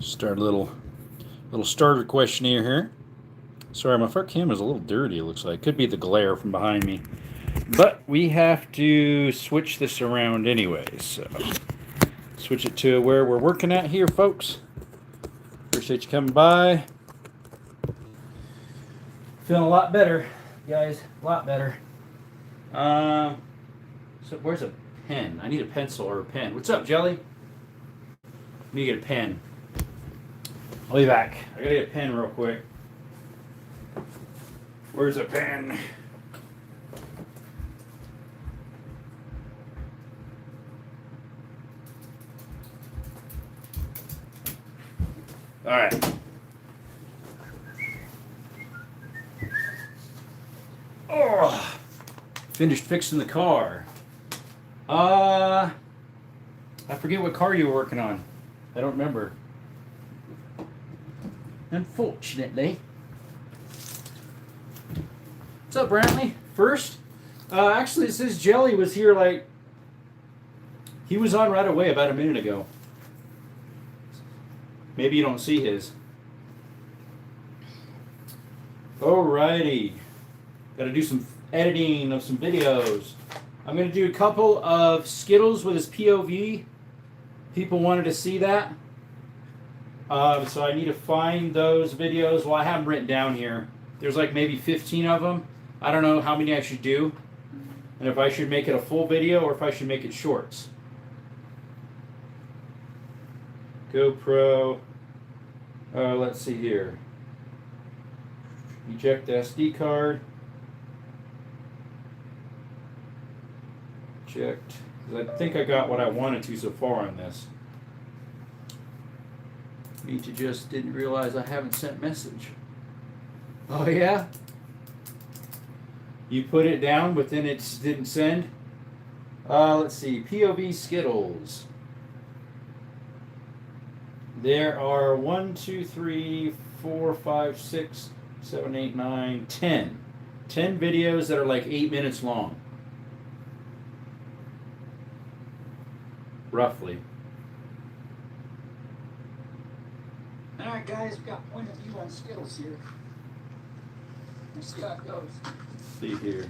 Start a little starter questionnaire here. Sorry, my front camera's a little dirty, it looks like. Could be the glare from behind me. But we have to switch this around anyway, so switch it to where we're working at here, folks. Appreciate you coming by. Feeling a lot better, guys. A lot better. So where's a pen? I need a pencil or a pen. What's up, Jelly? Let me get a pen. I'll be back. I gotta get a pen real quick. Where's a pen? All right. Oh, finished fixing the car. I forget what car you were working on. I don't remember. Unfortunately. What's up, Brantley? First, actually, it says Jelly was here like he was on right away about a minute ago. Maybe you don't see his. Alrighty. Got to do some editing of some videos. I'm going to do a couple of Skittles with his POV. People wanted to see that. So I need to find those videos. Well, I have them written down here. There's like maybe 15 of them. I don't know how many I should do. And if I should make it a full video or if I should make it shorts. GoPro. Let's see here. Eject SD card. Checked. I think I got what I wanted to so far on this. Need to just didn't realize I haven't sent message. Oh yeah? You put it down, but then it didn't send? Let's see. POV Skittles. There are 1, 2, 3, 4, 5, 6, 7, 8, 9, 10. 10 videos that are like 8 minutes long. Roughly. Alright guys, we've got point of view on Skittles here. Let's see how it goes. Let's see here.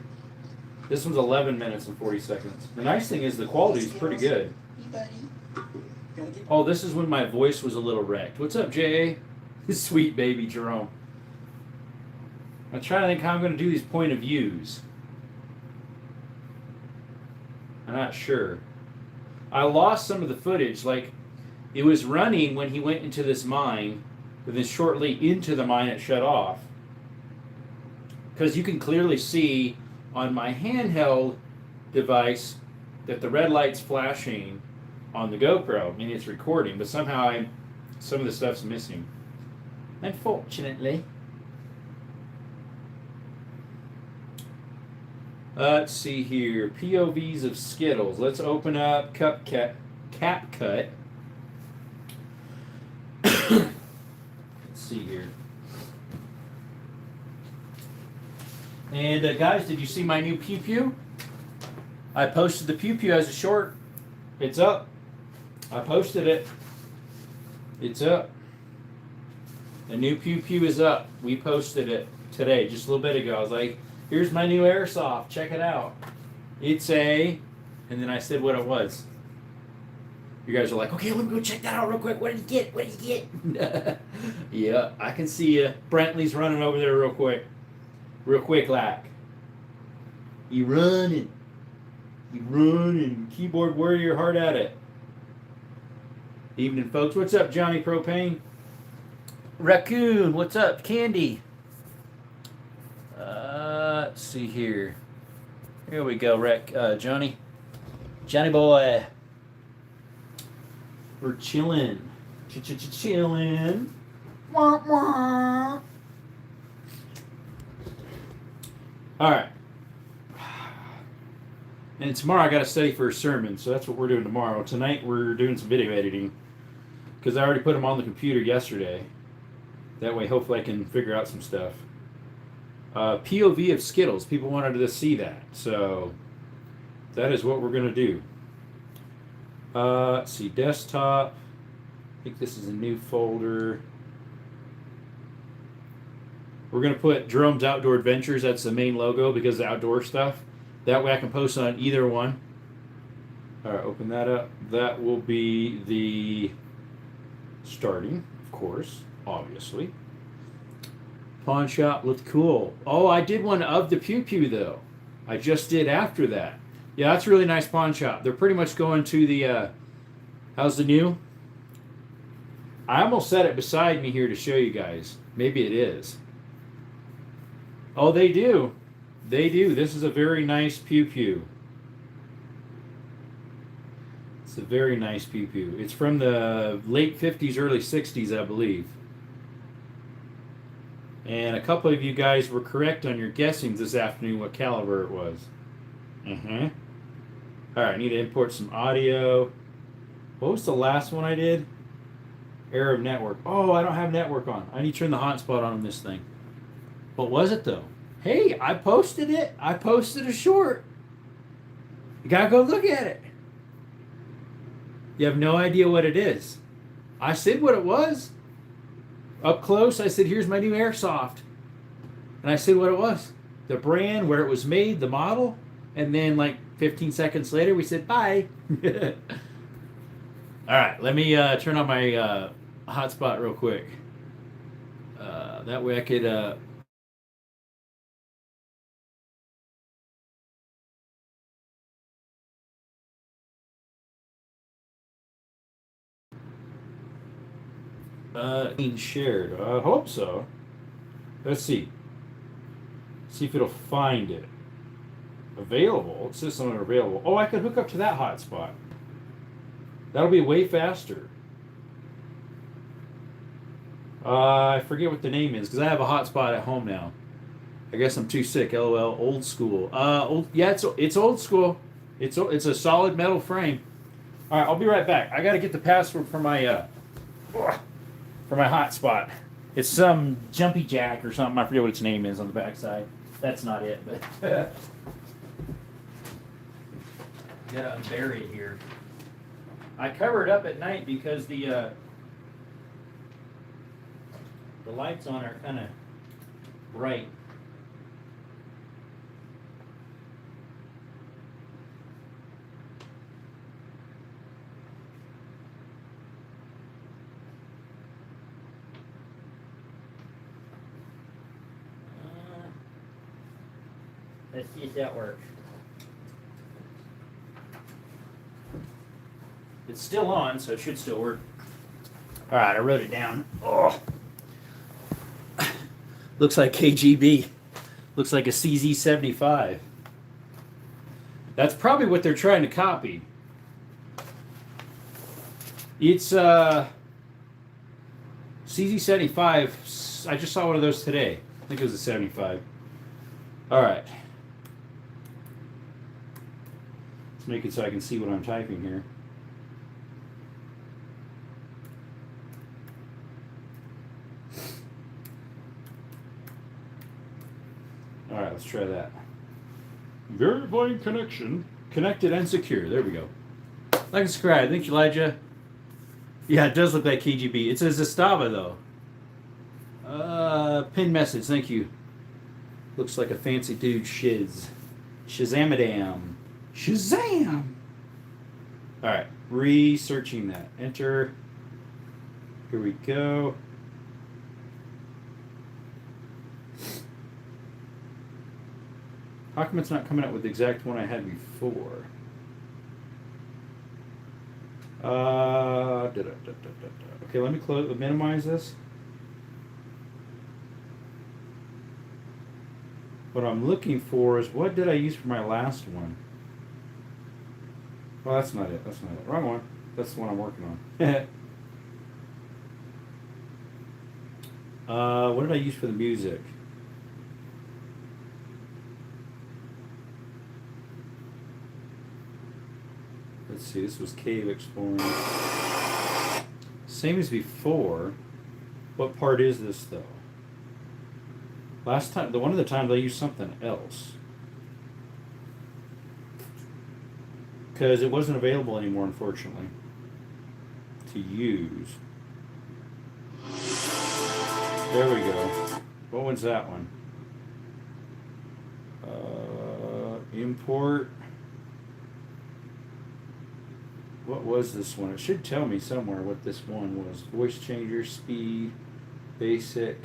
This one's 11 minutes and 40 seconds. The nice thing is the quality is pretty good. Hey buddy. Oh, this is when my voice was a little wrecked. What's up, J.A.? Sweet baby Jerome. I'm trying to think how I'm going to do these point of views. I'm not sure. I lost some of the footage. Like, it was running when he went into this mine, but then shortly into the mine it shut off. Because you can clearly see on my handheld device that the red light's flashing on the GoPro. I mean, it's recording, but somehow some of the stuff's missing. Unfortunately. Let's see here. POVs of Skittles. Let's open up CapCut. Let's see here. And guys, did you see my new Pew Pew? I posted the Pew Pew as a short. It's up. I posted it. It's up. The new Pew Pew is up. We posted it today, just a little bit ago. I was like, here's my new airsoft. Check it out. It's a... And then I said what it was. You guys are like, okay, let me go check that out real quick. What did you get? What did you get? Yeah, I can see you. Brantley's running over there real quick. Real quick, like. You running. You running. Keyboard warrior, hard at it. Evening, folks. What's up, Johnny Propane? Raccoon, what's up? Candy. Let's see here. Here we go, Johnny. Johnny boy. We're chilling. Chilling. Wah, wah. All right. And tomorrow I got to study for a sermon, so that's what we're doing tomorrow. Tonight we're doing some video editing because I already put them on the computer yesterday. That way, hopefully, I can figure out some stuff. POV of Skittles. People wanted to see that, so that is what we're going to do. Let's see, desktop. I think this is a new folder. We're going to put Jerome's Outdoor Adventures. That's the main logo because of the outdoor stuff. That way I can post on either one. All right, open that up. That will be the starting, of course, obviously. Pawn shop looked cool. Oh, I did one of the Pew Pew though. I just did after that. Yeah, that's a really nice pawn shop. They're pretty much going to the, how's the new? I almost set it beside me here to show you guys. Maybe it is. Oh, they do. They do. This is a very nice Pew Pew. It's a very nice Pew Pew. It's from the late 50s, early 60s, I believe. And a couple of you guys were correct on your guessings this afternoon what caliber it was. Alright, I need to import some audio. What was the last one I did? Arab Network. Oh, I don't have network on. I need to turn the hotspot on this thing. What was it though? Hey, I posted it. I posted a short. You gotta go look at it. You have no idea what it is. I said what it was. Up close, I said, here's my new Airsoft. And I said what it was. The brand, where it was made, the model. And then like 15 seconds later, we said, bye. All right, let me turn on my hotspot real quick. That way I could... being shared. I hope so. Let's see. See if it'll find it. Available. It says something available. Oh, I could hook up to that hotspot. That'll be way faster. I forget what the name is because I have a hotspot at home now. I guess I'm too sick. LOL. Old school. Yeah, it's old school. It's a solid metal frame. All right, I'll be right back. I got to get the password for my hotspot. It's some Jumpy Jack or something. I forget what its name is on the backside. That's not it, but gotta unbury it here. I cover it up at night because the lights on are kind of bright. Let's see if that works. It's still on, so it should still work. All right, I wrote it down. Oh, looks like KGB. Looks like a CZ75. That's probably what they're trying to copy. It's CZ75. I just saw one of those today. I think it was a 75. All right. Let's make it so I can see what I'm typing here. All right, let's try that. Verifying connection. Connected and secure. There we go. Like and subscribe. Thanks, Elijah. Yeah, it does look like KGB. It says Zastava, though. Pin message. Thank you. Looks like a fancy dude shiz. Shazamadam. Shazam! Alright, researching that. Enter. Here we go. How come it's not coming out with the exact one I had before? Okay, let me minimize this. What I'm looking for is, what did I use for my last one? Well, that's not it. That's not it. Wrong one. That's the one I'm working on. What did I use for the music? Let's see. This was Cave Exploring. Same as before. What part is this, though? Last time, one of the times I used something else. Because it wasn't available anymore, unfortunately, to use. There we go. What one's that one? Import. What was this one? It should tell me somewhere what this one was. Voice changer, speed, basic.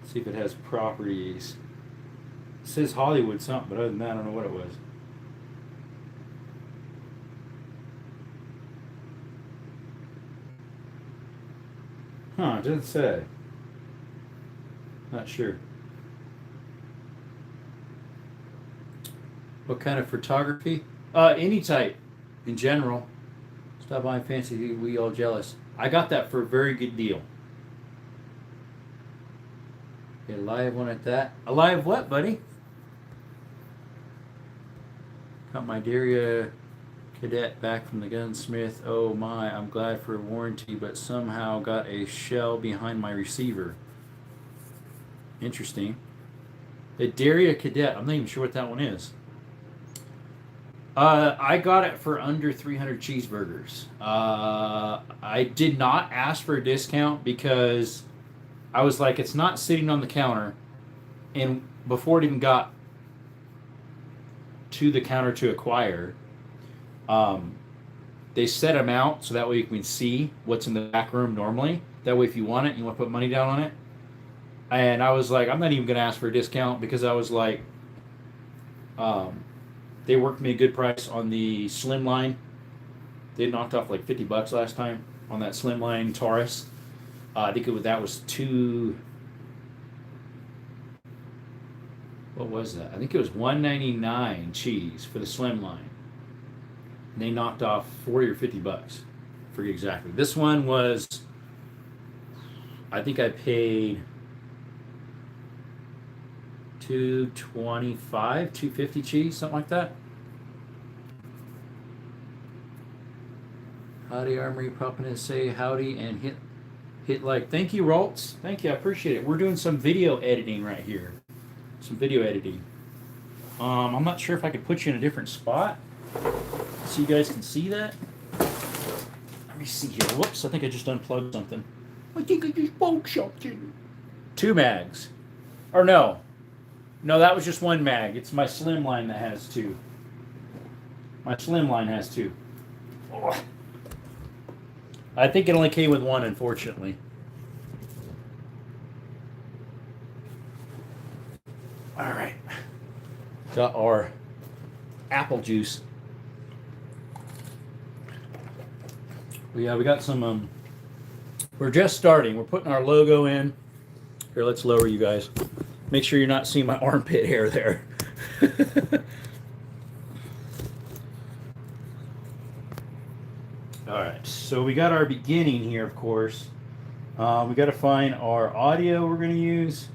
See if it has properties. It says Hollywood something, but other than that, I don't know what it was. Huh, it doesn't say. Not sure. What kind of photography? Any type, in general. Stop buying fancy, we all jealous. I got that for a very good deal. A live one at that. A live what, buddy? Got my Daria Cadet back from the gunsmith. Oh my, I'm glad for a warranty, but somehow got a shell behind my receiver. Interesting. The Daria Cadet, I'm not even sure what that one is. I got it for under 300 cheeseburgers. I did not ask for a discount because I was like, it's not sitting on the counter. And before it even got to the counter to acquire, they set them out so that way you can see what's in the back room normally. That way if you want it, you want to put money down on it. And I was like, I'm not even going to ask for a discount because I was like, they worked me a good price on the Slimline. They knocked off like $50 last time on that Slimline Taurus. I think that was what was that? I think it was $1.99 cheese for the Slimline. And they knocked off $40 or $50. Forget exactly. This one was, I think I paid $2.25, $2.50 cheese, something like that. Howdy Armory popping in, say howdy and hit like. Thank you, Roltz. Thank you, I appreciate it. We're doing some video editing right here. Some video editing. I'm not sure if I could put you in a different spot so you guys can see that. Let me see here. Whoops, I think I just unplugged something. I think I just broke something. 2 mags. Or no, that was just 1 mag. It's my Slimline that has 2. My Slimline has 2. Oh. I think it only came with 1, unfortunately. All right. Got our apple juice. We got some, we're just starting. We're putting our logo in. Here, let's lower you guys. Make sure you're not seeing my armpit hair there. All right, so we got our beginning here, of course. We got to find our audio we're going to use.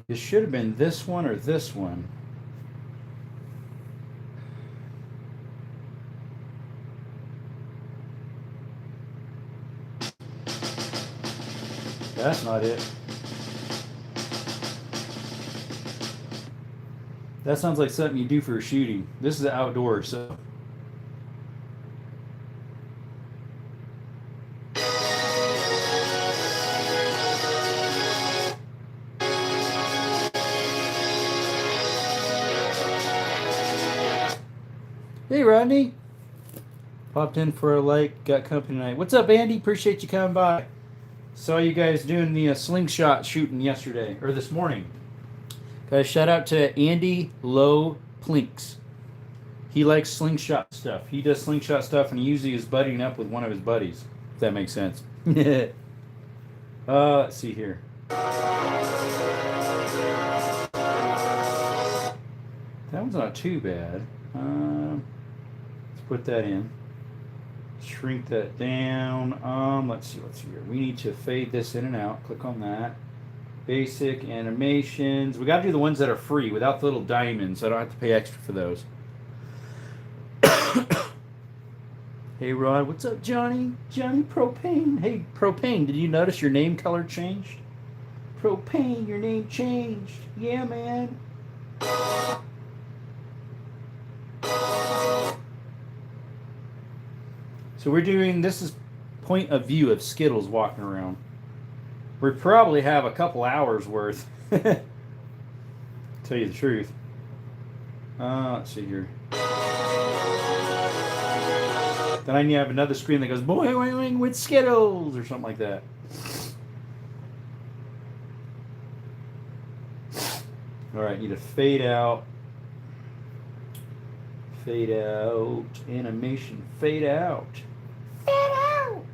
It should have been this one or this one. That's not it. That sounds like something you do for a shooting. This is outdoors, so. Hey, Rodney. Popped in for a like, got company tonight. What's up, Andy? Appreciate you coming by. Saw you guys doing the slingshot shooting yesterday, or this morning. Guys, shout out to Andy Low Plinks. He likes slingshot stuff. He does slingshot stuff, and he usually is buddying up with one of his buddies, if that makes sense. Let's see here. That one's not too bad. Let's put that in. Shrink that down. Let's see here. We need to fade this in and out. Click on that. Basic animations. We got to do the ones that are free without the little diamonds. I don't have to pay extra for those. Hey, Rod. What's up, Johnny? Johnny Propane. Hey, Propane. Did you notice your name color changed? Propane, your name changed. Yeah, man. So we're doing, this is point of view of Skittles walking around. We probably have a couple hours worth. Tell you the truth. Let's see here. Then I need to have another screen that goes boing with Skittles or something like that. All right, need to fade out. Fade out. Animation. Fade out. Fade out.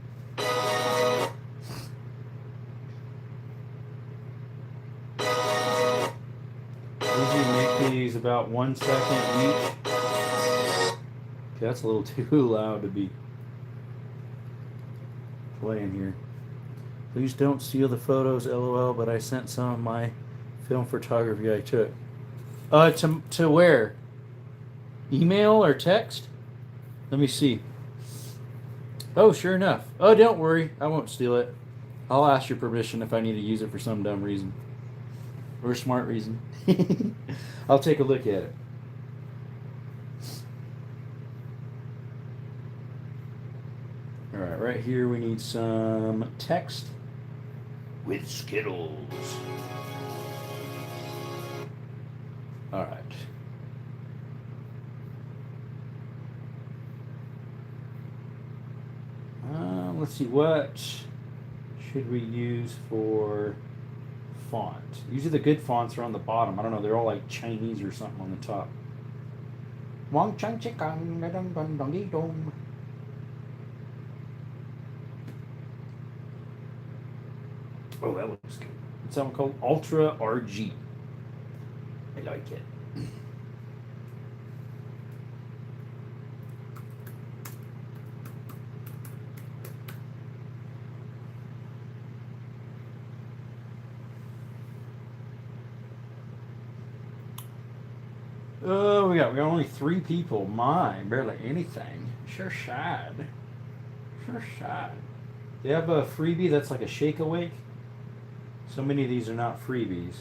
Usually make these about 1 second each. Okay, that's a little too loud to be playing here. Please don't steal the photos, LOL, but I sent some of my film photography I took. To where? Email or text? Let me see. Oh, sure enough. Oh, don't worry. I won't steal it. I'll ask your permission if I need to use it for some dumb reason. Or smart reason. I'll take a look at it. Alright, right here we need some text with Skittles. Alright. Let's see, what should we use for font? Usually the good fonts are on the bottom. I don't know, they're all like Chinese or something on the top. Wong Chang Chikang Dong Dong Dong Dong. Oh, that looks good. It's something called Ultra RG. I like it. Oh, we got only 3 people. My, barely anything. Sure sad. Sure sad. They have a freebie that's like a shake awake. So many of these are not freebies.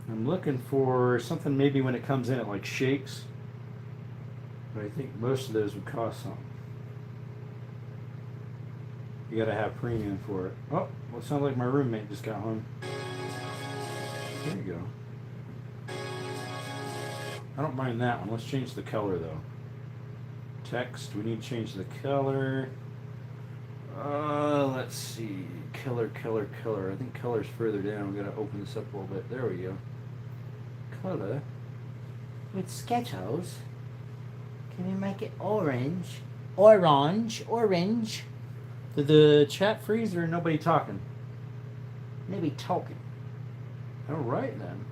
I'm looking for something maybe when it comes in it like shakes. But I think most of those would cost something. You gotta have premium for it. Oh, well, it sounds like my roommate just got home. There you go. I don't mind that one. Let's change the color though. Text, we need to change the color. Let's see. Color. I think color's further down. We gotta open this up a little bit. There we go. Color with Skittles. Can we make it orange? Orange. Did the chat freeze or nobody talking? Nobody talking. All right then.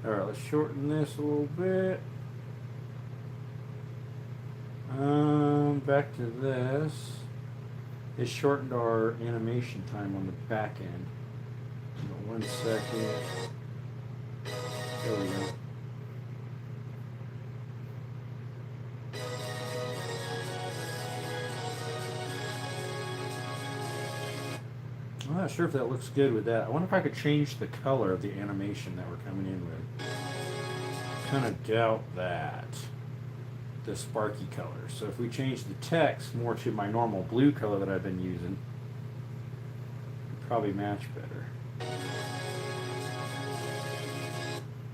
All right, let's shorten this a little bit. Back to this. It shortened our animation time on the back end. 1 second. There we go. I'm not sure if that looks good with that. I wonder if I could change the color of the animation that we're coming in with. Kind of doubt that. The sparky color. So if we change the text more to my normal blue color that I've been using, it'd probably match better.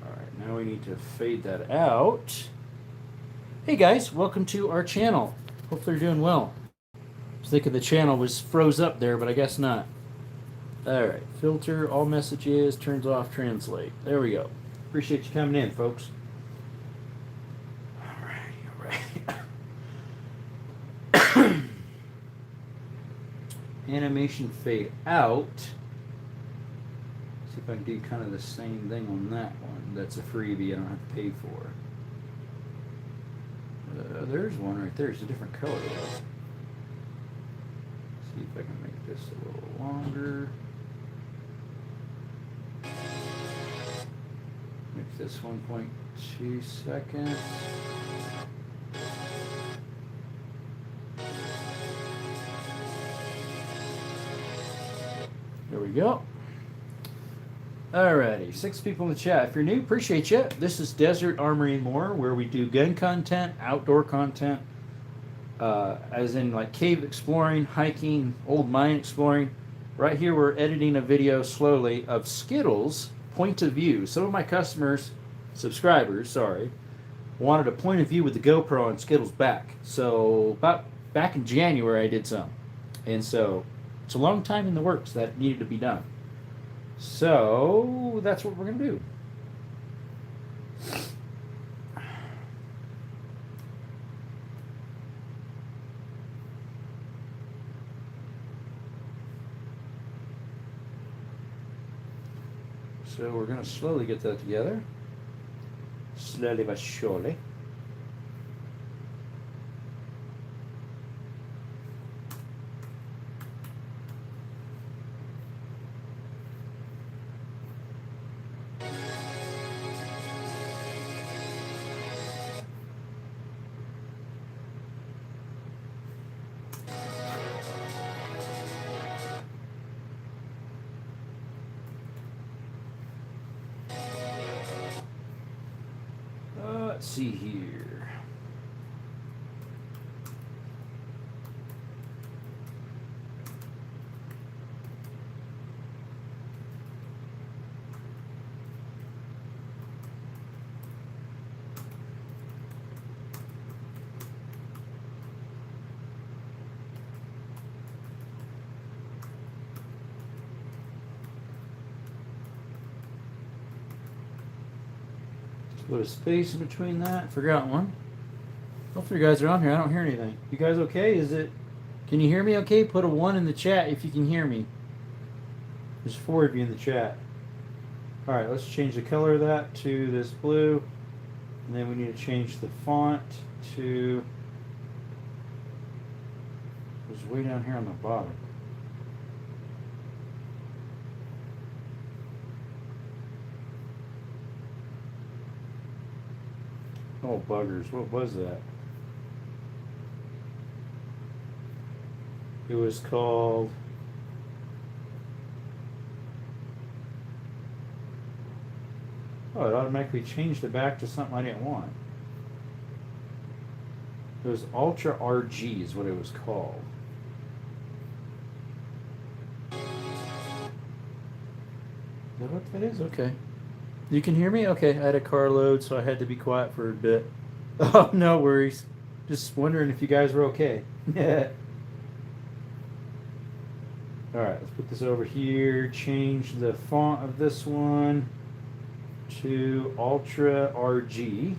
Alright, now we need to fade that out. Hey guys, welcome to our channel. Hope they're doing well. I was thinking the channel was froze up there, but I guess not. Alright, filter, all messages, turns off, translate. There we go. Appreciate you coming in, folks. Animation fade out. See if I can do kind of the same thing on that one. That's a freebie I don't have to pay for. There's one right there. It's a different color though. See if I can make this a little longer. this 1.2 seconds. There we go. Alrighty, 6 people in the chat. If you're new, appreciate you. This is Desert Armory and More, where we do gun content, outdoor content, as in like cave exploring, hiking, old mine exploring. Right here, we're editing a video slowly of Skittles point of view. Some of my subscribers, wanted a point of view with the GoPro on Skittles back. So about back in January, I did some, and so it's a long time in the works that needed to be done. So that's what we're gonna do. So we're going to slowly get that together. Slowly but surely. Let's see here. Put a space in between that. Forgot one. Hopefully you guys are on here. I don't hear anything. You guys okay? Can you hear me okay? Put a 1 in the chat if you can hear me. There's 4 of you in the chat. Alright, let's change the color of that to this blue. And then we need to change the font to... It was way down here on the bottom. Oh, buggers. What was that? It was called... Oh, it automatically changed it back to something I didn't want. It was Ultra RG is what it was called. Is that what that is? Okay. You can hear me? Okay, I had a car load, so I had to be quiet for a bit. Oh, no worries. Just wondering if you guys were okay. Yeah. Alright, let's put this over here. Change the font of this one to Ultra RG.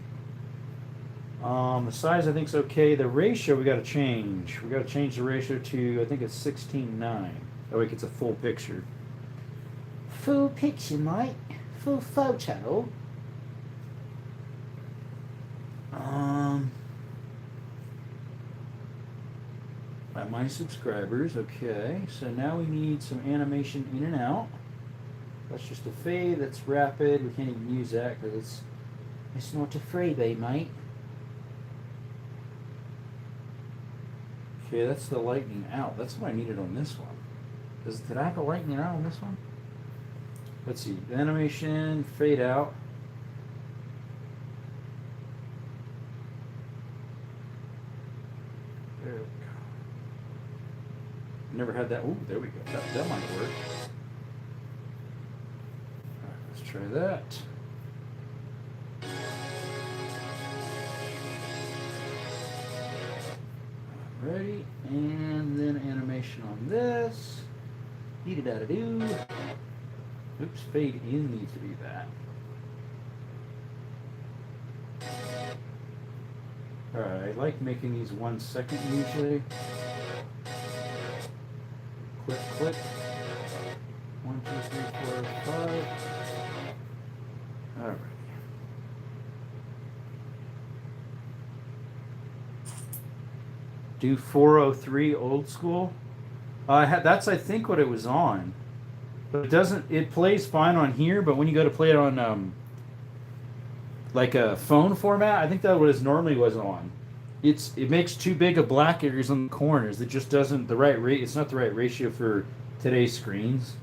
The size I think is okay. The ratio we got to change. We got to change the ratio to, I think it's 16:9. That way it gets a full picture. Full picture, mate. Full photo. By my subscribers, okay. So now we need some animation in and out. That's just a fade. That's rapid. We can't even use that because it's not a freebie, mate. Okay, that's the lightning out. That's what I needed on this one. Did I have a lightning out on this one? Let's see, animation, fade out. There we go. Never had that. Ooh, there we go. That might work. All right, let's try that. Ready, and then animation on this. Dee-da-da-da-doo. Oops, fade in needs to be that. Alright, I like making these 1 second usually. Click, click. 1, 2, 3, 4, 5. Alright. Do 403 old school. That's I think what it was on. But it doesn't. It plays fine on here, but when you go to play it on like a phone format. I think that was normally was on. It makes too big of black areas on the corners. It just doesn't the right rate. It's not the right ratio for today's screens.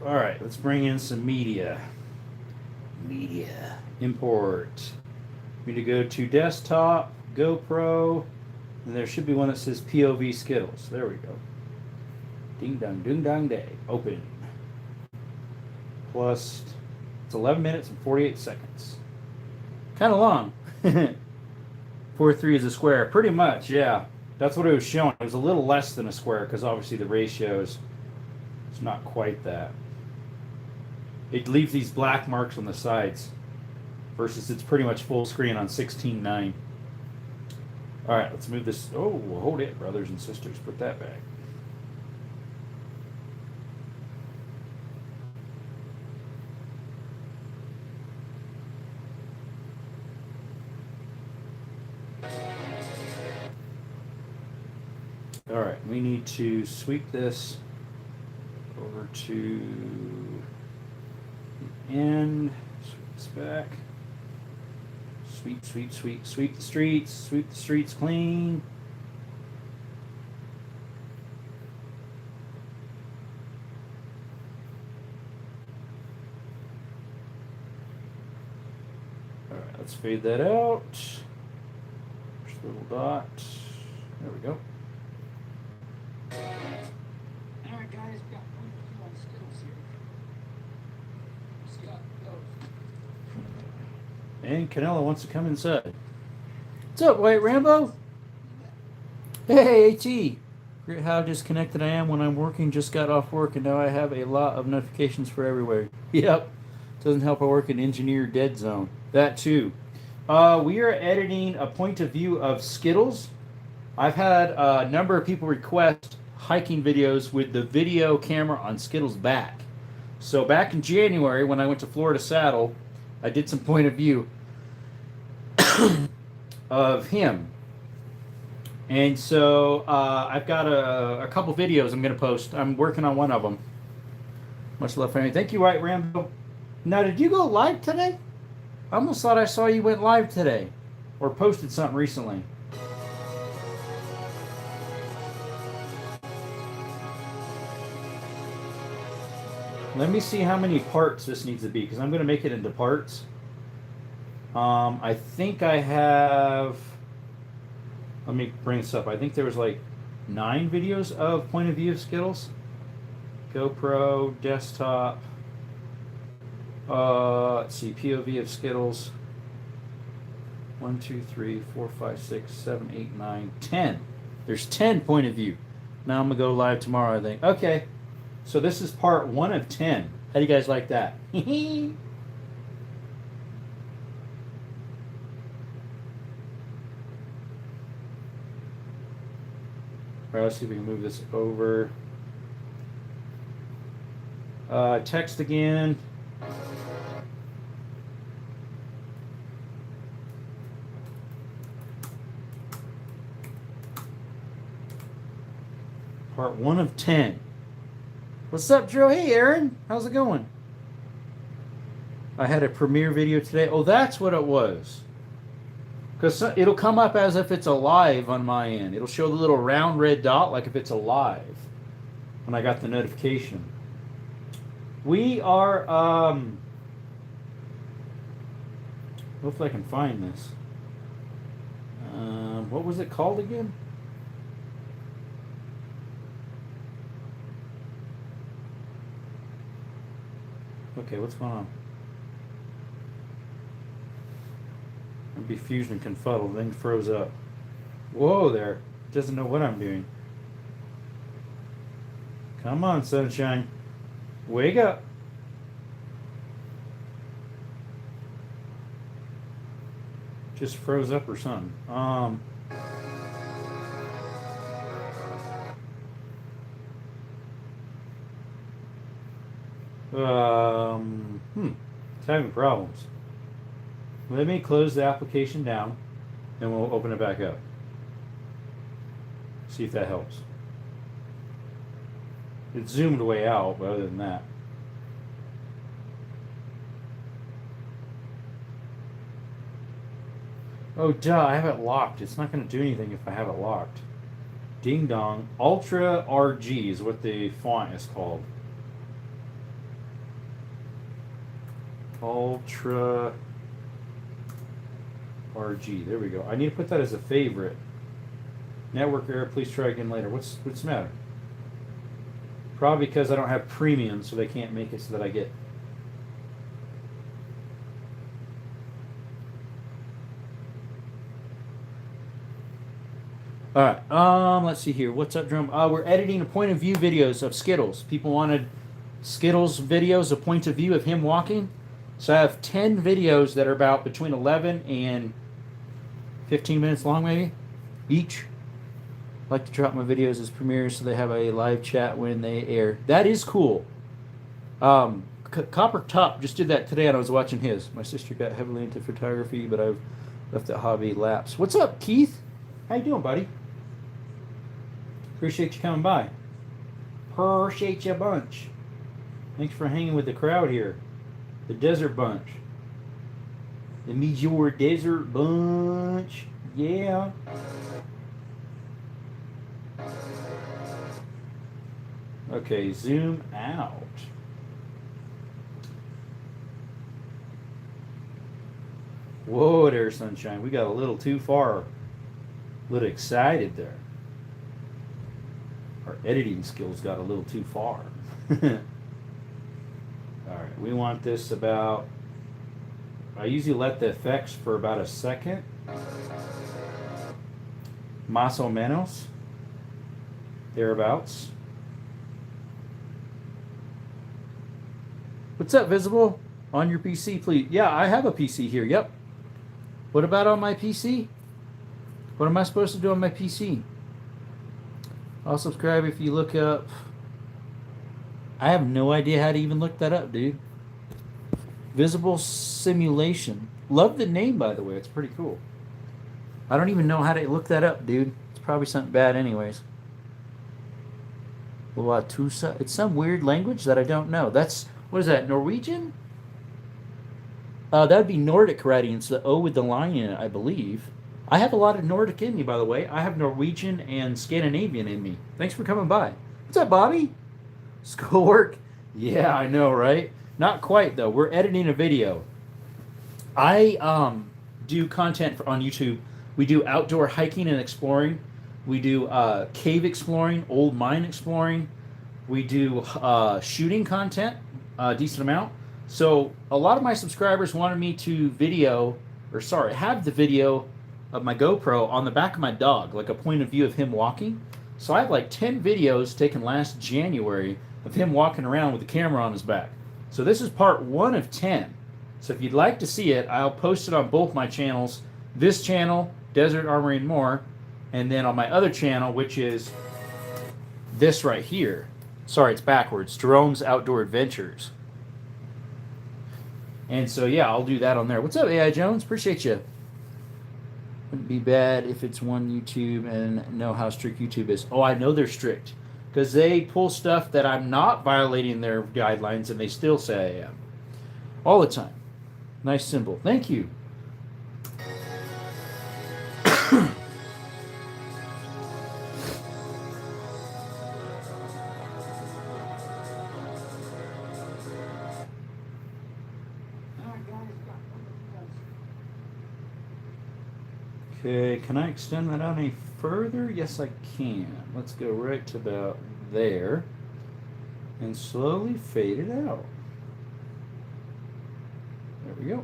All right, let's bring in some media. Media import. We need to go to desktop, GoPro, and there should be one that says POV Skittles. There we go. Ding dong, ding dong day. Open. Plus, it's 11 minutes and 48 seconds. Kind of long. 4:3 is a square. Pretty much, yeah. That's what it was showing. It was a little less than a square because obviously the ratios, it's not quite that. It leaves these black marks on the sides versus it's pretty much full screen on 16:9. All right, let's move this. Oh, hold it, brothers and sisters. Put that back. All right, we need to sweep this over to the end. Sweep this back. Sweep, sweep, sweep, sweep the streets clean. All right, let's fade that out. Just a little dot. There we go. All right, guys, we got point of view on Skittles here. Scott, go. And Canelo wants to come inside. What's up, White Rambo? Hey, AT. Great how disconnected I am when I'm working. Just got off work and now I have a lot of notifications for everywhere. Yep. Doesn't help I work in engineer dead zone. That too. We are editing a point of view of Skittles. I've had a number of people request hiking videos with the video camera on Skittles' back. So back in January when I went to Florida Saddle, I did some point of view of him. And so I've got a couple videos I'm going to post. I'm working on one of them. Much love, family. Thank you, White Rambo. Now, did you go live today? I almost thought I saw you went live today or posted something recently. Let me see how many parts this needs to be because I'm going to make it into parts. I think I have. Let me bring this up. I think there was like 9 videos of point of view of Skittles. GoPro, desktop. Let's see, POV of Skittles. 1, 2, 3, 4, 5, 6, 7, 8, 9, 10. There's 10 point of view. Now I'm gonna go live tomorrow, I think. Okay. So this is part 1 of 10. How do you guys like that? All right, let's see if we can move this over. Text again. Part 1 of 10. What's up, Drew? Hey, Aaron. How's it going? I had a premiere video today. Oh, that's what it was. Because it'll come up as if it's alive on my end. It'll show the little round red dot like if it's alive when I got the notification. We are, hopefully I can find this. What was it called again? Okay, what's going on? It'd be Fusion and Confuddle. Thing froze up. Whoa there. Doesn't know what I'm doing. Come on, sunshine. Wake up. Just froze up or something. It's having problems. Let me close the application down, and we'll open it back up. See if that helps. It's zoomed way out, but other than that. Oh, duh, I have it locked. It's not going to do anything if I have it locked. Ding dong. Ultra RG is what the font is called. Ultra RG. There we go. I need to put that as a favorite. Network error. Please try again later. What's the matter? Probably because I don't have premium, so they can't make it so that I get. All right. Let's see here. What's up, Drum? We're editing a point of view videos of Skittles. People wanted Skittles videos, a point of view of him walking. So I have 10 videos that are about between 11 and 15 minutes long, maybe, each. I like to drop my videos as premieres so they have a live chat when they air. That is cool. Copper Top just did that today, and I was watching his. My sister got heavily into photography, but I've let that hobby lapse. What's up, Keith? How you doing, buddy? Appreciate you coming by. Appreciate you a bunch. Thanks for hanging with the crowd here. The Desert Bunch. The Meteor Desert Bunch. Yeah. Okay, zoom out. Whoa there, sunshine. We got a little too far. A little excited there. Our editing skills got a little too far. Alright, we want this about... I usually let the effects for about a second. Más o menos. Thereabouts. What's up, Visible? On your PC, please. Yeah, I have a PC here. Yep. What about on my PC? What am I supposed to do on my PC? I'll subscribe if you look up... I have no idea how to even look that up, dude. Visible Simulation. Love the name, by the way. It's pretty cool. I don't even know how to look that up, dude. It's probably something bad anyways. Watusa. It's some weird language that I don't know. That's... What is that, Norwegian? That would be Nordic writing. It's the O with the line in it, I believe. I have a lot of Nordic in me, by the way. I have Norwegian and Scandinavian in me. Thanks for coming by. What's up, Bobby? Schoolwork? Yeah, I know, right? Not quite, though. We're editing a video. I do content on YouTube. We do outdoor hiking and exploring. We do cave exploring, old mine exploring. We do shooting content, a decent amount. So a lot of my subscribers wanted me to have the video of my GoPro on the back of my dog, like a point of view of him walking. So I have like 10 videos taken last January of him walking around with the camera on his back. So this is part 1 of 10. So if you'd like to see it, I'll post it on both my channels. This channel, Desert Armory and More, and then on my other channel, which is this right here. Sorry, it's backwards. Jerome's Outdoor Adventures. And so, yeah, I'll do that on there. What's up, AI Jones? Appreciate you. Wouldn't be bad if it's one YouTube and know how strict YouTube is. Oh, I know they're strict. Because they pull stuff that I'm not violating their guidelines, and they still say I am. All the time. Nice symbol. Thank you. Okay, can I extend that out any further? Yes, I can. Let's go right to about there and slowly fade it out. There we go.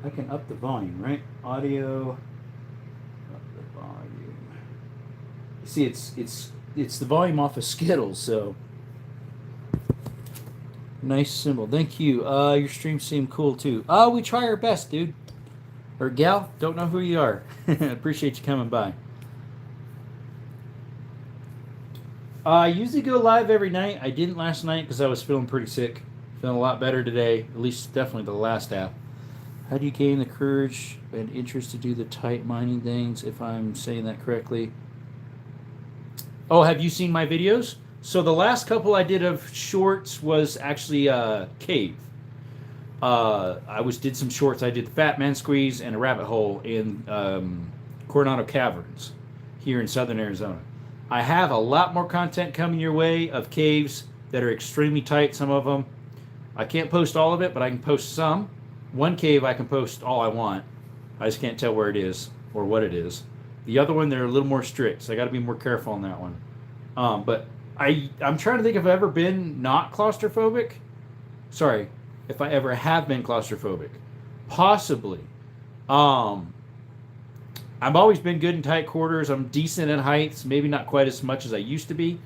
I can up the volume, right? Audio, up the volume. You see, it's the volume off of Skittles, so. Nice symbol. Thank you. Your streams seem cool too. We try our best, dude. or gal, don't know who you are. Appreciate you coming by. I usually go live every night. I didn't last night because I was feeling pretty sick. Feeling a lot better today, at least definitely the last app. How do you gain the courage and interest to do the tight mining things, if I'm saying that correctly? Oh, have you seen my videos? So the last couple I did of shorts was actually cave. Did some shorts. I did the Fat Man Squeeze and a rabbit hole in Coronado Caverns here in southern Arizona. I have a lot more content coming your way of caves that are extremely tight, some of them. I can't post all of it, but I can post some. One cave I can post all I want. I just can't tell where it is or what it is. The other one, they're a little more strict, so I got to be more careful on that one. But I'm trying to think if I've ever been not claustrophobic. Sorry, if I ever have been claustrophobic. Possibly. I've always been good in tight quarters. I'm decent at heights, maybe not quite as much as I used to be,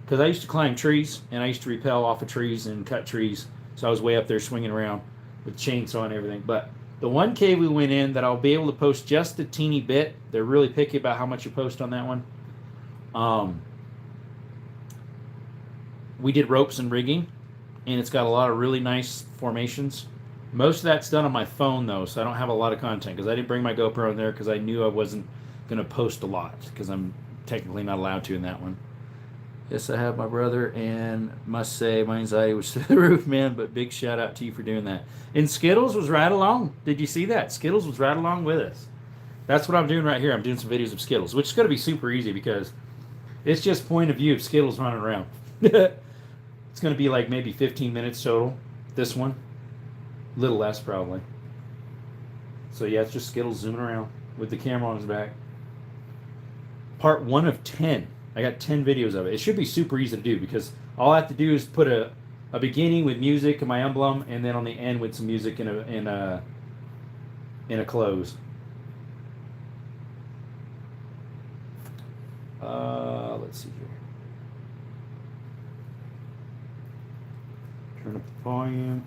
because I used to climb trees and I used to rappel off of trees and cut trees. So I was way up there swinging around with chainsaw and everything. But the one cave we went in that I'll be able to post just a teeny bit. They're really picky about how much you post on that one. We did ropes and rigging, and it's got a lot of really nice formations. Most of that's done on my phone, though, so I don't have a lot of content because I didn't bring my GoPro in there because I knew I wasn't going to post a lot because I'm technically not allowed to in that one. Yes, I have my brother, and must say my anxiety was through the roof, man, but big shout out to you for doing that. And Skittles was right along. Did you see that? Skittles was right along with us. That's what I'm doing right here. I'm doing some videos of Skittles, which is going to be super easy because it's just point of view of Skittles running around. It's going to be like maybe 15 minutes total, this one. A little less, probably. So, yeah, it's just Skittles zooming around with the camera on his back. Part 1 of 10. I got 10 videos of it. It should be super easy to do because all I have to do is put a beginning with music and my emblem, and then on the end with some music and a close. Let's see here. Turn up the volume.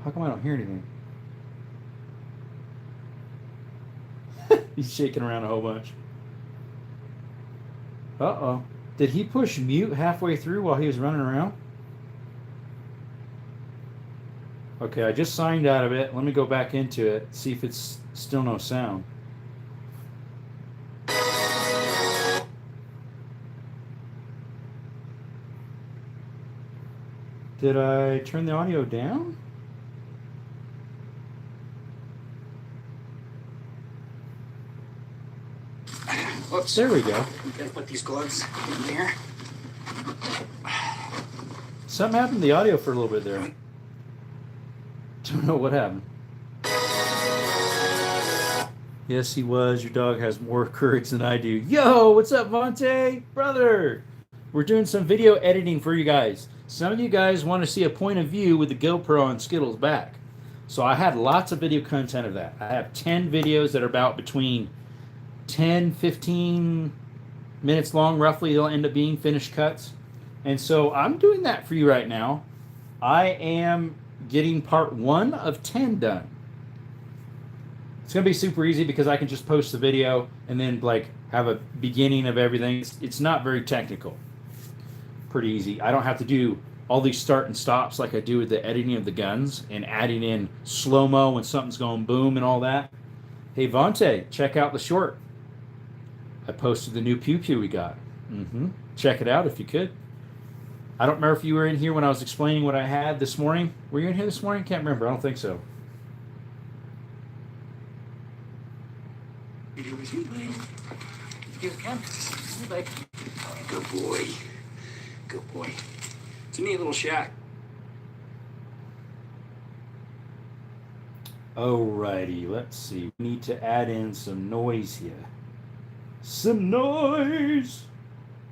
How come I don't hear anything? He's shaking around a whole bunch. Uh-oh. Did he push mute halfway through while he was running around? Okay, I just signed out of it. Let me go back into it, see if it's still no sound. Did I turn the audio down? Whoops. There we go. I'm gonna put these gloves in there. Something happened to the audio for a little bit there. Don't know what happened. Yes, he was. Your dog has more courage than I do. Yo, what's up, Vontae? Brother! We're doing some video editing for you guys. Some of you guys want to see a point of view with the GoPro on Skittles' back. So I had lots of video content of that. I have 10 videos that are about between 10, 15 minutes long, roughly. They'll end up being finished cuts. And so I'm doing that for you right now. I am getting part 1 of 10 done. It's going to be super easy because I can just post the video and then like have a beginning of everything. It's not very technical. Pretty easy. I don't have to do all these start and stops like I do with the editing of the guns and adding in slow-mo when something's going boom and all that. Hey, Vontae, check out the short. I posted the new Pew Pew we got. Check it out if you could. I don't remember if you were in here when I was explaining what I had this morning. Were you in here this morning? Can't remember. I don't think so. Good boy. Good boy. It's a neat little shack. Alrighty, let's see. We need to add in some noise here. Some noise!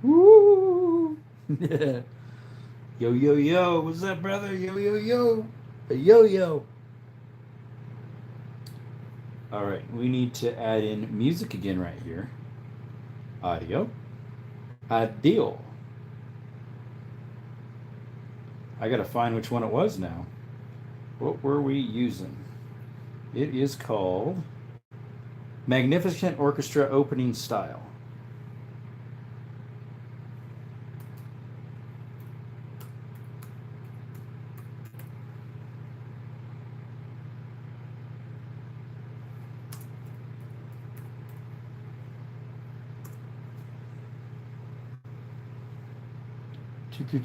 Woo! Yo, yo, yo. What's up, brother? Yo, yo, yo. Yo, yo. Alright, we need to add in music again right here. Audio. Ideal. I gotta find which one it was now. What were we using? It is called Magnificent Orchestra Opening Style.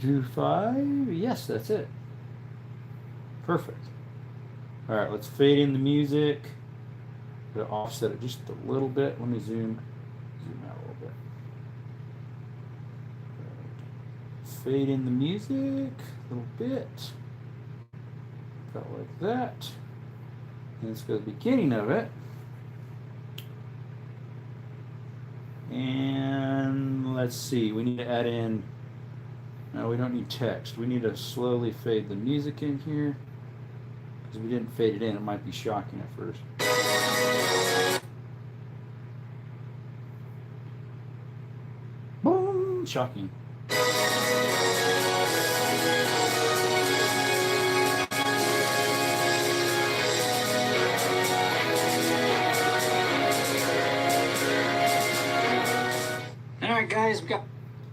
Two, 5. Yes, that's it. Perfect. All right, let's fade in the music. Gonna offset it just a little bit. Let me zoom out a little bit. Fade in the music a little bit. About like that. And let's go to the beginning of it. And let's see, we need to add in, no, we don't need text. We need to slowly fade the music in here. Because if we didn't fade it in, it might be shocking at first. Boom! Shocking.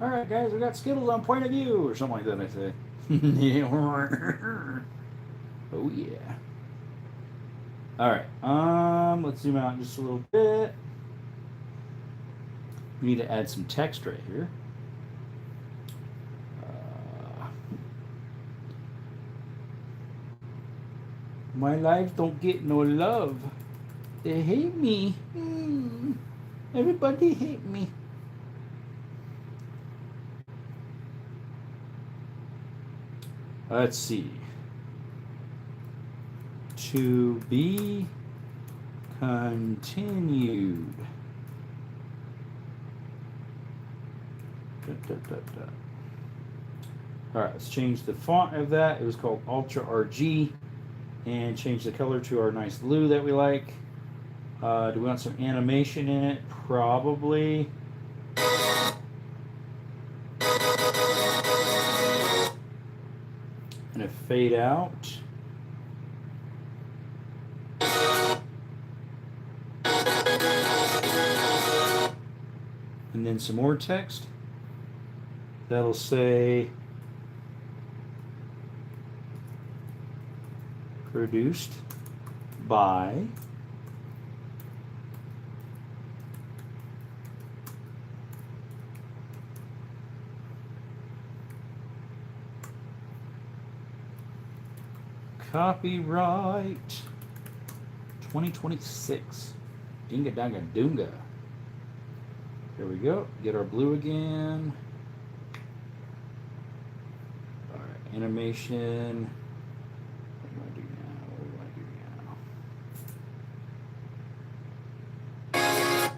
All right, guys, we got Skittles on point of view, or something like that, I say. Oh, yeah. All right, let's zoom out just a little bit. We need to add some text right here. My life don't get no love. They hate me. Everybody hate me. Let's see. To be continued. All right, let's change the font of that. It was called Ultra RG. And change the color to our nice blue that we like. Do we want some animation in it? Probably. And a fade out. And then some more text. That'll say produced by copyright 2026. Dinga danga doonga. There we go. Get our blue again. All right, animation. What do I do now?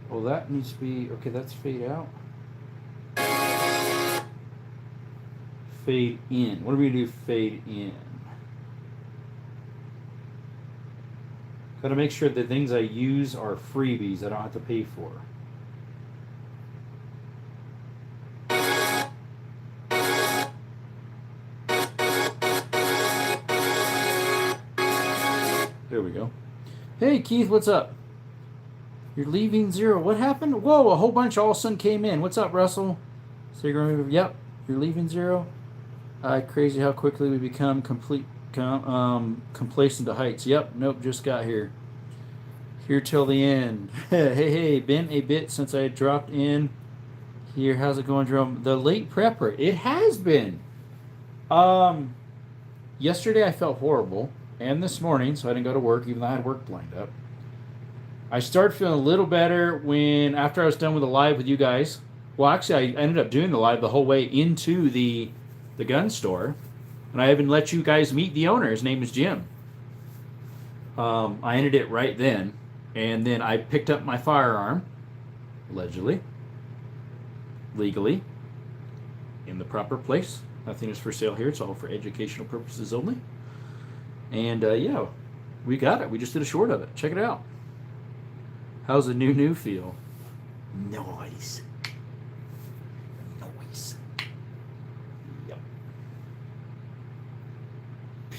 Well, that needs to be okay. That's fade out. Fade in. What do we do? Fade in. Got to make sure the things I use are freebies I don't have to pay for. There we go. Hey Keith, what's up? You're leaving zero. What happened? Whoa, a whole bunch all of a sudden came in. What's up, Russell? So you're going to, yep, you're leaving zero. Crazy how quickly we become complacent to heights. Yep, nope, just got here. Here till the end. Hey, been a bit since I dropped in here. How's it going, Jerome? The late prepper. It has been. Yesterday I felt horrible, and this morning, so I didn't go to work, even though I had work lined up. I started feeling a little better after I was done with the live with you guys. Well, actually, I ended up doing the live the whole way into the gun store, and I even let you guys meet the owner. His name is Jim. I ended it right then, and then I picked up my firearm, allegedly, legally, in the proper place. Nothing is for sale here. It's all for educational purposes only. And yeah, we got it. We just did a short of it. Check it out. How's the new feel? Nice.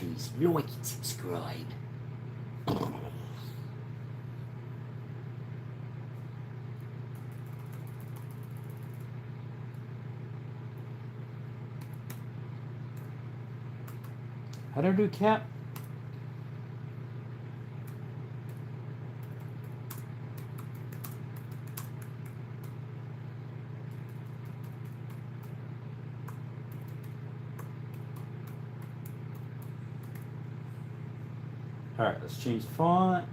please like and subscribe. How do I do cap? Alright, let's change the font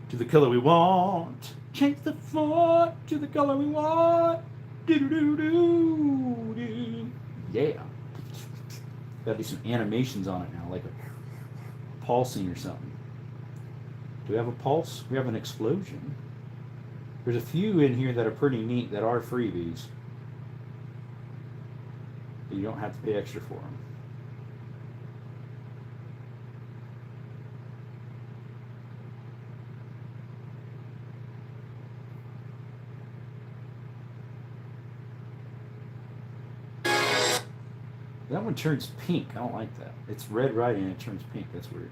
to the color we want. Change the font to the color we want. Do-do-do-do-do. Yeah. Gotta do some animations on it now, like a pulsing or something. Do we have a pulse? We have an explosion. There's a few in here that are pretty neat that are freebies. You don't have to pay extra for them. That one turns pink. I don't like that. It's red writing and it turns pink. That's weird.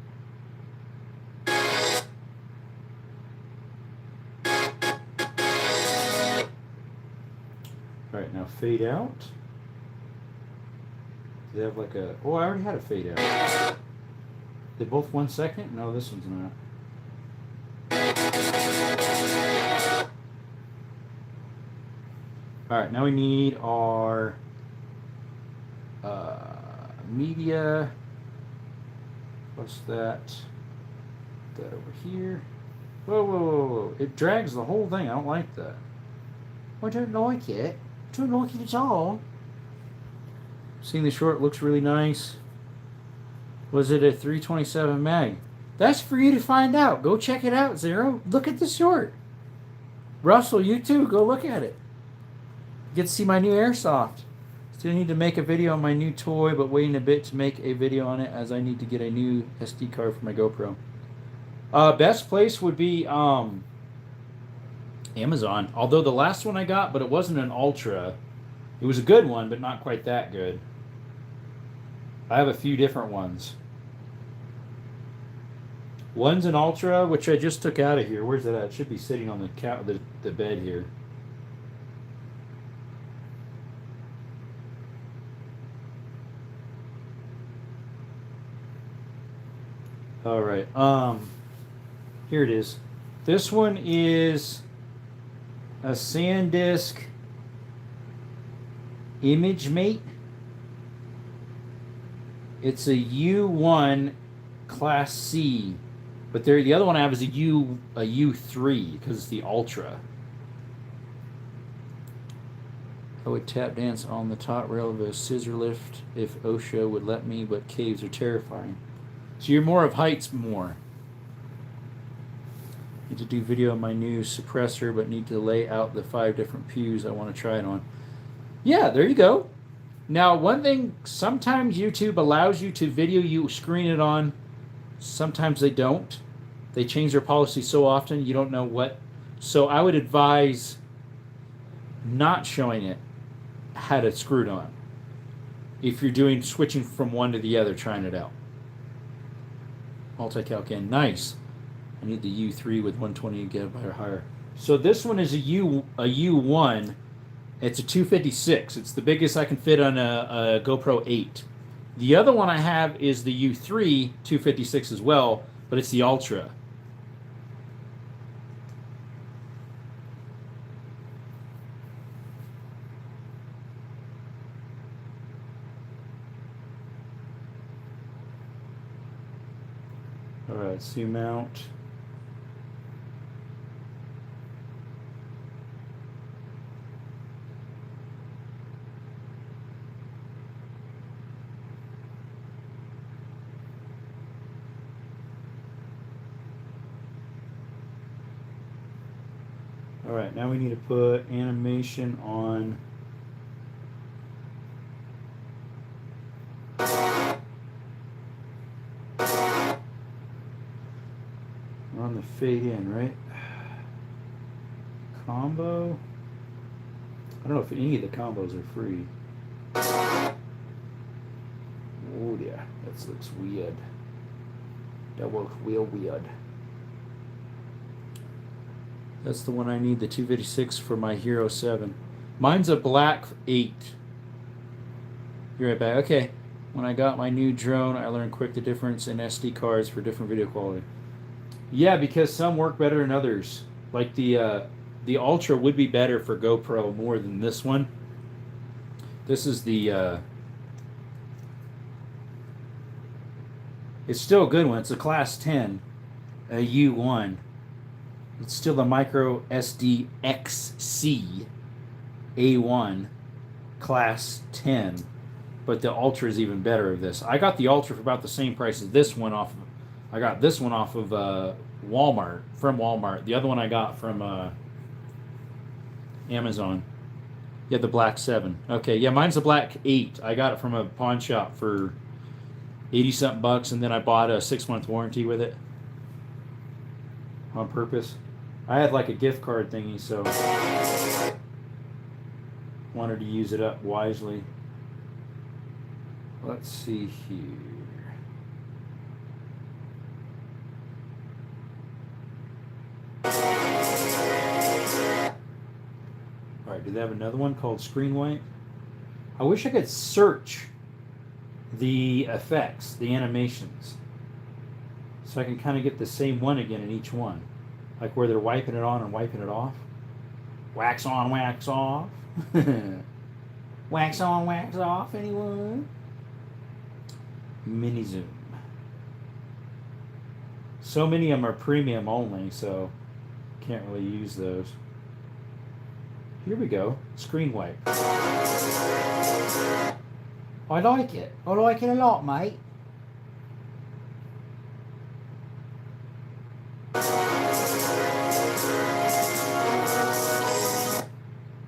Alright, now fade out. Do they have like a... Oh, I already had a fade out. They both 1 second? No, this one's not. Alright, now we need our... media. What's that? Put that over here. Whoa, whoa, whoa, whoa. It drags the whole thing. I don't like that. I don't like it. I don't like it at all. Seeing the short looks really nice. Was it a 327 mag? That's for you to find out. Go check it out, Zero. Look at the short. Russell, you too. Go look at it. You get to see my new airsoft. Still need to make a video on my new toy, but waiting a bit to make a video on it as I need to get a new SD card for my GoPro. Best place would be Amazon. Although the last one I got, but it wasn't an Ultra. It was a good one, but not quite that good. I have a few different ones. One's an Ultra, which I just took out of here. Where's that at? It should be sitting on the bed here. All right. Here it is. This one is a SanDisk ImageMate. It's a U1 Class C, but the other one I have is a U3 because it's the Ultra. I would tap dance on the top rail of a scissor lift if OSHA would let me, but caves are terrifying. So you're more of heights more. Need to do video on my new suppressor, but need to lay out the 5 different pews I want to try it on. Yeah, there you go. Now, one thing, sometimes YouTube allows you to video you screen it on. Sometimes they don't. They change their policy so often, you don't know what. So I would advise not showing it had it screwed on. If you're switching from one to the other, trying it out. Multi-calc in, nice. I need the U3 with 120 GB or higher. So this one is a U1. It's a 256. It's the biggest I can fit on a GoPro 8. The other one I have is the U3 256 as well, but it's the Ultra. All right, zoom out. All right, now we need to put animation on. We're on the fade in, right? Combo. I don't know if any of the combos are free. Oh Oh yeah, that looks weird. That looks real weird. That's the one I need, the 256 for my Hero 7. Mine's a black 8. You're right back. Okay. When I got my new drone, I learned quick the difference in SD cards for different video quality. Yeah, because some work better than others. Like the Ultra would be better for GoPro more than this one. This is the it's still a good one. It's a class 10, a U1. It's still the Micro SD XC A1 class 10, but the Ultra is even better of this. I got the Ultra for about the same price as this one off of, I got this one off of Walmart, from Walmart. The other one I got from Amazon. Yeah, the black 7. Okay, yeah, mine's the black 8. I got it from a pawn shop for 80-something bucks, and then I bought a 6-month warranty with it on purpose. I had like a gift card thingy, so wanted to use it up wisely. Let's see here. Alright, do they have another one called Screen Wipe? I wish I could search the effects, the animations, so I can kind of get the same one again in each one. Like where they're wiping it on and wiping it off. Wax on, wax off. Wax on, wax off, anyone? Mini zoom. So many of them are premium only, so can't really use those. Here we go. Screen wipe. I like it. I like it a lot, mate.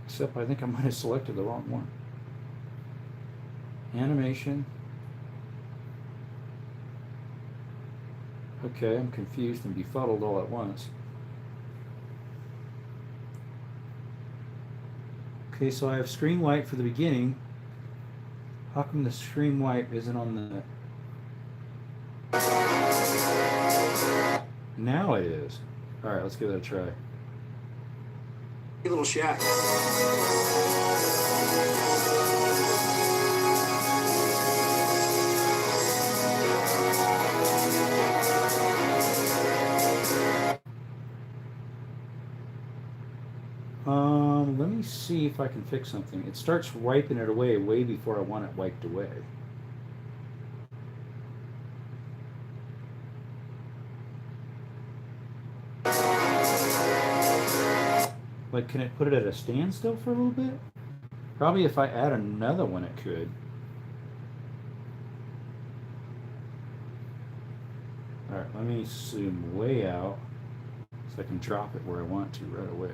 Except I think I might have selected the wrong one. Animation. Okay, I'm confused and befuddled all at once. Okay, so I have screen wipe for the beginning. How come the screen wipe isn't on the... Now it is. Alright, let's give that a try. A little shack. Let me see if I can fix something. It starts wiping it away way before I want it wiped away. Like, can it put it at a standstill for a little bit? Probably if I add another one it could. Alright, let me zoom way out so I can drop it where I want to right away.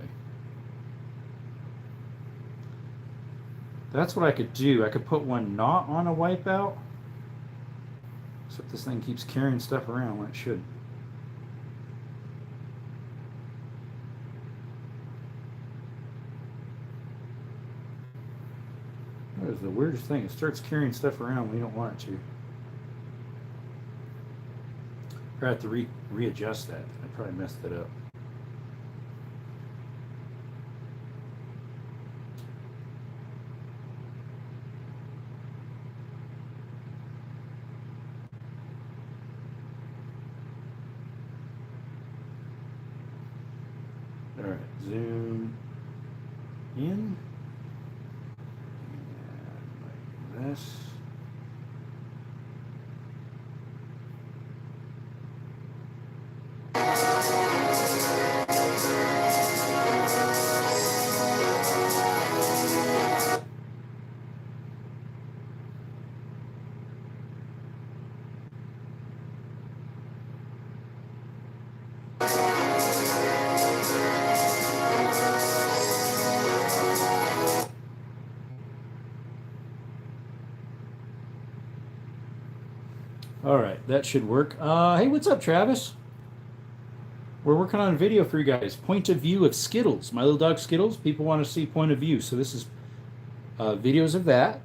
That's what I could do. I could put one not on a wipeout, except this thing keeps carrying stuff around when it should. That is the weirdest thing. It starts carrying stuff around when you don't want it to. I have to readjust that. I probably messed that up. All right, zoom in, and like this. All right, that should work. Hey, what's up, Travis? We're working on a video for you guys. Point of view of Skittles. My little dog Skittles. People want to see point of view. So this is videos of that.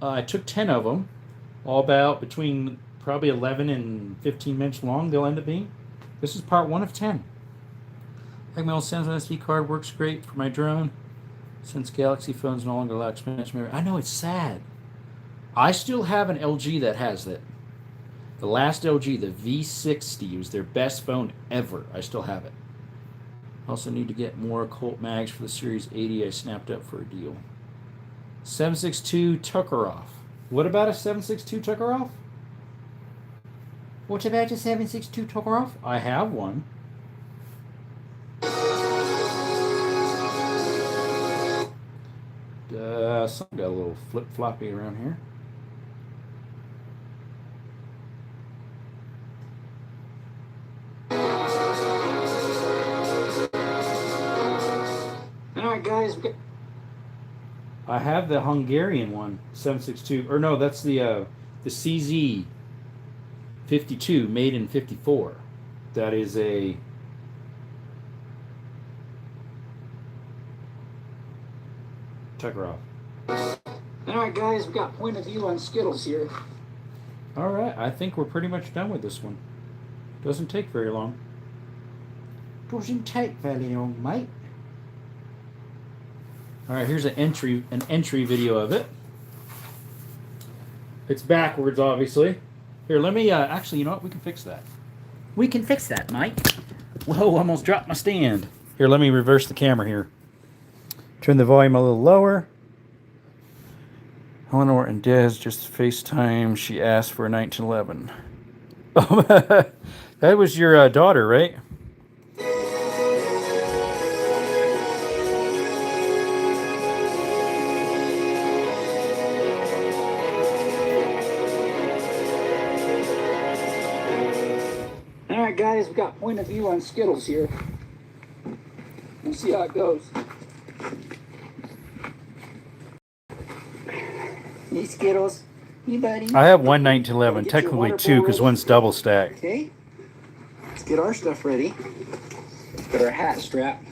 I took 10 of them. All about between probably 11 and 15 minutes long, they'll end up being. This is part 1 of 10. Like my old Samsung SD card works great for my drone. Since Galaxy phones no longer allow expansion memory. I know, it's sad. I still have an LG that has that. The last LG, the V60, was their best phone ever. I still have it. Also need to get more Colt mags for the Series 80 I snapped up for a deal. 762 Tuckeroff. What about a 762 Tuckeroff? What about a 762 Tuckeroff? I have one. Something got a little flip-floppy around here. Alright guys, I have the Hungarian one, 762. Or no, that's the CZ 52, made in 54. That is a Tuckeroff. alright guys, we've got point of view on Skittles here. All right, I think we're pretty much done with this one. Doesn't take very long. Doesn't take very long, mate. All right, here's an entry video of it. It's backwards, obviously. Here, let me actually, you know what? We can fix that. We can fix that, mate. Whoa, almost dropped my stand. Here, let me reverse the camera here. Turn the volume a little lower. Eleanor and Des just FaceTime. She asked for 1911. Oh, that was your daughter, right? Alright guys, we've got point of view on Skittles here. We'll see how it goes. Hey Skittles. Hey buddy. I have one 1911, technically two, because one's double stacked. Okay. Let's get our stuff ready. Let's put our hat strap.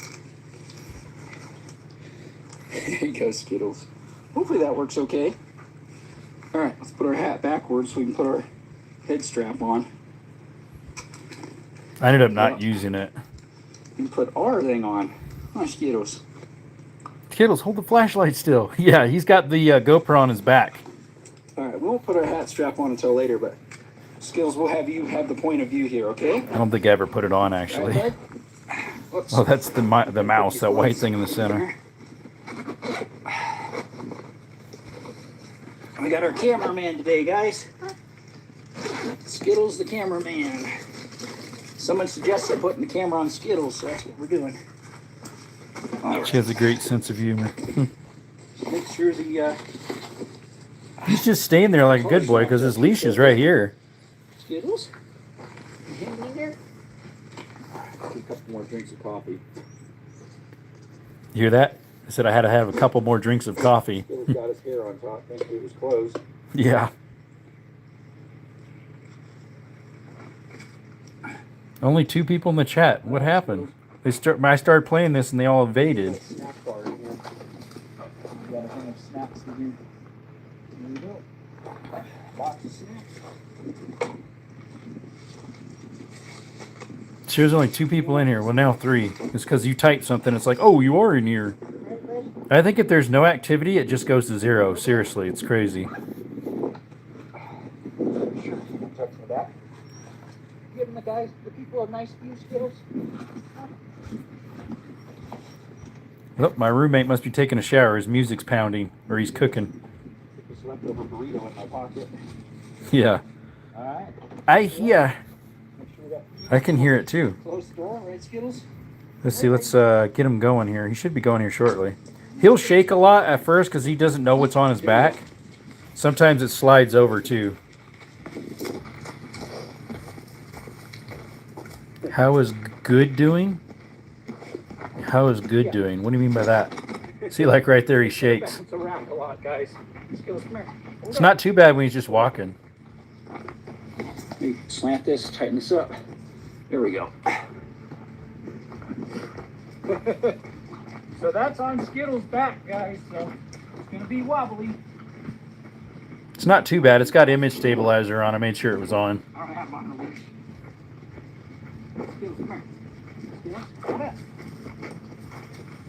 There you go, Skittles. Hopefully that works okay. Alright, let's put our hat backwards so we can put our head strap on. I ended up not using it. And put our thing on. Come on, Skittles. Skittles, hold the flashlight still. Yeah, he's got the GoPro on his back. Alright, we won't put our hat strap on until later, but Skittles, we'll have you have the point of view here, okay? I don't think I ever put it on, actually. Right, whoops. Oh, that's the mouse, that white thing in the center. We got our cameraman today, guys. Skittles the cameraman. Someone suggested putting the camera on Skittles, so that's what we're doing. All She has a great sense of humor. Make sure the He's just staying there like a good boy because his leash is right here. Skittles. You hang in there. A couple more drinks of coffee. You hear that? I said I had to have a couple more drinks of coffee. Skittles got his hair on top. Thankfully it was closed. Yeah. Only 2 people in the chat. What happened? I started playing this and they all evaded. Snack bar in here. You got a hang of snacks in here. There you go. Box of snacks. Sure, there's only 2 people in here. Well, now 3. It's because you typed something. It's like, oh, you are in here. I think if there's no activity, it just goes to 0. Seriously, it's crazy. Sure, touch my back. Giving the guys, the people, a nice few Skittles. Oh, my roommate must be taking a shower. His music's pounding, or he's cooking. This leftover burrito in my pocket. Yeah. All right. I hear. Make sure we got I can hear it too. close the door, right, Skittles? Let's see. Let's get him going here. He should be going here shortly. He'll shake a lot at first because he doesn't know what's on his back. Sometimes it slides over too. How is good doing? How is good doing? What do you mean by that? See, like right there, he shakes. Bounce around a lot, guys. Skittles, come here. It's not too bad when he's just walking. Let me slant this, tighten this up. There we go. So that's on Skittles' back, guys. So it's gonna be wobbly. It's not too bad. It's got image stabilizer on. I made sure it was on. I don't have mine on leash. Skittles, come here. Skittles, come on.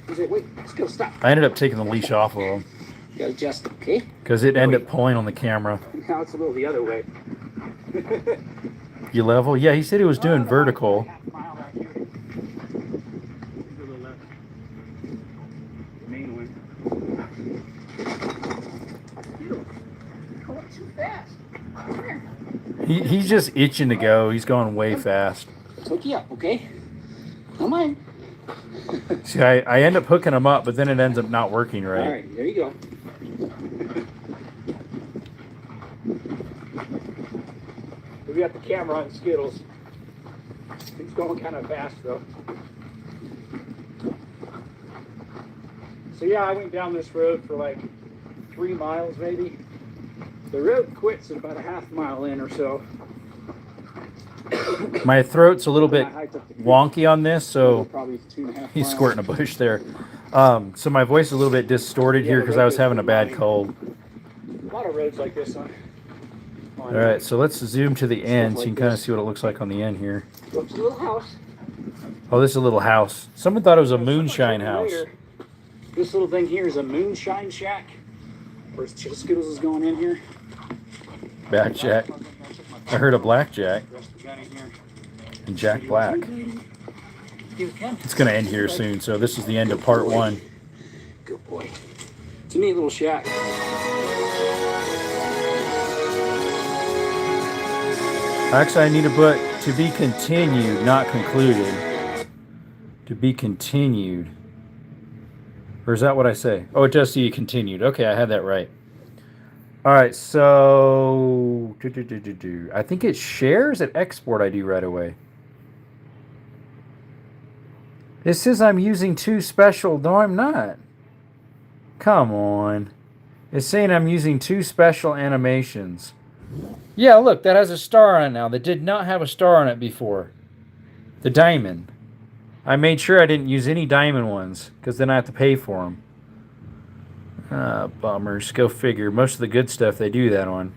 He said, wait, Skittles, stop. I ended up taking the leash off of him You gotta adjust it, okay? because it ended up pulling on the camera. Now it's a little the other way. You level? Yeah, he said he was doing vertical. Half a mile back here. To the left. The main one. Skittles, you're going too fast. Come here. He's just itching to go. He's going way fast. Let's hook you up, okay? Come on. See, I end up hooking him up, but then it ends up not working right. All right, there you go. We got the camera on Skittles. It's going kind of fast though. So yeah, I went down this road for like 3 miles maybe. The road quits at about a half mile in or so. My throat's a little bit I hiked up the creek. wonky on this, so Probably 2.5 he's miles. squirting a bush there. So my voice is a little bit distorted here because I was having a bad cold. A lot of roads like this on. All right, so let's zoom to the end so you can kind of see what it looks like on the end here. Oops, a little house. Oh, this is a little house. Someone thought it was a moonshine house. This little thing here is a moonshine shack. Where Skittles is going in here. Blackjack. I heard a blackjack and Jack Black. It's going to end here soon, so this is the end of part 1. Good boy. It's a neat little shack. Actually, I need to put to be continued, not concluded. To be continued. Or is that what I say? Oh, it does say continued. Okay, I had that right. All right, so I think it shares at export I do right away. It says I'm using 2 special. No, I'm not. Come on. It's saying I'm using 2 special animations. Yeah, look, that has a star on it now. That did not have a star on it before. The diamond. I made sure I didn't use any diamond ones because then I have to pay for them. Bummers. Go figure. Most of the good stuff they do that on.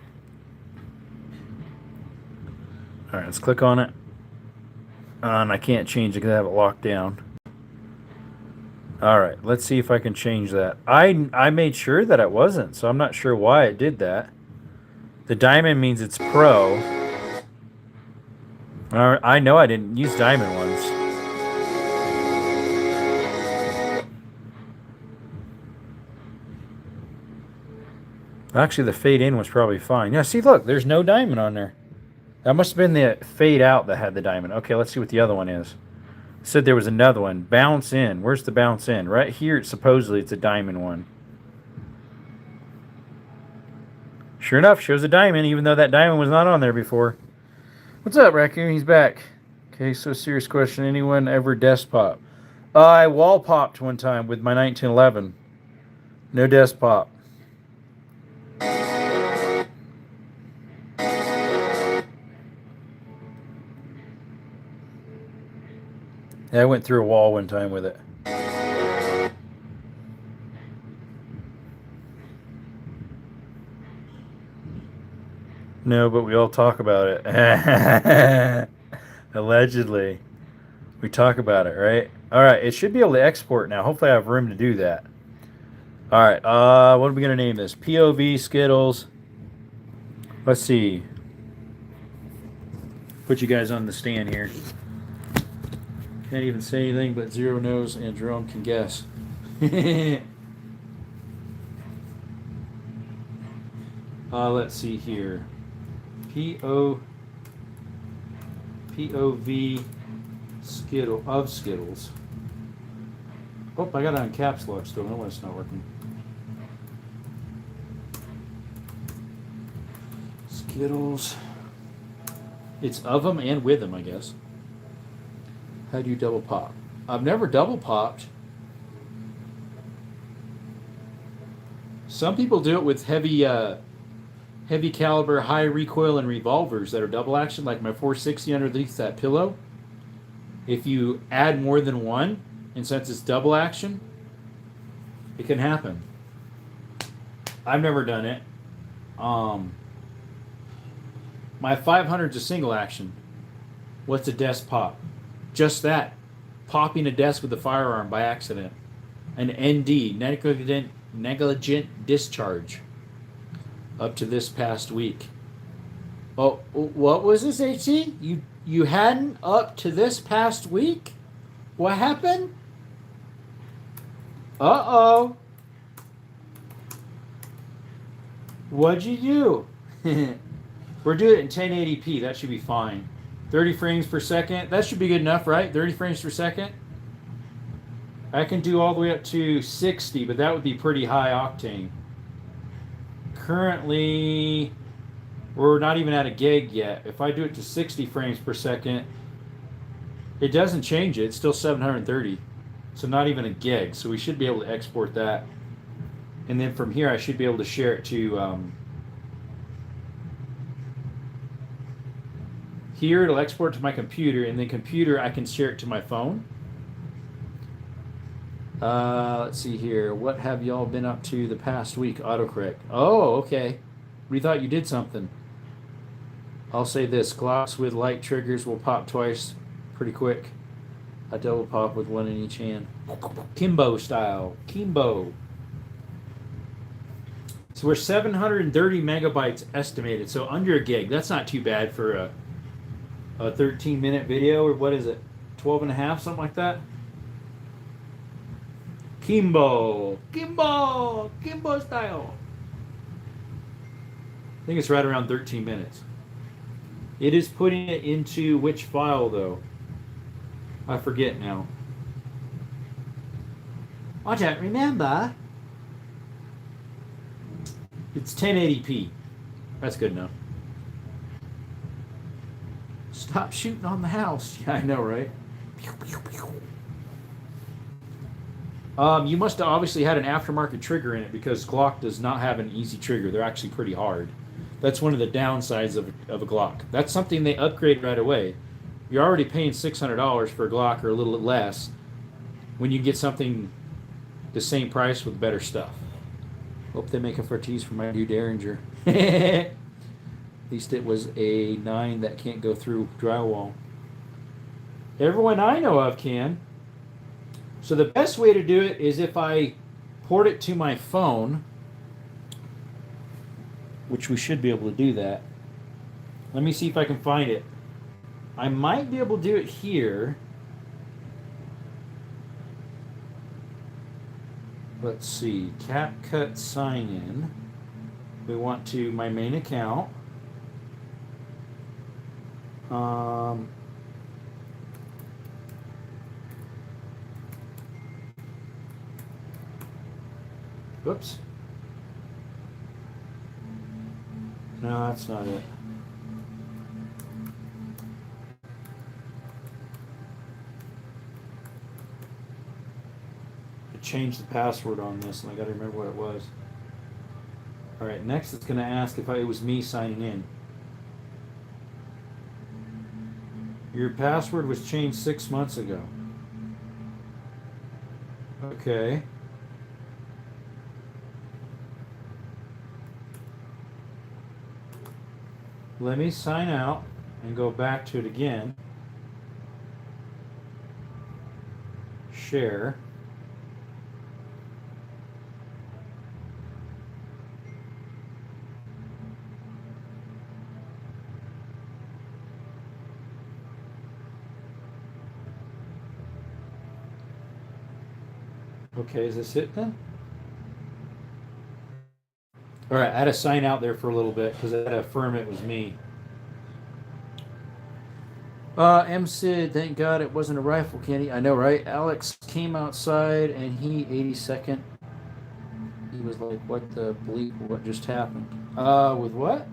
Alright, let's click on it. And I can't change it because I have it locked down. Alright, let's see if I can change that. I made sure that it wasn't, so I'm not sure why it did that. The diamond means it's pro. I know I didn't use diamond ones. Actually, the fade in was probably fine. Yeah, see, look, there's no diamond on there. That must have been the fade out that had the diamond. Okay, let's see what the other one is. It said there was another one. Bounce in. Where's the bounce in? Right here, supposedly, it's a diamond one. Sure enough, shows a diamond, even though that diamond was not on there before. What's up, Raccoon? He's back. Okay, so serious question. Anyone ever desk pop? I wall popped one time with my 1911. No desk pop. Yeah, I went through a wall one time with it. No, but we all talk about it. Allegedly. We talk about it, right? Alright, it should be able to export now. Hopefully I have room to do that. Alright, what are we going to name this? POV Skittles. Let's see. Put you guys on the stand here. Can't even say anything, but Zero knows and Jerome can guess. Let's see here. POV Skittles. Oh, I got it on caps lock still. No, it's not working. Skittles. It's of them and with them, I guess. How do you double pop? I've never double popped. Some people do it with heavy caliber, high recoil, and revolvers that are double action, like my 460 underneath that pillow. If you add more than one, and since it's double action, it can happen. I've never done it. My 500's a single action. What's a desk pop? Just that. Popping a desk with a firearm by accident. An ND, negligent discharge. Up to this past week. Oh, what was this, HC? You hadn't up to this past week? What happened? Uh-oh. What'd you do? We're doing it in 1080p. That should be fine. 30 frames per second. That should be good enough, right? 30 frames per second. I can do all the way up to 60, but that would be pretty high octane. Currently, we're not even at a gig yet. If I do it to 60 frames per second, it doesn't change it. It's still 730. So not even a gig. So we should be able to export that. And then from here, I should be able to share it to... here, it'll export to my computer. And then computer, I can share it to my phone. Let's see here. What have y'all been up to the past week? Autocorrect. Oh, okay. We thought you did something. I'll say this. Glocks with light triggers will pop twice pretty quick. A double pop with one in each hand. Kimbo style. Kimbo. So we're 730 megabytes estimated. So under a gig. That's not too bad for a 13-minute video. Or what is it? 12 and a half? Something like that? Kimbo. Kimbo. Kimbo style. I think it's right around 13 minutes. It is putting it into which file, though? I forget now. I don't remember. It's 1080p. That's good enough. Stop shooting on the house. Yeah, I know, right? Pew, pew, pew. You must have obviously had an aftermarket trigger in it because Glock does not have an easy trigger. They're actually pretty hard. That's one of the downsides of a Glock. That's something they upgrade right away. You're already paying $600 for a Glock or a little less when you get something the same price with better stuff. Hope they make a Fortis for my new Derringer. At least it was a 9 that can't go through drywall. Everyone I know of can. So the best way to do it is if I port it to my phone, which we should be able to do that. Let me see if I can find it. I might be able to do it here. Let's see. CapCut sign in. We want to my main account. Whoops. No, that's not it. I changed the password on this and I gotta remember what it was. Alright, next it's gonna ask if it was me signing in. Your password was changed 6 months ago. Okay. Let me sign out and go back to it again. Share. Okay, is this it then? All right, I had to sign out there for a little bit because I had to affirm it was me. M. Sid, thank God it wasn't a rifle, Kenny. I know, right? Alex came outside and he 82nd. He was like, what the bleep, what just happened? With what?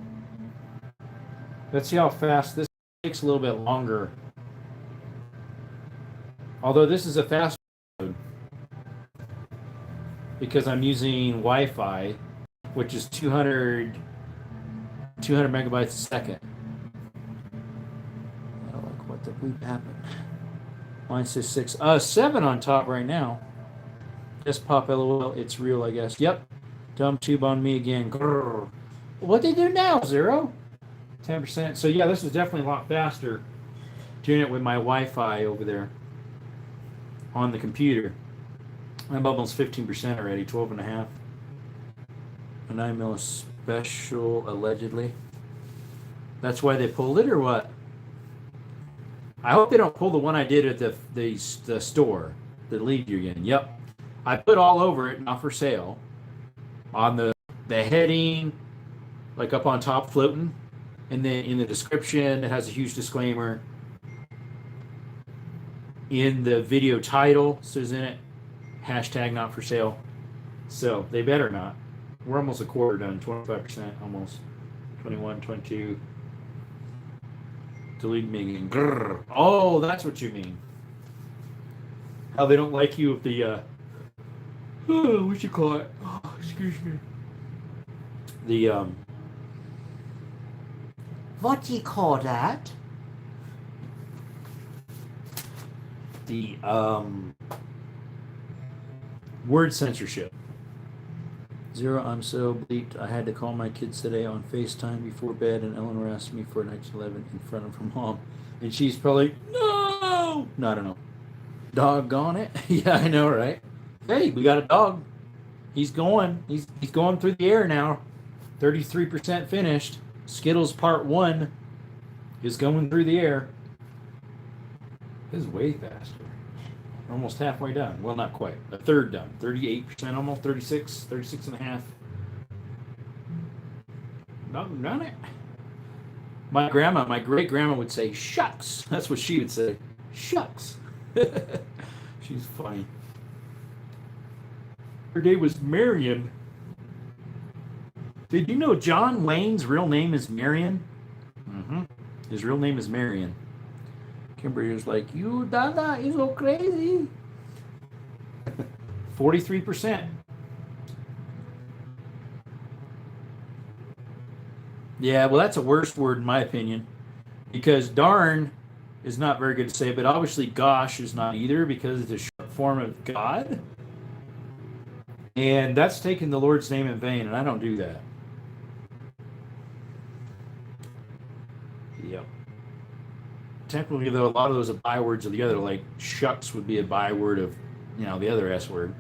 Let's see how fast this takes a little bit longer. Although this is a fast mode because I'm using Wi-Fi, which is 200 megabytes a second. I don't like what the bleep happened. Mine says 6. 7 on top right now. Just pop LOL. It's real, I guess. Yep. Dumb tube on me again. Grrr. What they do now? 0? 10%. So yeah, this is definitely a lot faster doing it with my Wi-Fi over there on the computer. I'm almost 15% already, 12 and a half. A 9mm special, allegedly. That's why they pulled it, or what? I hope they don't pull the one I did at the store, the lead you're getting. Yep. I put all over it, not for sale. On the heading, like up on top floating. And then in the description, it has a huge disclaimer. In the video title, says in it, hashtag not for sale. So they better not. We're almost a quarter done, 25% almost. 21, 22. Delete me again. Grrr. Oh, that's what you mean. How they don't like you with the, what you call it? Oh, excuse me. The, what do you call that? The, word censorship. 0, I'm so bleeped. I had to call my kids today on FaceTime before bed, and Eleanor asked me for 1911 in front of her mom. And she's probably, no! No, I don't know. Doggone it. Yeah, I know, right? Hey, we got a dog. He's going. He's going through the air now. 33% finished. Skittles Part 1 is going through the air. This is way faster. Almost halfway done. Well, not quite. A third done. 38%, almost 36 and a half. Not done it. My great grandma would say, shucks. That's what she would say. Shucks. She's funny. Her name was Marion. Did you know John Wayne's real name is Marion? Mm-hmm. His real name is Marion. Kimberly was like, you dada, you so crazy. 43%. Yeah, well, that's a worse word in my opinion. Because darn is not very good to say, but obviously gosh is not either because it's a short form of God. And that's taking the Lord's name in vain, and I don't do that. Yep. Technically, though, a lot of those are bywords of the other, like shucks would be a byword of, the other S word.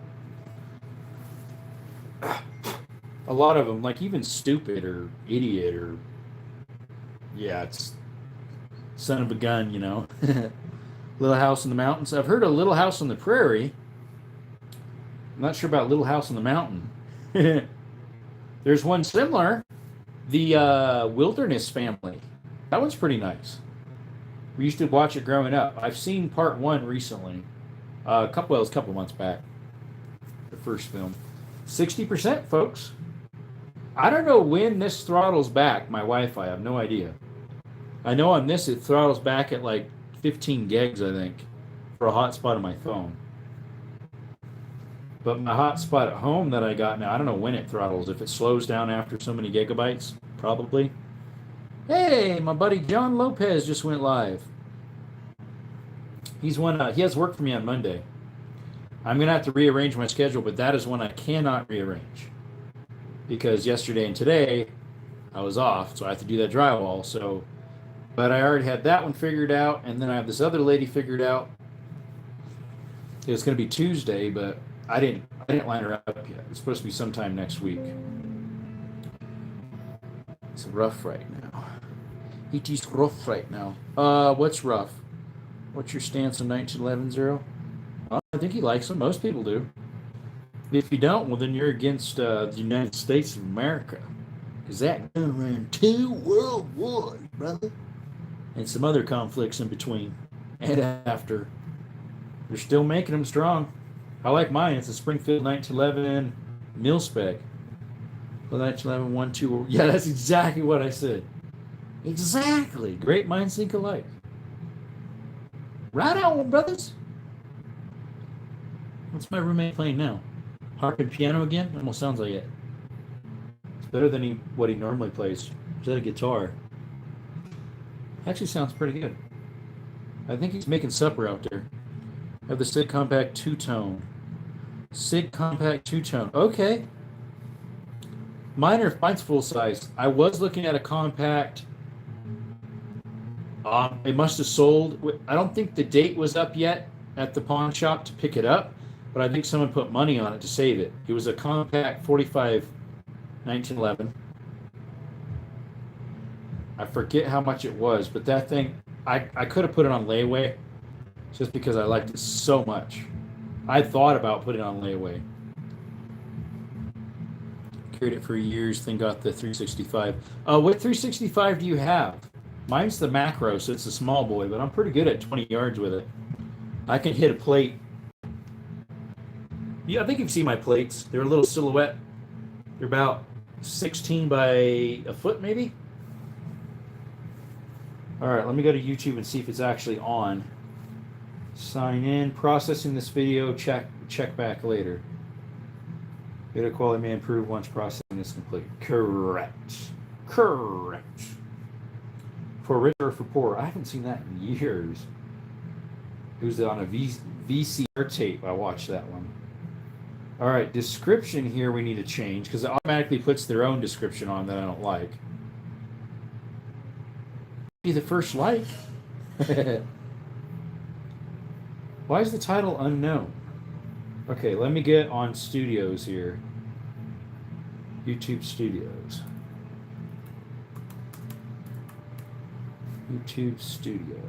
A lot of them, like even stupid or idiot or, yeah, it's son of a gun, Little House in the Mountains. I've heard of Little House on the Prairie. I'm not sure about Little House on the Mountain. There's one similar, the Wilderness Family. That one's pretty nice. We used to watch it growing up. I've seen Part 1 recently. It was a couple months back. The first film. 60%, folks. I don't know when this throttles back my Wi-Fi. I have no idea. I know on this it throttles back at like 15 gigs, I think, for a hotspot on my phone. But my hotspot at home that I got now, I don't know when it throttles. If it slows down after so many gigabytes, probably. Hey, my buddy John Lopez just went live. He has work for me on Monday. I'm going to have to rearrange my schedule, but that is one I cannot rearrange. Because yesterday and today, I was off, so I have to do that drywall. But I already had that one figured out, and then I have this other lady figured out. It was going to be Tuesday, but I didn't line her up yet. It's supposed to be sometime next week. It's rough right now. It is rough right now. What's rough? What's your stance on 1911-0? I think he likes them. Most people do. If you don't, well, then you're against the United States of America. Because that gun ran 2 world wars, brother. And some other conflicts in between and after. They're still making them strong. I like mine. It's a Springfield 1911 mil-spec. Well, 1911 1-2. Yeah, that's exactly what I said. Exactly. Great minds think alike. Right on, brothers. What's my roommate playing now? Harp and piano again? Almost sounds like it. It's better than what he normally plays. Is that a guitar? Actually sounds pretty good. I think he's making supper out there. I have the SIG Compact 2-tone. SIG Compact 2-tone. Okay. Mine's full size. I was looking at a compact. It must have sold. I don't think the date was up yet at the pawn shop to pick it up, but I think someone put money on it to save it. It was a compact 45 1911. I forget how much it was, but that thing, I could have put it on layaway just because I liked it so much. I thought about putting it on layaway. Carried it for years, then got the 365. What 365 do you have? Mine's the macro, so it's a small boy, but I'm pretty good at 20 yards with it. I can hit a plate. Yeah, I think you've seen my plates. They're a little silhouette. They're about 16 by a foot, maybe. All right, let me go to YouTube and see if it's actually on. Sign in, processing this video, check back later. Video quality may improve once processing is complete. Correct. For rich or for poor? I haven't seen that in years. It was on a VCR tape. I watched that one. All right, description here we need to change because it automatically puts their own description on that I don't like. Be the first like. Why is the title unknown? Okay, let me get on Studios here. YouTube Studios. YouTube Studio.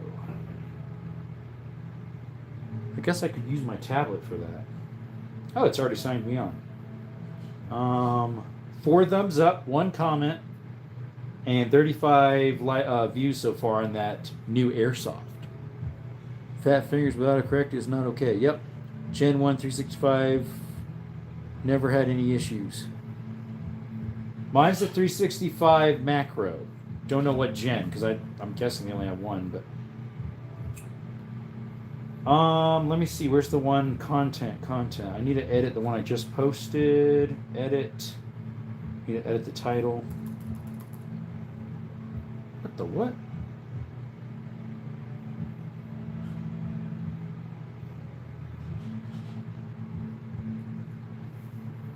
I guess I could use my tablet for that. Oh, it's already signed me on. 4 thumbs up, 1 comment, and 35 views so far on that new Airsoft. Fat fingers without a correct is not okay. Yep. Gen 1 365. Never had any issues. Mine's the 365 macro. Don't know what gen, because I'm guessing they only have one, but let me see, where's the one content. I need to edit the one I just posted. Edit. Need to edit the title. What the what?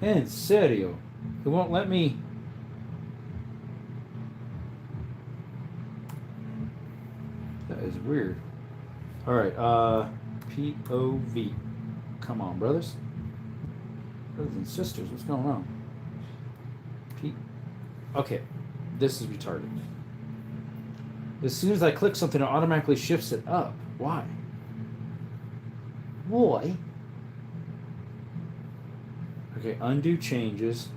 En serio. It won't let me. That is weird. All right, POV. Come on, brothers and sisters, what's going on? Okay, this is retarded. As soon as I click something, it automatically shifts it up. Why? Okay, undo changes.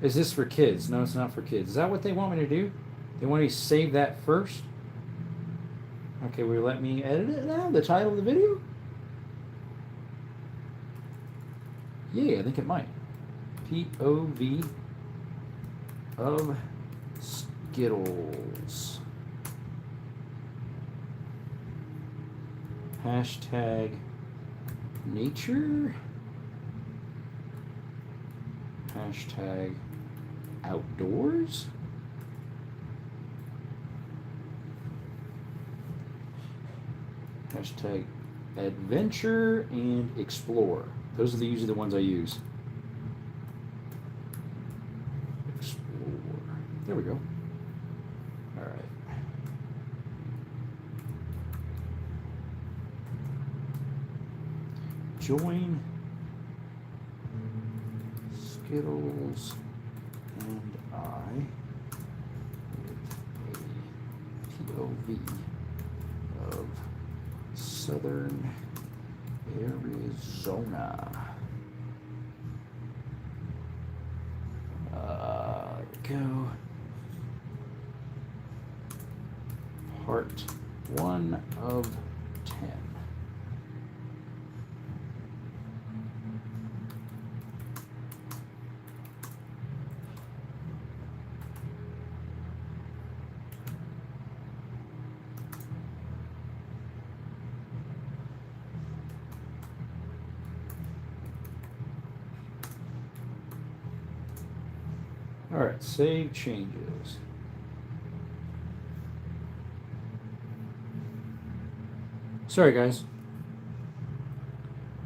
Is this for kids? No, it's not for kids. Is that what they want me to do? They want me to save that first? Okay, will you let me edit it now? The title of the video? Yeah, I think it might. POV of Skittles. Hashtag nature. Hashtag outdoors. Hashtag adventure and explore. Those are usually the ones I use. Explore. There we go. All right. Join Skittles and I with a POV of Southern Arizona. There we go. Part 1 of 10. All right, save changes. Sorry, guys.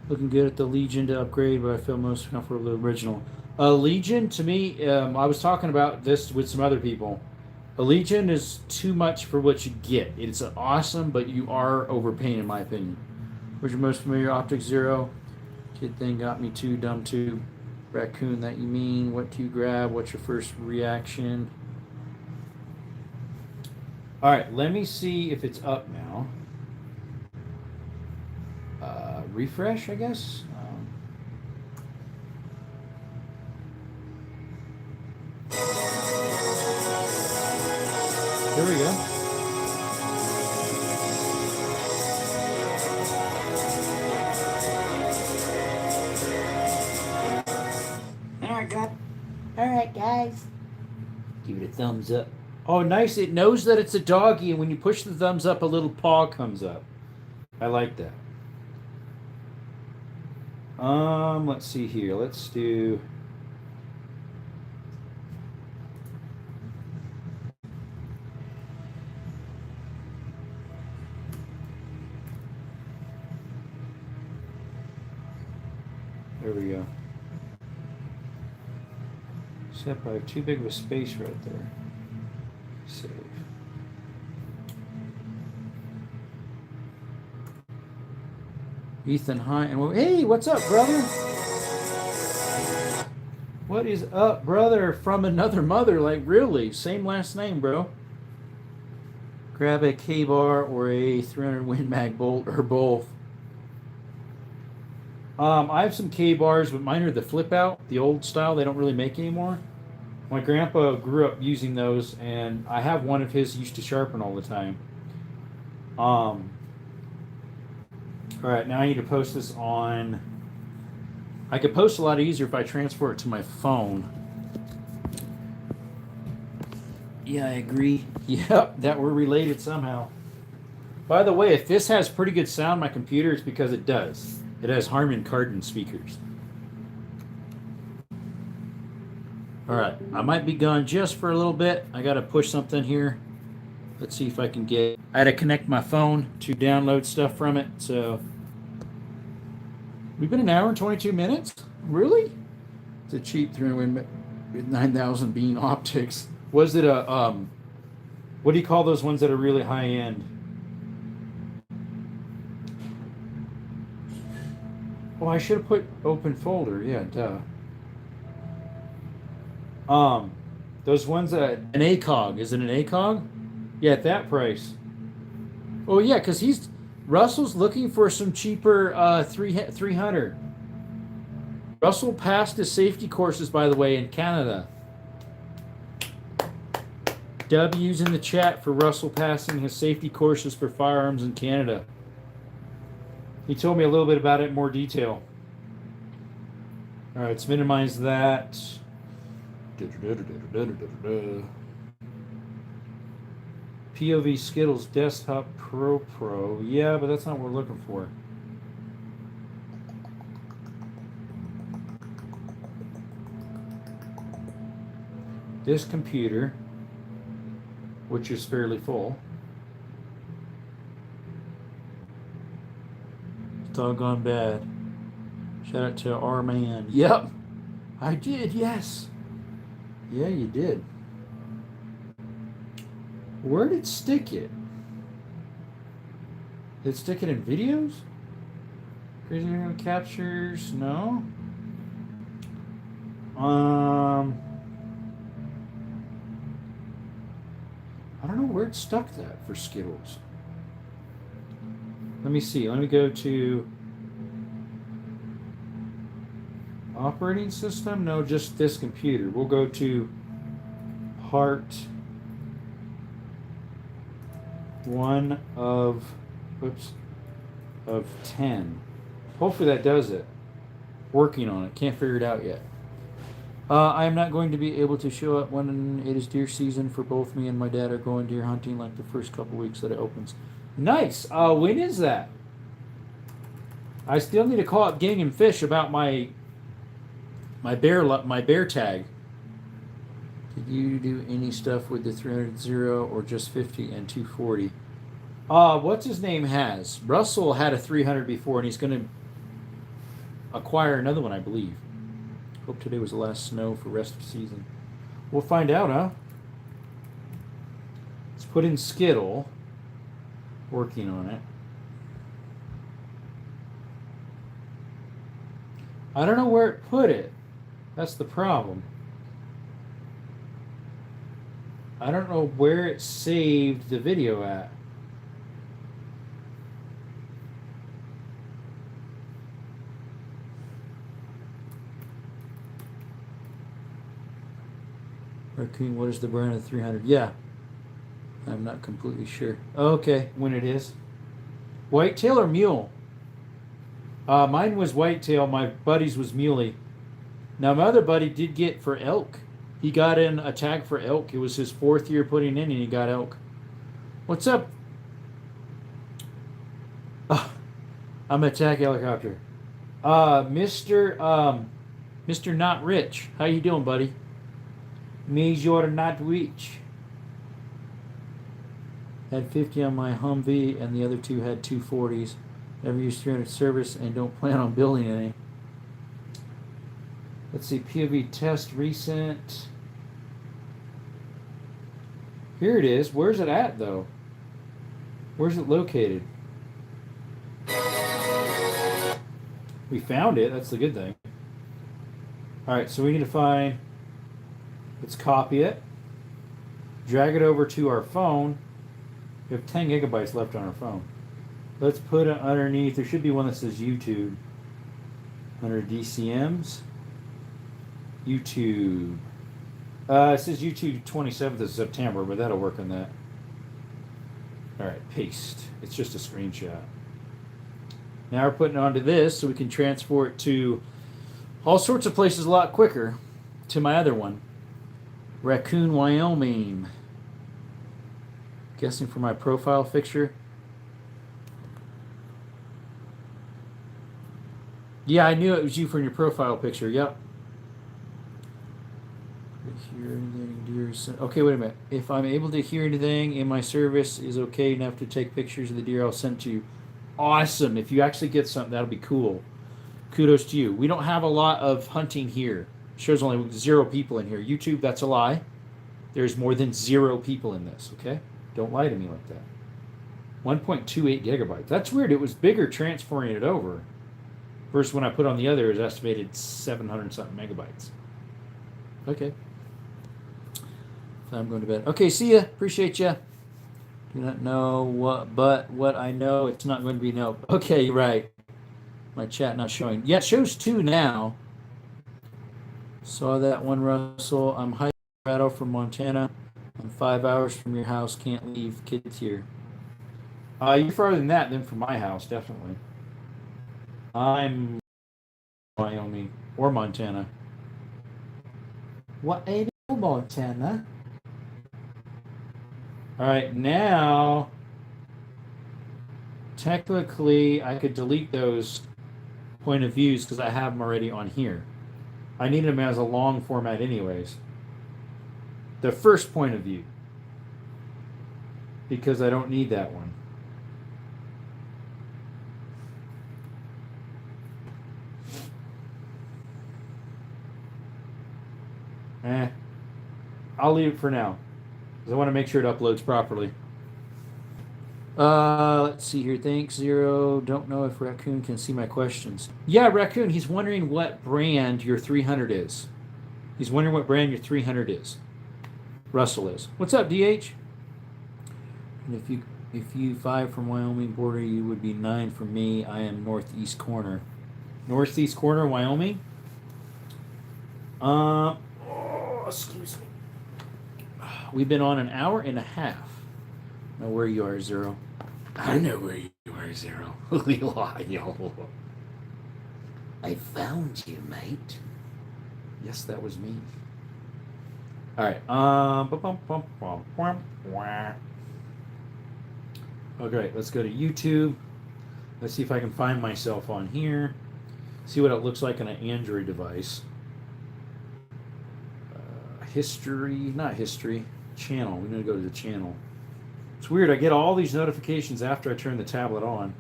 Looking good at the Legion to upgrade, but I feel most comfortable with the original. Legion, to me, I was talking about this with some other people. A Legion is too much for what you get. It's awesome, but you are overpaying, in my opinion. What's your most familiar Optic Zero? Kid thing got me too dumb too. Raccoon that you mean? What do you grab? What's your first reaction? All right, let me see if it's up now. Refresh, I guess. Here we go. All right, guys. Give it a thumbs up. Oh, nice. It knows that it's a doggy, and when you push the thumbs up, a little paw comes up. I like that. Let's see here. Let's do... There we go. Except I have too big of a space right there. Save. Ethan Hine. Well, hey, what's up, brother? What is up, brother? From another mother, like really? Same last name, bro. Grab a K-bar or a 300 Win Mag bolt or both. I have some K-bars, but mine are the flip out, the old style. They don't really make anymore. My grandpa grew up using those, and I have one of his used to sharpen all the time. All right, now I need to post this on... I could post a lot easier if I transfer it to my phone. Yeah, I agree. Yep, that we're related somehow. By the way, if this has pretty good sound, my computer, it's because it does. It has Harman Kardon speakers. All right, I might be gone just for a little bit. I got to push something here. Let's see if I can get... I had to connect my phone to download stuff from it, so... We've been an hour and 22 minutes? Really? It's a cheap 300 with 9,000 beam optics. Was it a... what do you call those ones that are really high-end? Oh, I should have put open folder. Yeah, duh. Those ones that... An ACOG. Is it an ACOG? Yeah, at that price. Oh, yeah, because Russell's looking for some cheaper 300. Russell passed his safety courses, by the way, in Canada. W's in the chat for Russell passing his safety courses for firearms in Canada. He told me a little bit about it in more detail. All right, let's minimize that. POV Skittles Desktop Pro. Yeah, but that's not what we're looking for. This computer, which is fairly full. It's doggone bad. Shout out to our man. Yep, I did, yes. Yeah, you did. Where did it stick it? Did it stick it in videos? Crazy captures? No. I don't know where it stuck that for Skittles. Let me see. Let me go to operating system. No, just this computer. We'll go to Heart 1 of 10. Hopefully that does it. Working on it. Can't figure it out yet. I am not going to be able to show up when it is deer season, for both me and my dad are going deer hunting like the first couple weeks that it opens. Nice. When is that? I still need to call up Gang and Fish about my bear tag. Did you do any stuff with the 300 or just 50 and 240? What's his name has? Russell had a 300 before, and he's going to acquire another one, I believe. Hope today was the last snow for rest of season. We'll find out, huh? Let's put in Skittle. Working on it. I don't know where it put it. That's the problem. I don't know where it saved the video at. Raccoon, what is the brand of the 300? Yeah. I'm not completely sure. Okay, when it is. Whitetail or mule? Mine was whitetail. My buddy's was muley. Now, my other buddy did get for elk. He got in a tag for elk. It was his 4th year putting in, and he got elk. What's up? I'm a tag helicopter. Mr. Not Rich. How you doing, buddy? Means you're not rich. Had 50 on my Humvee, and the other 2 had 240s. Never used 300 service and don't plan on building any. Let's see, POV test recent. Here it is. Where's it at, though? Where's it located? We found it. That's the good thing. All right, so we need to find... Let's copy it. Drag it over to our phone. We have 10 gigabytes left on our phone. Let's put it underneath. There should be one that says YouTube. Under DCMs. YouTube. It says YouTube 27th of September, but that'll work on that. Alright, paste. It's just a screenshot. Now we're putting it onto this so we can transfer it to all sorts of places a lot quicker. To my other one. Raccoon, Wyoming. Guessing for my profile picture. Yeah, I knew it was you from your profile picture. Yep. Hear anything, deer? Okay, wait a minute. If I'm able to hear anything in my service is okay enough to take pictures of the deer I'll send to you. Awesome. If you actually get something, that'll be cool. Kudos to you. We don't have a lot of hunting here. It shows only 0 people in here. YouTube, that's a lie. There's more than 0 people in this, okay? Don't lie to me like that. 1.28 gigabytes. That's weird. It was bigger transferring it over. Versus when I put on the other, it was estimated 700 something megabytes. Okay. So I'm going to bed. Okay, see ya. Appreciate ya. Do not know what, but what I know, it's not going to be no. Okay, right. My chat not showing. Yeah, it shows 2 now. Saw that one, Russell. I'm hiking Colorado from Montana. I'm 5 hours from your house. Can't leave. Kids here. You're farther than that than from my house, definitely. I'm Wyoming or Montana. What ain't Montana? All right, now technically I could delete those point of views because I have them already on here. I need them as a long format anyways. The first point of view, because I don't need that one. I'll leave it for now because I want to make sure it uploads properly. Let's see here. Thanks, Zero. Don't know if Raccoon can see my questions. Yeah, Raccoon, he's wondering what brand your 300 is. He's wondering what brand your 300 is. Russell is. What's up, DH? And if you 5 from Wyoming border, you would be 9 from me. I am northeast corner. Northeast corner, Wyoming? Excuse me. We've been on an hour and a half. I know where you are, Zero. I know where you are, Zero. I found you, mate. Yes, that was me. All right. Okay, let's go to YouTube. Let's see if I can find myself on here. See what it looks like on an Android device. Not history. Channel. We need to go to the channel. It's weird. I get all these notifications after I turn the tablet on.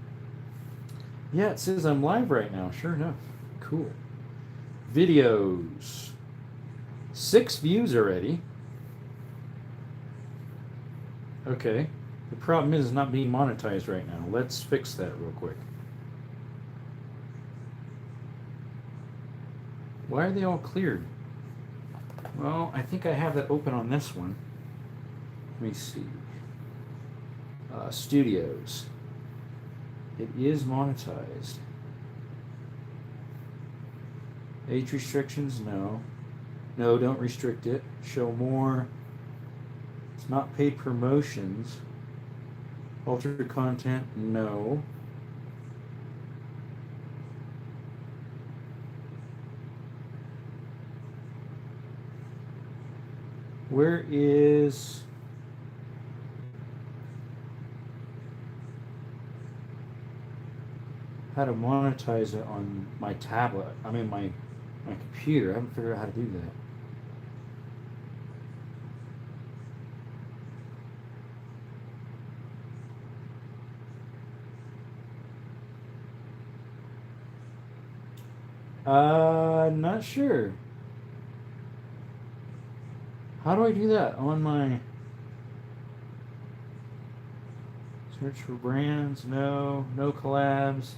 Yeah, it says I'm live right now. Sure enough. Cool. Videos. 6 views already. Okay. The problem is it's not being monetized right now. Let's fix that real quick. Why are they all cleared? Well, I think I have that open on this one. Let me see. Studios. It is monetized. Age restrictions? No. No, don't restrict it. Show more. It's not paid promotions. Altered content? No. Where is... how to monetize it on my tablet? I mean my computer. I haven't figured out how to do that. Not sure. How do I do that on my search for brands? No collabs.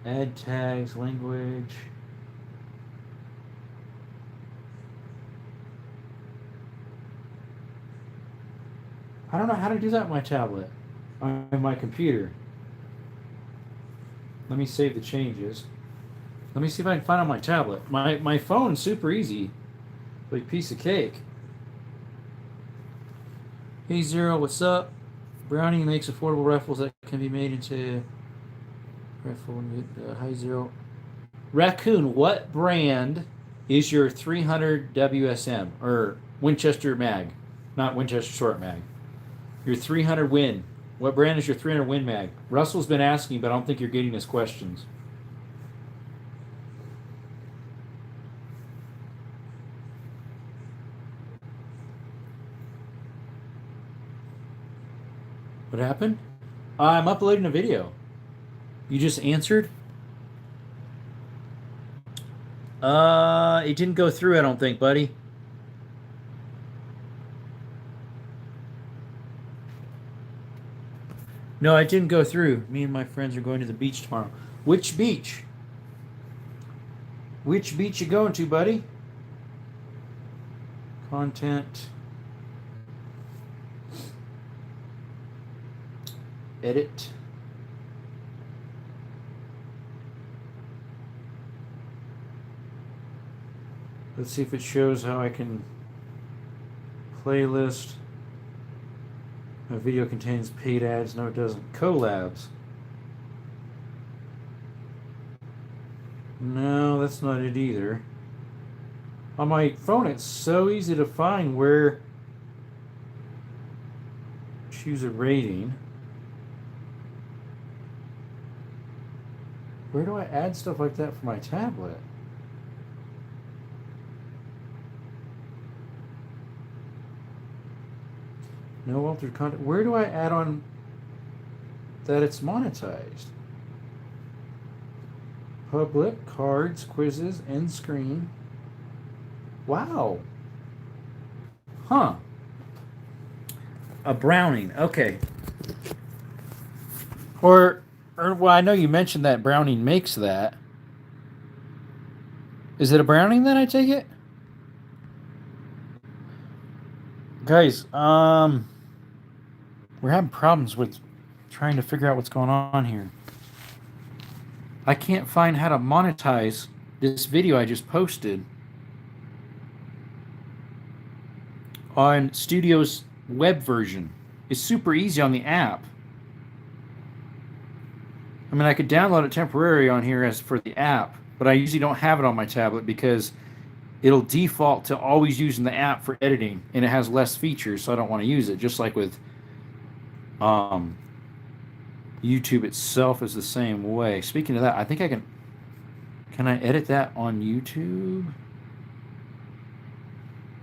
Add tags, language. I don't know how to do that on my tablet, on my computer. Let me save the changes. Let me see if I can find it on my tablet. My phone's super easy. Like piece of cake. Hey Zero, what's up? Brownie makes affordable raffles that can be made into raffle. Hi Zero. Raccoon, what brand is your 300 WSM or Winchester mag? Not Winchester Short mag. Your 300 Win. What brand is your 300 Win mag? Russell's been asking, but I don't think you're getting his questions. What happened? I'm uploading a video. You just answered? It didn't go through, I don't think, buddy. No, it didn't go through. Me and my friends are going to the beach tomorrow. Which beach? Which beach you going to, buddy? Content. Edit. Let's see if it shows how I can playlist. My video contains paid ads. No, it doesn't. Collabs. No, that's not it either. On my phone, it's so easy to find where choose a rating. Where do I add stuff like that for my tablet? No altered content. Where do I add on that it's monetized? Public, cards, quizzes, end screen. Wow. Huh. A Browning. Okay. Or well, I know you mentioned that Browning makes that. Is it a Browning then, I take it? Guys, we're having problems with trying to figure out what's going on here. I can't find how to monetize this video I just posted on Studio's web version. It's super easy on the app. I mean, I could download it temporarily on here as for the app, but I usually don't have it on my tablet because it'll default to always using the app for editing, and it has less features, so I don't want to use it. Just like with YouTube itself is the same way. Speaking of that, I think I can I edit that on YouTube?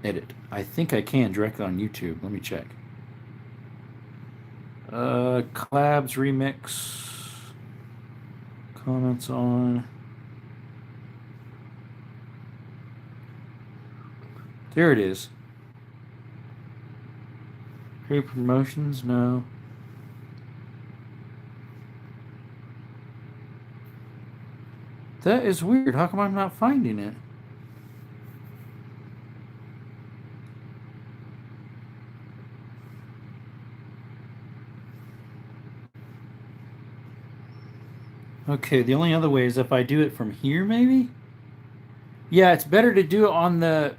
Edit. I think I can directly on YouTube. Let me check. Collabs, remix, comments on. There it is. Paid promotions? No. That is weird. How come I'm not finding it? Okay, the only other way is if I do it from here, maybe? Yeah, it's better to do it on the...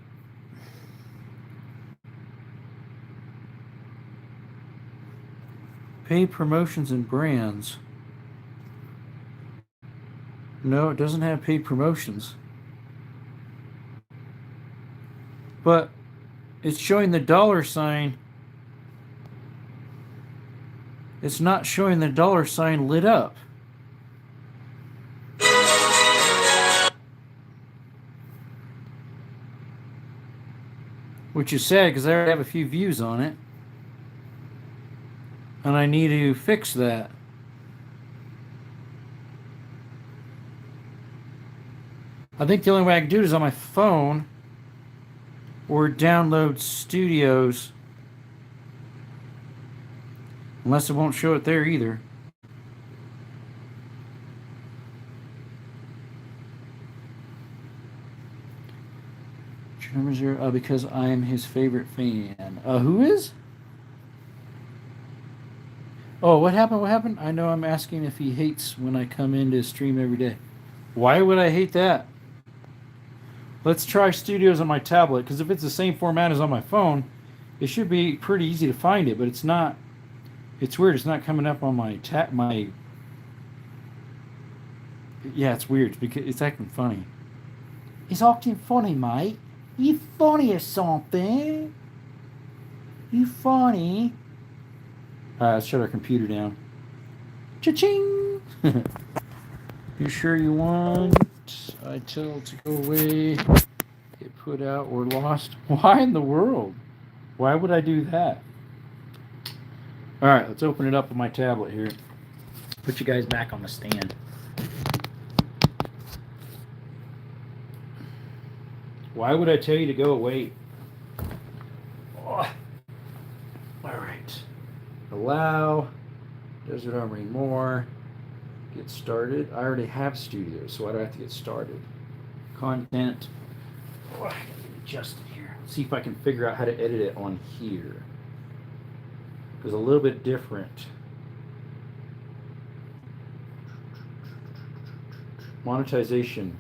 Pay promotions and brands. No, it doesn't have paid promotions. But it's showing the dollar sign. It's not showing the dollar sign lit up. Which is sad because I already have a few views on it. And I need to fix that. I think the only way I can do it is on my phone or download Studios. Unless it won't show it there either. Number 0, because I am his favorite fan. Who is? Oh, what happened? What happened? I know I'm asking if he hates when I come in to stream every day. Why would I hate that? Let's try Studios on my tablet, because if it's the same format as on my phone, it should be pretty easy to find it, but it's not. It's weird. It's not coming up on my Yeah, it's weird because it's acting funny. It's acting funny, mate. You funny or something? You funny? Let's shut our computer down. Cha-ching! You sure you want ITIL to go away, get put out, or lost? Why in the world? Why would I do that? Alright, let's open it up on my tablet here. Put you guys back on the stand. Why would I tell you to go away? Oh. Alright. Allow. Desert Armory more. Get started. I already have Studios, so why do I have to get started? Content. Oh, I gotta get adjusted here. Let's see if I can figure out how to edit it on here. Because a little bit different. Monetization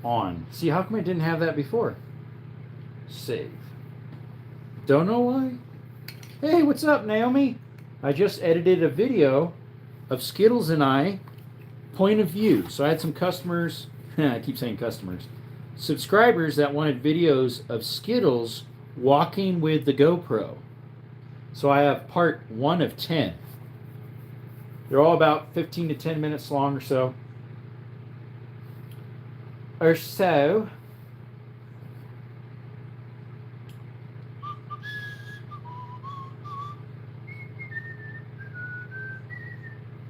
on. See, how come I didn't have that before? Save. Don't know why. Hey, what's up, Naomi? I just edited a video of Skittles and I point of view. So I had some customers, I keep saying customers, subscribers that wanted videos of Skittles walking with the GoPro. So I have part 1 of 10. They're all about 15 to 10 minutes long or so.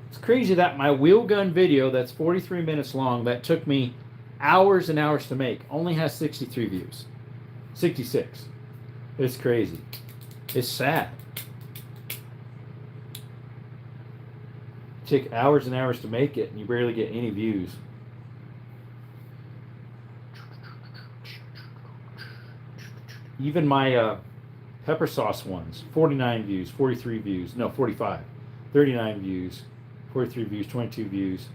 It's crazy that my wheel gun video that's 43 minutes long, that took me hours and hours to make, only has 63 views. 66. It's crazy. It's sad. It took hours and hours to make it, and you barely get any views. Even my pepper sauce ones, 49 views, 43 views, no, 45, 39 views, 43 views, 22 views.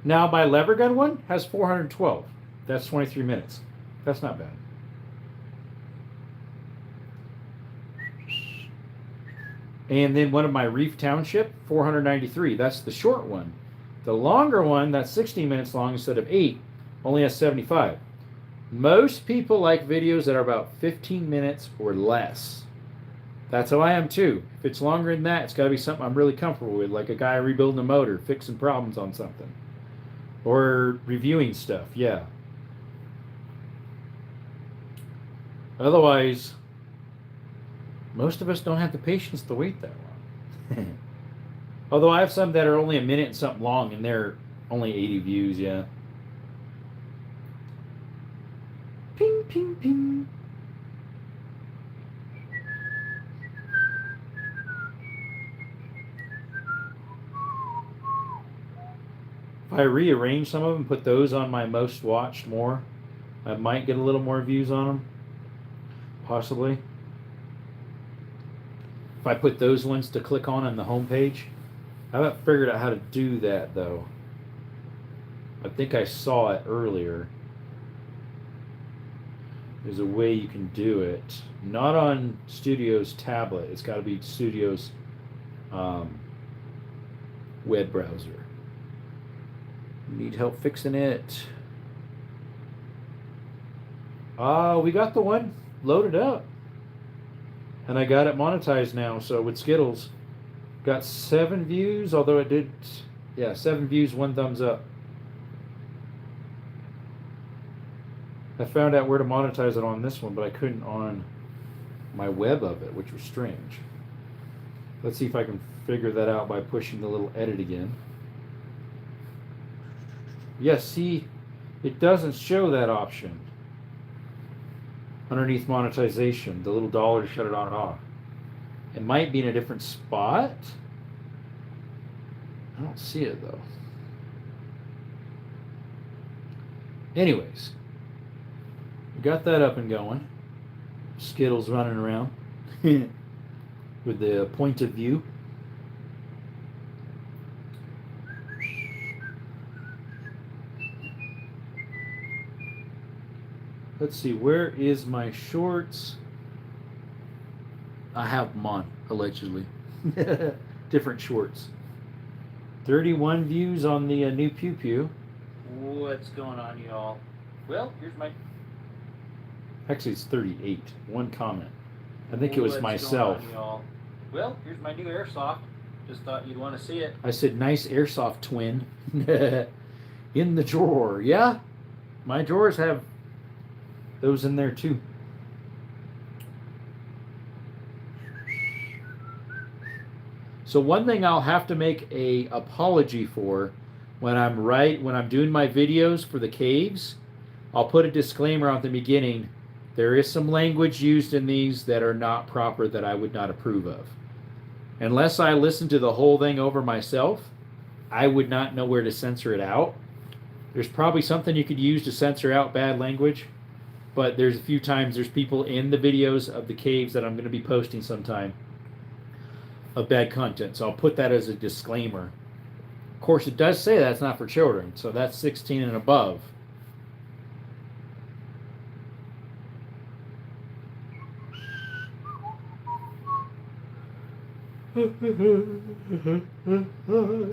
Now my lever gun one has 412. That's 23 minutes. That's not bad. And then one of my Reef Township, 493. That's the short one. The longer one, that's 16 minutes long instead of 8, only has 75. Most people like videos that are about 15 minutes or less. That's how I am too. If it's longer than that, it's got to be something I'm really comfortable with, like a guy rebuilding a motor, fixing problems on something, or reviewing stuff. Yeah. Otherwise, most of us don't have the patience to wait that long. Although I have some that are only a minute and something long, and they're only 80 views. Yeah. Ping, ping. If I rearrange some of them, put those on my most watched more, I might get a little more views on them. Possibly. If I put those ones to click on the home page. I haven't figured out how to do that though. I think I saw it earlier. There's a way you can do it. Not on Studio's tablet. It's got to be Studio's web browser. Need help fixing it. We got the one loaded up. And I got it monetized now. So with Skittles, got 7 views, although it did, 7 views, 1 thumbs up. I found out where to monetize it on this one, but I couldn't on my web of it, which was strange. Let's see if I can figure that out by pushing the little edit again. Yes, see, it doesn't show that option underneath monetization, the little dollar to shut it on and off. It might be in a different spot. I don't see it though. Anyways, we got that up and going. Skittles running around with the point of view. Let's see, where is my shorts? I have them on, allegedly. Different shorts. 31 views on the new Pew Pew. What's going on, y'all? Well, here's my... Actually, it's 38. 1 comment. I think it was myself. Going on, y'all? Well, here's my new airsoft. Just thought you'd want to see it. I said, nice airsoft twin. In the drawer. Yeah, my drawers have those in there too. So one thing I'll have to make a apology for when I'm doing my videos for the caves, I'll put a disclaimer at the beginning. There is some language used in these that are not proper, that I would not approve of. Unless I listen to the whole thing over myself, I would not know where to censor it out. There's probably something you could use to censor out bad language, but there's a few times there's people in the videos of the caves that I'm going to be posting sometime of bad content. So I'll put that as a disclaimer. Of course, it does say that's not for children, so that's 16 and above.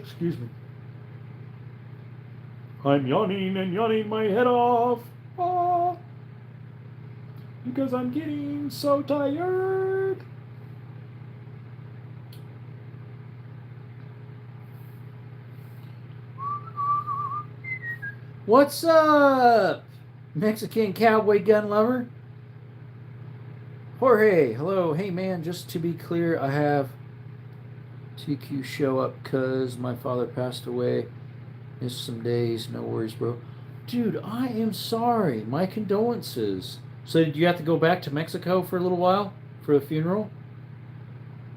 Excuse me. I'm yawning and yawning my head off. Because I'm getting so tired. What's up, Mexican cowboy gun lover? Jorge, hello. Hey man, just to be clear, I have TQ show up because my father passed away. Missed some days. No worries, bro. Dude, I am sorry. My condolences. So did you have to go back to Mexico for a little while for the funeral?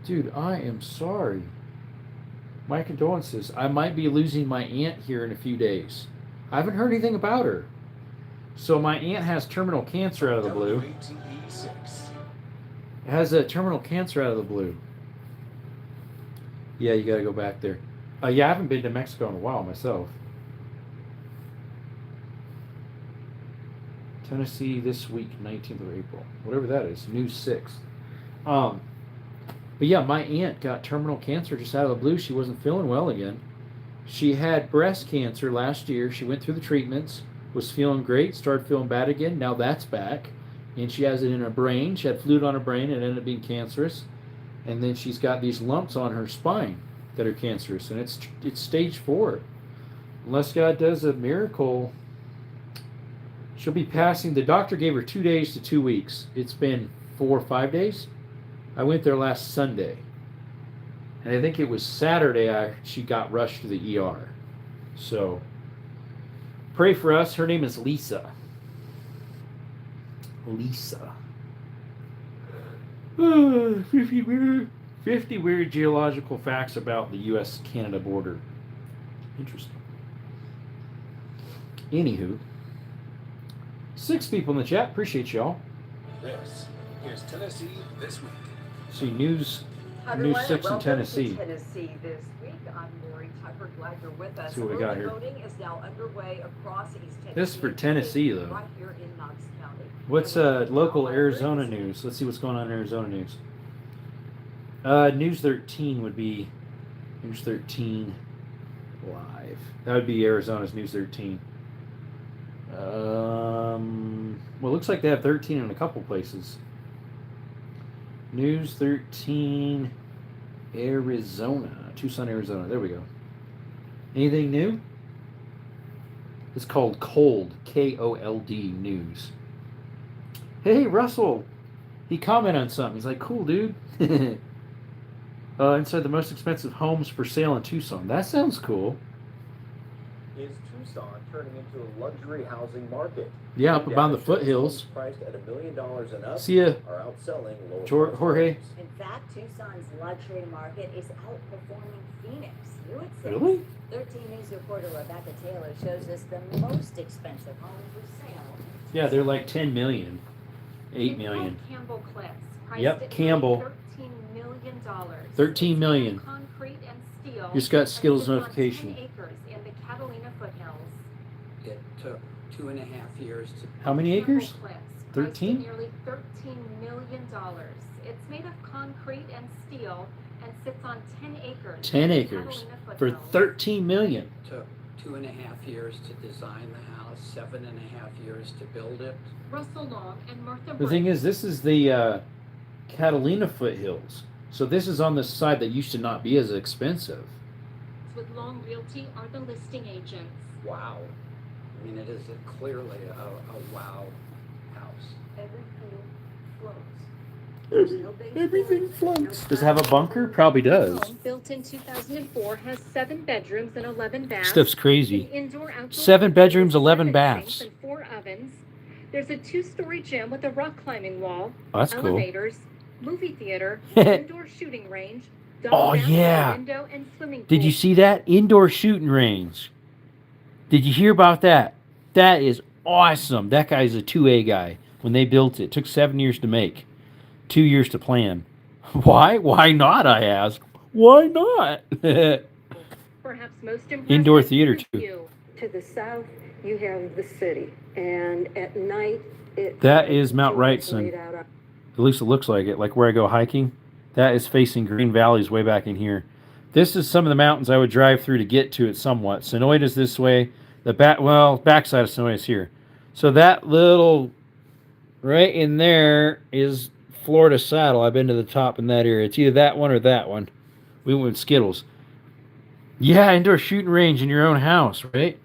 Dude, I am sorry. My condolences. I might be losing my aunt here in a few days. I haven't heard anything about her. So my aunt has terminal cancer out of the blue. It has a terminal cancer out of the blue. Yeah, you got to go back there. Yeah, I haven't been to Mexico in a while myself. Tennessee this week, 19th of April. Whatever that is, News 6. But yeah, my aunt got terminal cancer just out of the blue. She wasn't feeling well again. She had breast cancer last year. She went through the treatments, was feeling great, started feeling bad again. Now that's back. And she has it in her brain. She had fluid on her brain and it ended up being cancerous. And then she's got these lumps on her spine that are cancerous. And it's stage 4. Unless God does a miracle, she'll be passing. The doctor gave her 2 days to 2 weeks. It's been 4 or 5 days. I went there last Sunday. And I think it was Saturday she got rushed to the ER. So, pray for us. Her name is Lisa. Lisa. 50 weird geological facts about the U.S.-Canada border. Interesting. Anywho, 6 people in the chat. Appreciate y'all. This is Tennessee This Week. See news 6 in Tennessee. Tennessee this week. I'm Lori Tucker. Glad you're with us. See what we got here. Voting is now underway across East Tennessee. This is for Tennessee, though. Right here in Knox County. What's local Arizona news? Let's see what's going on in Arizona news. News 13 would be News 13 live. That would be Arizona's News 13. Well, it looks like they have 13 in a couple places. News 13 Arizona. Tucson, Arizona. There we go. Anything new? It's called Cold, K-O-L-D News. Hey, Russell. He commented on something. He's like, cool, dude. Inside the most expensive homes for sale in Tucson. That sounds cool. Is Tucson turning into a luxury housing market? Yeah, up above the foothills. Priced at $1 million and up See ya, are outselling lower Jorge. In fact, Tucson's luxury market is outperforming Phoenix. You would say. Really? 13 News reporter Rebecca Taylor shows us the most expensive home for sale. Yeah, they're like 10 million, 8 million. Campbell Cliffs. Priced Yep, at Campbell. $13 million. 13 million. Concrete and steel. Just got and skills sits on notification. 10 acres in the Catalina foothills. It took 2.5 years to. How many acres? Campbell Cliffs, priced at 13? Nearly $13 million. It's made of concrete and steel and sits on 10 acres. 10 in the acres Catalina for foothills. 13 million. Took 2.5 years to design the house, 7.5 years to build it. Russell Long and Martha The thing Brooks. is, this is the Catalina foothills. So this is on the side that used to not be as expensive. With Long Realty are the listing agents. Wow. I mean, it is clearly a wow house. Everything floats. Everything floats. Does it have a bunker? Probably does. Home, built in 2004, has 7 bedrooms and 11 baths. Stuff's crazy. An indoor-outdoor 7 bedrooms, 11 sinks baths. and 4 ovens. There's a 2-story gym with a rock climbing wall, Oh, that's cool. elevators, movie theater, indoor shooting range, Oh, yeah. window, and swimming pool. Did you see that? Indoor shooting range. Did you hear about that? That is awesome. That guy's a 2A guy. When they built it, took 7 years to make, 2 years to plan. Why? Why not, I ask. Why not? Perhaps most impressive Indoor theater, is too. view. To the south, you have the city, and at night, That is Mount Wrightson. laid out on- At least it looks like it. Like where I go hiking, that is facing Green Valley's way back in here. This is some of the mountains I would drive through to get to it somewhat. Sonoita's this way. The backside of Sonoita is here. So that little right in there is Florida Saddle. I've been to the top in that area. It's either that one or that one. We went with Skittles. Yeah, indoor shooting range in your own house, right?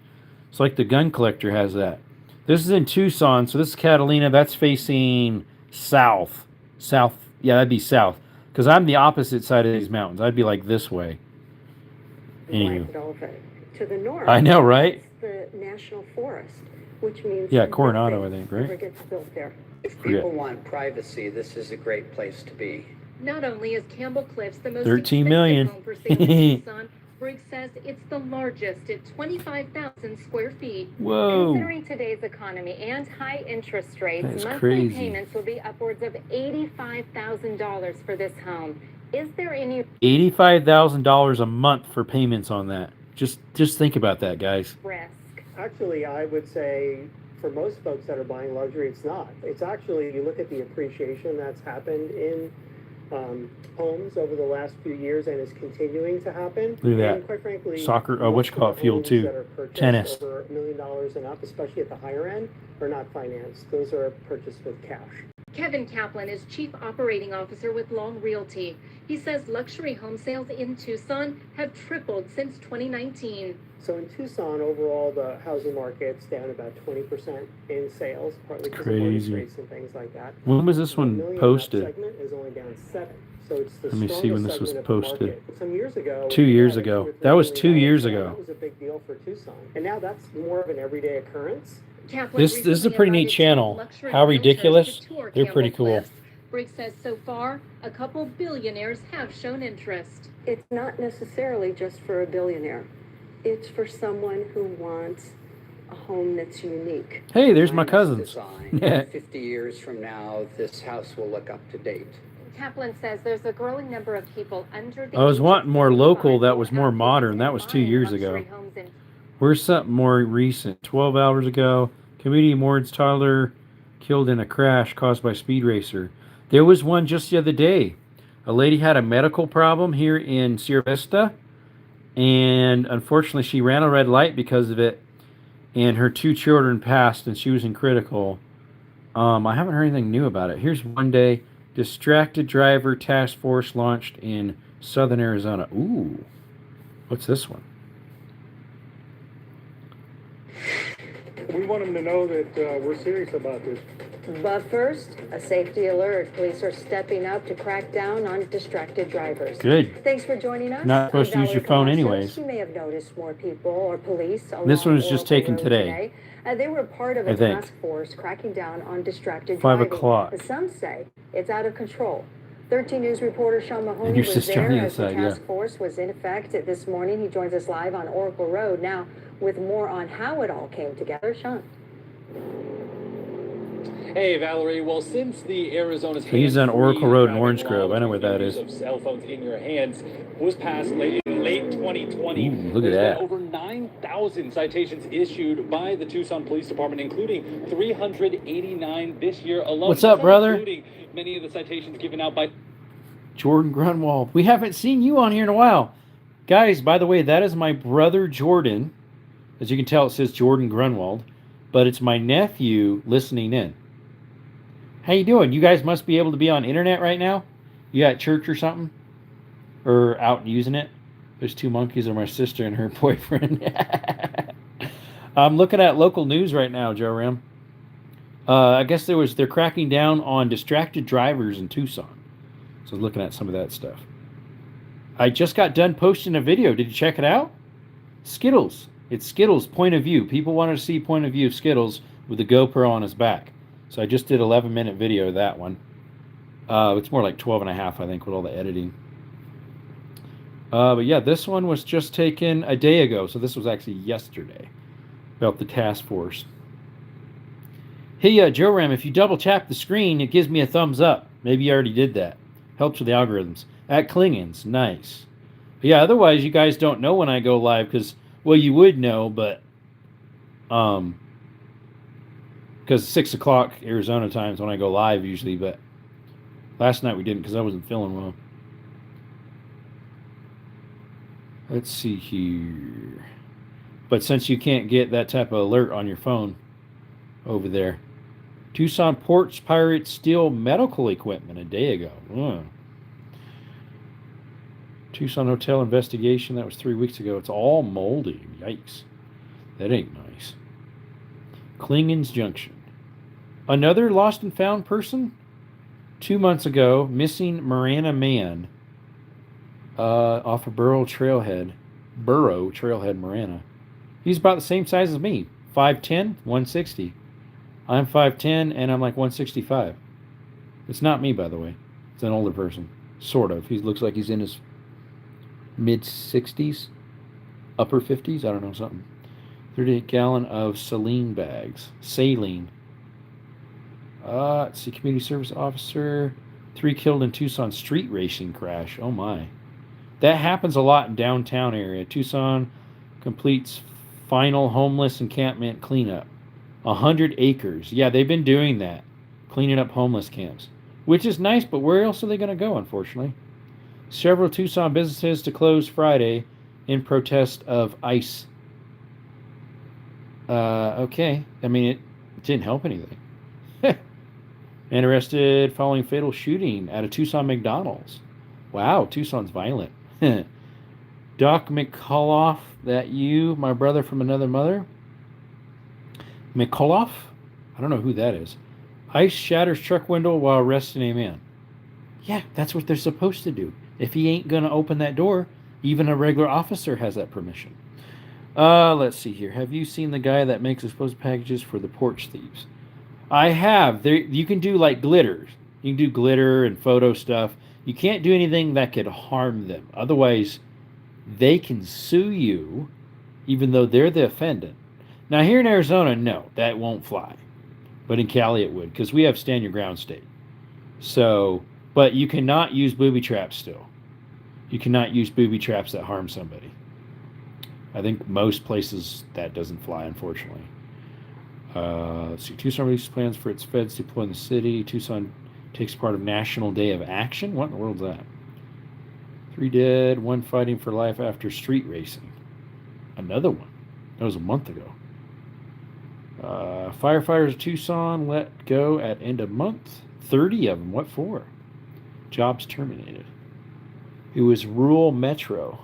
It's like the gun collector has that. This is in Tucson, so this is Catalina. That's facing south. South, yeah, that'd be south. Because I'm the opposite side of these mountains. I'd be like this way. Anywho. blanket over it. To the north, I know, right? it's the National Forest, which means Yeah, nothing Coronado, I think, right? ever gets built there. If Forget. people want privacy, this is a great place to be. Not only is Campbell Cliffs the most 13 expensive million. home for sale in Tucson, Briggs says it's the largest at 25,000 square feet. Whoa. Considering today's economy and high interest rates, That's monthly crazy. payments will be upwards of $85,000 for this home. Is there any $85,000 a month for payments on that. Just think about that, guys. risk? Actually, I would say for most folks that are buying luxury, it's not. It's actually, you look at the appreciation that's happened in homes over the last few years and is continuing to happen. Look at that. And quite frankly, Soccer, most what you call it, of the field homes too. that are purchased Tennis. over $1 million and up, especially at the higher end, are not financed. Those are purchased with cash. Kevin Kaplan is Chief Operating Officer with Long Realty. He says luxury home sales in Tucson have tripled since 2019. So in Tucson, overall, the housing market's down about 20% in sales, partly because of Crazy. mortgage rates and things like that. When was this The one million posted? segment is only down 7. So it's the Let me see when this strongest was segment of the posted. market. Some years ago, 2 we years had a ago. $2 or $3 That was million 2 years sale. ago. That was a big deal for Tucson. And now that's more of an everyday occurrence. Kaplan This is a recently pretty neat invited channel. luxury How realtors ridiculous. to tour They're Campbell pretty cool. Cliffs. Briggs says so far, a couple billionaires have shown interest. It's not necessarily just for a billionaire. It's for someone who wants a home that's unique. Hey, there's my Timeless cousins. design. 50 years from now, this house will look up to date. Kaplan says there's a growing number of people under the I was age of wanting more 55 local that who was have more kids modern. and That was 2 buying years luxury ago. homes in Where's something more recent? 12 hours ago, comedian Moritz Tyler killed in a crash caused by speed racer. There was one just the other day. A lady had a medical problem here in Sierra Vista, and unfortunately she ran a red light because of it, and her 2 children passed, and she was in critical. I haven't heard anything new about it. Here's one day. Distracted driver task force launched in southern Arizona. Ooh. What's this one? We want them to know that we're serious about this. But first, a safety alert. Police are stepping up to crack down on distracted drivers. Good. Thanks for joining us. Not supposed to I'm use your Valerie phone Camacho. anyways. You may have noticed more people or police along This one was just Oracle taken Road today. They were part of I a think. task force cracking down on distracted 5 driving. o'clock. Some say it's out of control. 13 News reporter Sean Mahoney your was sister on there the as the other side, yeah. task force was in effect this morning. He joins us live on Oracle Road now with more on how it all came together. Sean. Hey, Valerie. Well, since the Arizona's He's on hands-free Oracle Road in driving Orange law, Grove. I know which where that means is. Of cell phones in your hands was passed late 2020. Ooh, look at There's that. been over 9,000 citations issued by the Tucson Police Department, including 389 this year alone. What's up, That's not brother? Including many of the citations given out by Jordan Grunwald. We haven't seen you on here in a while. Guys, by the way, that is my brother Jordan. As you can tell, it says Jordan Grunwald. But it's my nephew listening in. How you doing? You guys must be able to be on internet right now? You at church or something? Or out using it? There's 2 monkeys, or my sister and her boyfriend. I'm looking at local news right now, Joe Ram. I guess they're cracking down on distracted drivers in Tucson. So I was looking at some of that stuff. I just got done posting a video. Did you check it out? Skittles. It's Skittles point of view. People wanted to see point of view of Skittles with the GoPro on his back. So I just did 11-minute video of that one. It's more like 12 and a half, I think, with all the editing. But yeah, this one was just taken a day ago. So this was actually yesterday about the task force. Hey, Joe Ram, if you double tap the screen, it gives me a thumbs up. Maybe you already did that. Helps with the algorithms. At Klingons, nice. But yeah, otherwise you guys don't know when I go live because, well, you would know, but because 6 o'clock Arizona time is when I go live usually, but last night we didn't because I wasn't feeling well. Let's see here. But since you can't get that type of alert on your phone over there. Tucson ports pirates steal medical equipment a day ago. Tucson hotel investigation. That was 3 weeks ago. It's all moldy. Yikes. That ain't nice. Klingons Junction. Another lost and found person? 2 months ago, missing Marana man off of Burro Trailhead, Marana. He's about the same size as me. 5'10", 160. I'm 5'10", and I'm like 165. It's not me, by the way. It's an older person. Sort of. He looks like he's in his mid-60s, upper 50s. I don't know, something. 38 gallon of saline bags. Saline. Let's see. Community service officer. 3 killed in Tucson street racing crash. Oh, my. That happens a lot in downtown area. Tucson completes final homeless encampment cleanup. 100 acres. Yeah, they've been doing that. Cleaning up homeless camps. Which is nice, but where else are they going to go, unfortunately? Several Tucson businesses to close Friday in protest of ICE. Okay. I mean, it didn't help anything. And arrested following fatal shooting at a Tucson McDonald's. Wow, Tucson's violent. Doc McCullough, that you, my brother from another mother? McCullough? I don't know who that is. ICE shatters truck window while arresting a man. Yeah, that's what they're supposed to do. If he ain't going to open that door, even a regular officer has that permission. Let's see here. Have you seen the guy that makes explosive packages for the porch thieves? I have. There, you can do like glitters. You can do glitter and photo stuff. You can't do anything that could harm them. Otherwise, they can sue you, even though they're the offendant. Now, here in Arizona, no, that won't fly. But in Cali, it would, because we have stand your ground state. So, but you cannot use booby traps still. You cannot use booby traps that harm somebody. I think most places that doesn't fly, unfortunately. Let's see. Tucson releases plans for its feds to deploy in the city. Tucson takes part of National Day of Action. What in the world is that? 3 dead, 1 fighting for life after street racing. Another one. That was a month ago. Firefighters of Tucson let go at end of month. 30 of them. What for? Jobs terminated. It was rural metro.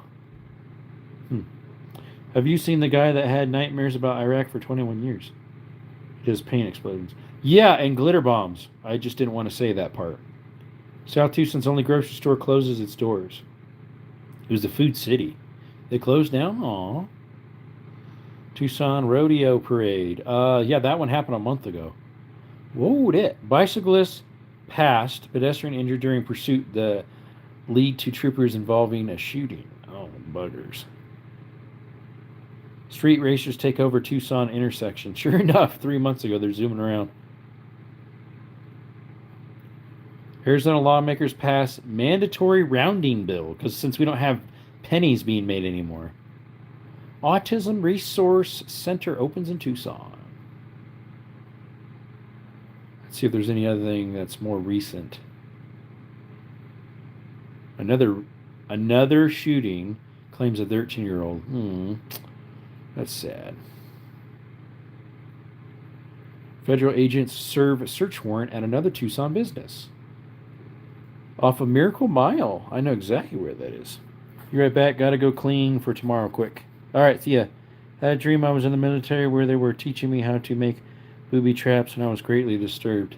Have you seen the guy that had nightmares about Iraq for 21 years? He does paint explosions. Yeah, and glitter bombs. I just didn't want to say that part. South Tucson's only grocery store closes its doors. It was the Food City. They closed down? Aw. Tucson Rodeo Parade. Yeah, that one happened a month ago. Whoa, it. Bicyclist passed, pedestrian injured during pursuit. The lead to troopers involving a shooting. Oh, buggers. Street racers take over Tucson intersection. Sure enough, 3 months ago, they're zooming around. Arizona lawmakers pass mandatory rounding bill, because since we don't have pennies being made anymore. Autism Resource Center opens in Tucson. Let's see if there's any other thing that's more recent. Another shooting, claims a 13-year-old. That's sad. Federal agents serve a search warrant at another Tucson business. Off of Miracle Mile. I know exactly where that is. Be right back. Gotta go clean for tomorrow quick. Alright, see ya. Had a dream I was in the military where they were teaching me how to make booby traps and I was greatly disturbed.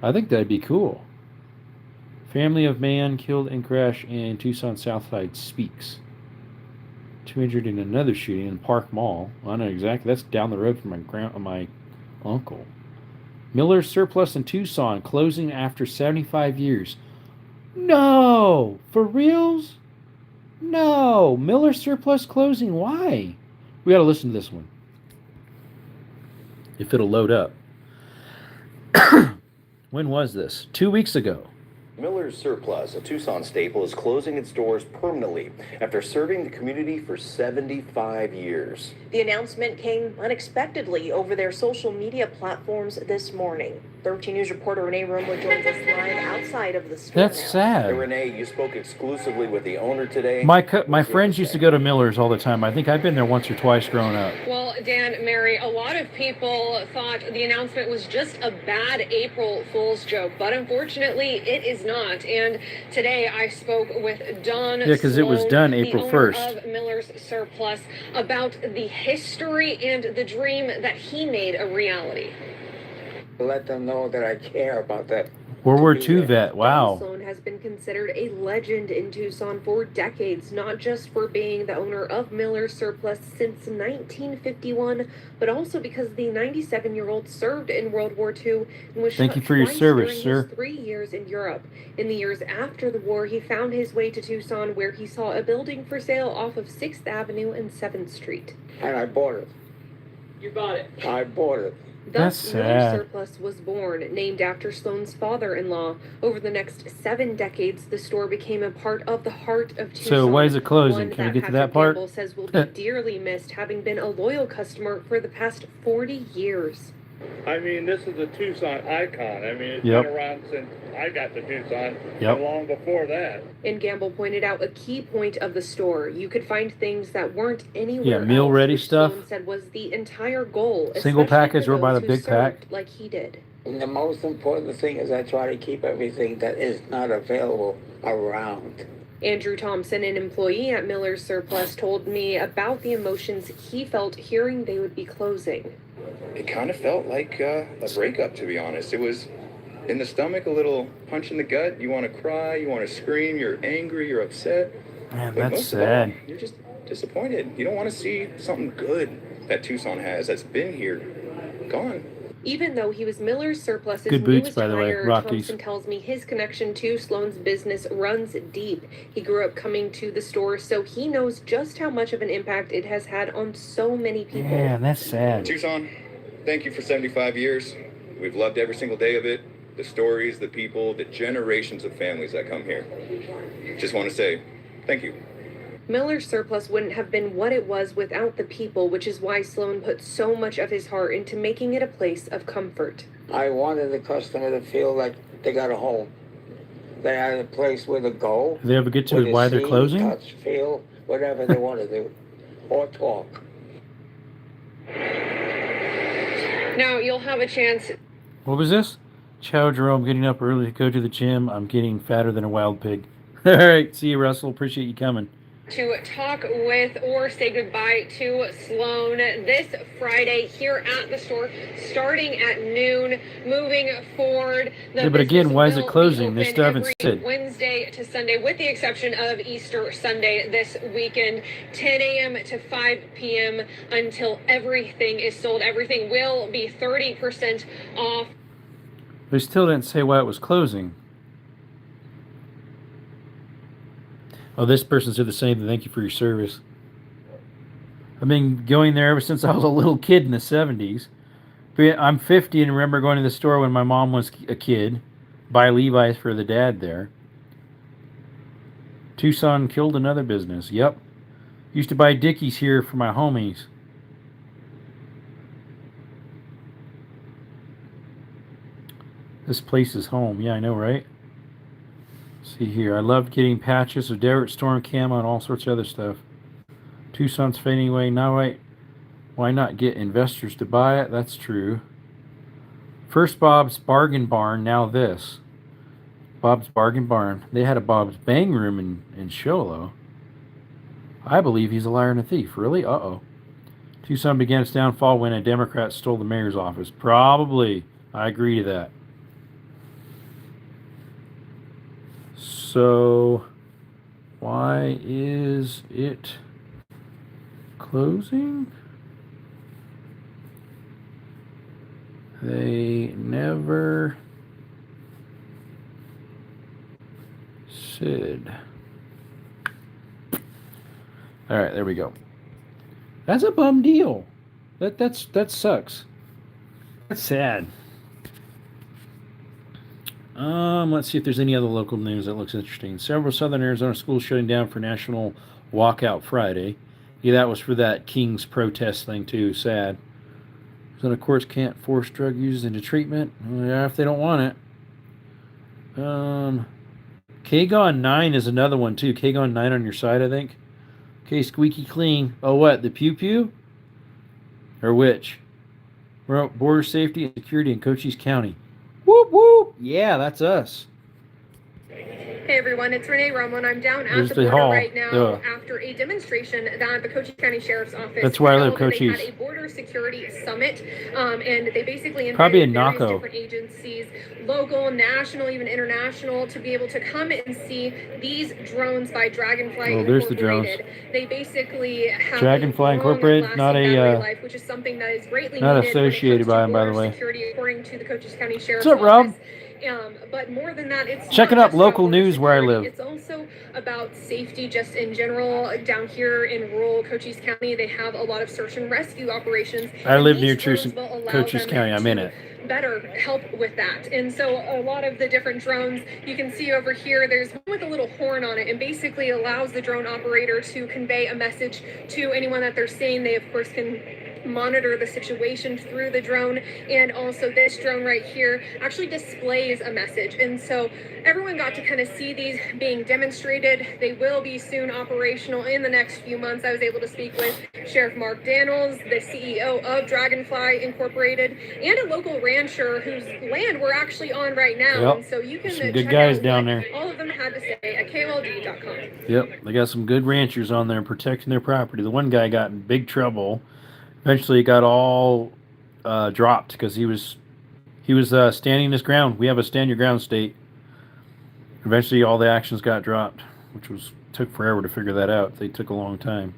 I think that'd be cool. Family of man killed in crash in Tucson Southside speaks. 2 injured in another shooting in Park Mall. Well, I know exactly. That's down the road from my uncle. Miller's Surplus in Tucson closing after 75 years. No! For reals? No! Miller's Surplus closing. Why? We gotta listen to this one. If it'll load up. When was this? 2 weeks ago. Miller's Surplus, a Tucson staple, is closing its doors permanently after serving the community for 75 years. The announcement came unexpectedly over their social media platforms this morning. 13 News reporter Renee Romo joins us live outside of the store. That's now. sad. Hey, Renee, you spoke exclusively with the owner today. My friends used to go to Miller's all the time. I think I've been there once or twice growing up. Well, Dan, Mary, a lot of people thought the announcement was just a bad April Fool's joke, but unfortunately it is not. And today I spoke with Don Yeah, because it was done April the owner 1st. of Miller's Surplus, about the history and the dream that he made a reality. Let them know that I care about that. World War II vet. Wow. Sloan has been considered a legend in Tucson for decades, not just for being the owner of Miller's Surplus since 1951, but also because the 97-year-old served in World War II and was Thank shot you for your twice service, during sir. his 3 years in Europe. In the years after the war, he found his way to Tucson, where he saw a building for sale off of 6th Avenue and 7th Street. And I bought it. You bought it. I bought it. That's Thus, sad. Miller's Surplus was born, named after Sloan's father-in-law. Over the next 7 decades, the store became a part of the heart of Tucson. So why is it closing? One Can we that get to that Patrick part? Campbell says will be dearly missed, having been a loyal customer for the past 40 years. I mean, this is a Tucson icon. I mean, it's Yep. been around since I got to Tucson, Yep. and long before that. And Gamble pointed out a key point of the store. You could find things that weren't anywhere Yeah, meal-ready else, which stuff. Sloan said was the entire goal. Single especially package for or by those the who big pack? served like he did. And the most important thing is I try to keep everything that is not available around. Andrew Thompson, an employee at Miller's Surplus, told me about the emotions he felt hearing they would be closing. It kind of felt like a breakup, to be honest. It was in the stomach, a little punch in the gut. You want to cry, you want to scream, you're angry, you're upset. Man, But that's most of all, sad. you're just disappointed. You don't want to see something good that Tucson has that's been here gone. Even though he was Miller's Surplus's Good boots, newest by the way, hire, Rockies. Thompson tells me his connection to Sloan's business runs deep. He grew up coming to the store, so he knows just how much of an impact it has had on so many people. Yeah, that's sad. Tucson, thank you for 75 years. We've loved every single day of it. The stories, the people, the generations of families that come here. Just want to say thank you. Miller's Surplus wouldn't have been what it was without the people, which is why Sloan put so much of his heart into making it a place of comfort. I wanted the customer to feel like they got a home. They had a place where to go. Do they ever get to where why they're see, closing? Touch, feel, whatever they want to do, or talk. Now you'll have a chance. What was this? Ciao, Jerome. Getting up early to go to the gym. I'm getting fatter than a wild pig. All right. See you, Russell. Appreciate you coming. To talk with or say goodbye to Sloan this Friday here at the store, starting at noon, moving forward. Yeah, but again, why is it closing? They still haven't said. Wednesday to Sunday, with the exception of Easter Sunday this weekend, 10 a.m. to 5 p.m. until everything is sold. Everything will be 30% off. They still didn't say why it was closing. Oh, this person said the same thing. Thank you for your service. I've been going there ever since I was a little kid in the 70s. But I'm 50 and remember going to the store when my mom was a kid. Buy Levi's for the dad there. Tucson killed another business. Yep. Used to buy Dickies here for my homies. This place is home. Yeah, I know, right? See here. I loved getting patches of Desert Storm camo and all sorts of other stuff. Tucson's fading away. Now, right? Why not get investors to buy it? That's true. First Bob's Bargain Barn. Now this. Bob's Bargain Barn. They had a Bob's Bang Room in Sholo. I believe he's a liar and a thief. Really? Uh-oh. Tucson began its downfall when a Democrat stole the mayor's office. Probably. I agree to that. So, why is it closing? They never said. All right, there we go. That's a bum deal. That sucks. That's sad. Let's see if there's any other local news that looks interesting. Several southern Arizona schools shutting down for National Walkout Friday. Yeah, that was for that King's protest thing too. Sad. Arizona courts can't force drug users into treatment. Yeah, if they don't want it. KGON 9 is another one too. KGON 9 on your side, I think. Okay, squeaky clean. Oh, what? The Pew Pew? Or which? Border Safety and Security in Cochise County. Whoop, whoop. Yeah, that's us. Hey everyone, it's Renee Romo, and I'm down at the border right now after a demonstration that the Cochise County Sheriff's Office That's where I live, held. Cochise. They had a border security summit, and they basically Probably invited a various NACO. different agencies, local, national, even international, to be able to come and see these drones by Dragonfly Oh, there's the Incorporated. drones. They basically have Dragonfly Incorporated, not a battery life, which is something that is greatly not needed when it associated comes to by them, by the border way. security, according to the Cochise County Sheriff's What's up, Rob? Office. But more than that, it's Checking not up just local about border news where I security. live. It's also about safety just in general. Down here in rural Cochise County, they have a lot of search and rescue operations. I live and near these drones will allow Cochise them County. I'm in to it. better help with that. And so a lot of the different drones you can see over here, there's one with a little horn on it, and basically allows the drone operator to convey a message to anyone that they're seeing. They of course can monitor the situation through the drone, and also this drone right here actually displays a message. And so everyone got to kind of see these being demonstrated. They will be soon operational in the next few months. I was able to speak with Sheriff Mark Daniels, the CEO of Dragonfly Incorporated, and a local rancher whose land we're actually on right now. Yep. And so you can Some good check guys out down what there. all of them had to say at KOLD.com. Yep, they got some good ranchers on there protecting their property. The one guy got in big trouble. Eventually, it got all dropped because he was standing his ground. We have a stand your ground state. Eventually, all the actions got dropped, which took forever to figure that out. They took a long time.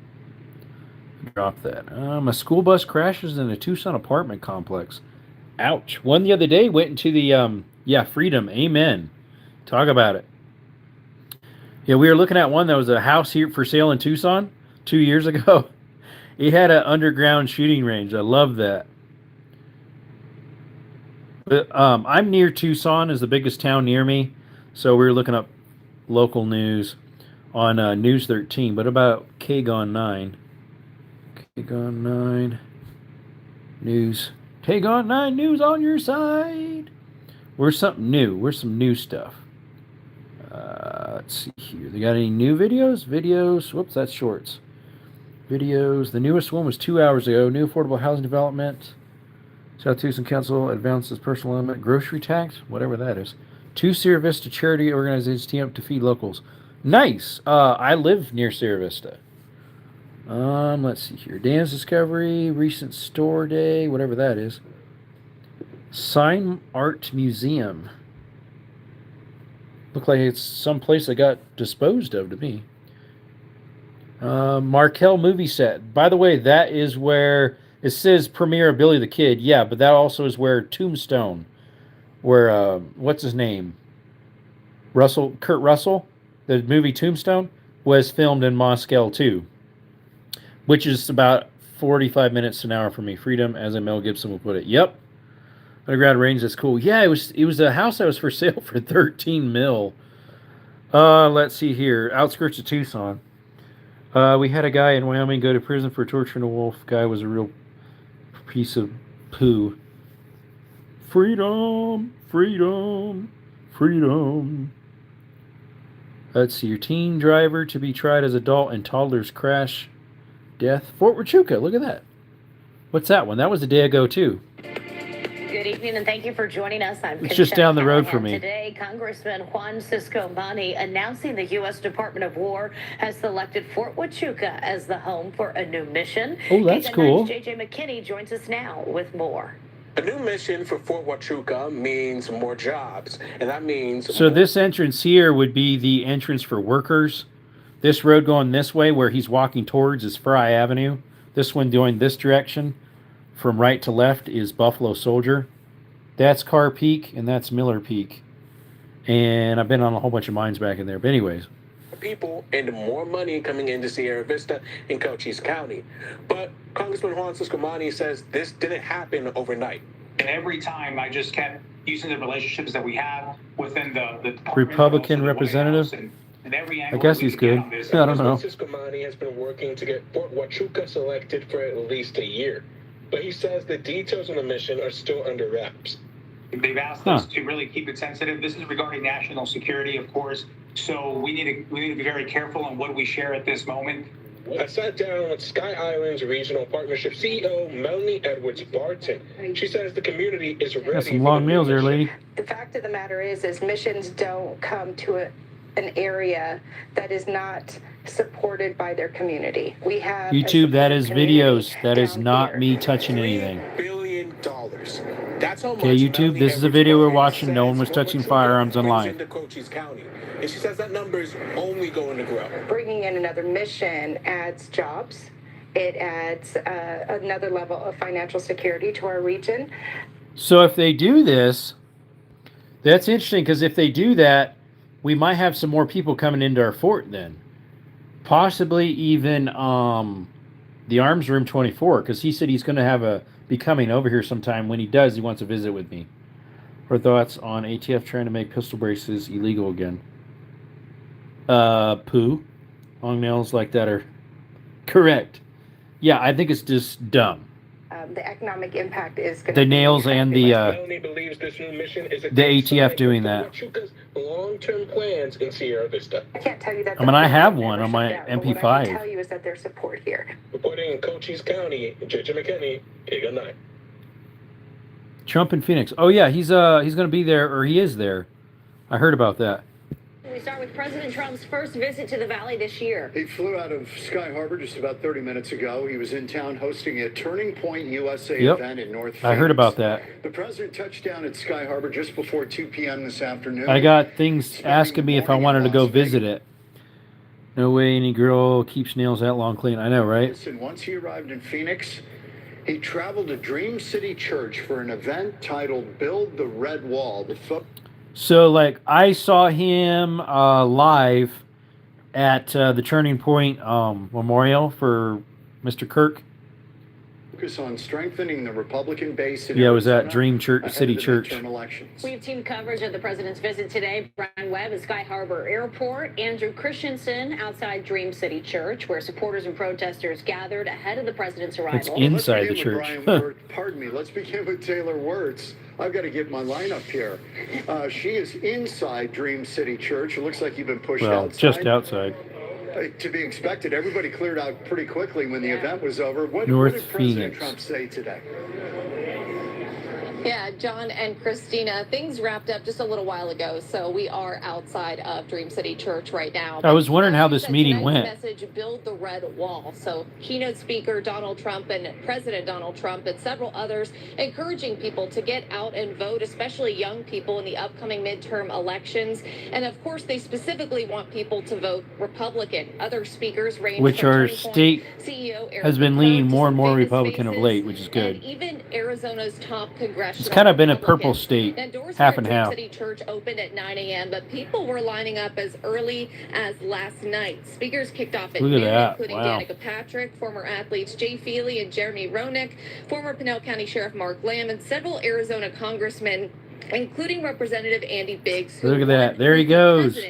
Drop that. A school bus crashes in a Tucson apartment complex. Ouch. One the other day went into the, Freedom. Amen. Talk about it. Yeah, we were looking at one that was a house here for sale in Tucson 2 years ago. It had an underground shooting range. I love that. But I'm near Tucson, is the biggest town near me. So we were looking up local news on News 13. But about KGON 9. KGON 9 news. KGON 9 news on your side. Where's something new? Where's some new stuff? Let's see here. They got any new videos? Videos. Whoops, that's shorts. Videos. The newest one was 2 hours ago. New affordable housing development. South Tucson Council advances personal limit grocery tax, whatever that is. 2 Sierra Vista charity organizations team up to feed locals. Nice. I live near Sierra Vista. Let's see here. Dan's Discovery, recent store day, whatever that is. Sign Art Museum. Look like it's some place that got disposed of to me. Markel movie set. By the way, that is where it says premiere of Billy the Kid. Yeah, but that also is where Tombstone, where what's his name? Kurt Russell, the movie Tombstone, was filmed in Moscow too, which is about 45 minutes to an hour from me. Freedom, as Mel Gibson will put it. Yep. Underground range, that's cool. Yeah, it was a house that was for sale for $13 million. Let's see here. Outskirts of Tucson. We had a guy in Wyoming go to prison for torturing a wolf. Guy was a real piece of poo. Freedom, freedom, freedom. Let's see. Your teen driver to be tried as adult and toddler's crash death. Fort Huachuca. Look at that. What's that one? That was a day ago too. Good evening, and thank you for joining us. It's just down the road for me. Today, Congressman Juan Cisco-Mani announcing the U.S. Department of War has selected Fort Huachuca as the home for a new mission. Oh, that's cool. J.J. McKinney joins us now with more. A new mission for Fort Huachuca means more jobs, and that means... So this entrance here would be the entrance for workers. This road going this way where he's walking towards is Fry Avenue. This one going this direction from right to left is Buffalo Soldier. That's Carr Peak, and that's Miller Peak. And I've been on a whole bunch of mines back in there. But anyways. People and more money coming into Sierra Vista in Cochise County. But Congressman Juan Cisco-Mani says this didn't happen overnight. And every time I just kept using the relationships that we have within the Republican representative. And every I guess he's good. I don't know. Cisco-Mani has been working to get Fort Huachuca selected for at least a year. But he says the details on the mission are still under wraps. They've asked us to really keep it sensitive. This is regarding national security, of course. So we need to be very careful on what we share at this moment. I sat down with Sky Islands Regional Partnership CEO Melanie Edwards Barton. She says the community is ready. Got some long meals there, lady. The fact of the matter is missions don't come to an area that is not supported by their community. We have YouTube, that is videos. That is not me touching anything. $3 billion. That's how much. Okay, YouTube, this is a video we're watching. No one was touching firearms online. And she says that number is only going to grow. Bringing in another mission adds jobs. It adds another level of financial security to our region. So if they do this, that's interesting, because if they do that, we might have some more people coming into our fort then. Possibly even the Arms Room 24, because he said he's going to be coming over here sometime. When he does, he wants to visit with me. Her thoughts on ATF trying to make pistol braces illegal again. Poo. Long nails like that are correct. Yeah, I think it's just dumb. The economic impact is going the nails and the ATF doing that. Long-term plans in Sierra Vista. I can't tell you that. I mean, I have one on my MP5. What I can tell you is that there's support here. Reporting in Cochise County, J.J. McKinney, KGON 9. Trump in Phoenix. Oh yeah, he's going to be there, or he is there. I heard about that. We start with President Trump's first visit to the Valley this year. He flew out of Sky Harbor just about 30 minutes ago. He was in town hosting a Turning Point USA event in North Phoenix. I heard about that. The president touched down at Sky Harbor just before 2 p.m. this afternoon. I got things asking me if I wanted to go visit it. No way any girl keeps nails that long clean. I know, right? Listen, once he arrived in Phoenix, he traveled to Dream City Church for an event titled Build the Red Wall. So, like, I saw him live at the Turning Point Memorial for Mr. Kirk. Focus on strengthening the Republican base. Yeah, it was at Dream Church, City Church. We have team coverage of the president's visit today. Brian Webb at Sky Harbor Airport. Andrew Christensen outside Dream City Church, where supporters and protesters gathered ahead of the president's arrival. It's inside the church. Pardon me. Let's begin with Taylor Wirtz. I've got to get my lineup here. She is inside Dream City Church. It looks like you've been pushed outside. Just outside. To be expected, everybody cleared out pretty quickly when the event was over. What did President Trump say today? Yeah, John and Christina, things wrapped up just a little while ago, so we are outside of Dream City Church right now. I was wondering how this meeting went. Message, build the red wall. So keynote speaker Donald Trump and President Donald Trump and several others encouraging people to get out and vote, especially young people in the upcoming midterm elections. And of course, they specifically want people to vote Republican. Other speakers range which from our Turning Point state CEO Eric has been Holder leaning to more and more famous Republican of faces, late, which is good. and even Arizona's top congressional. It's kind of been a purple state, half and half. City Church opened at 9 a.m., but people were lining up as early as last night. Speakers kicked off at noon, including Danica Patrick, former athletes Jay Feely and Jeremy Roenick, former Pinell County Sheriff Mark Lamb, and several Arizona congressmen, including Representative Andy Biggs. Look at that. There he goes.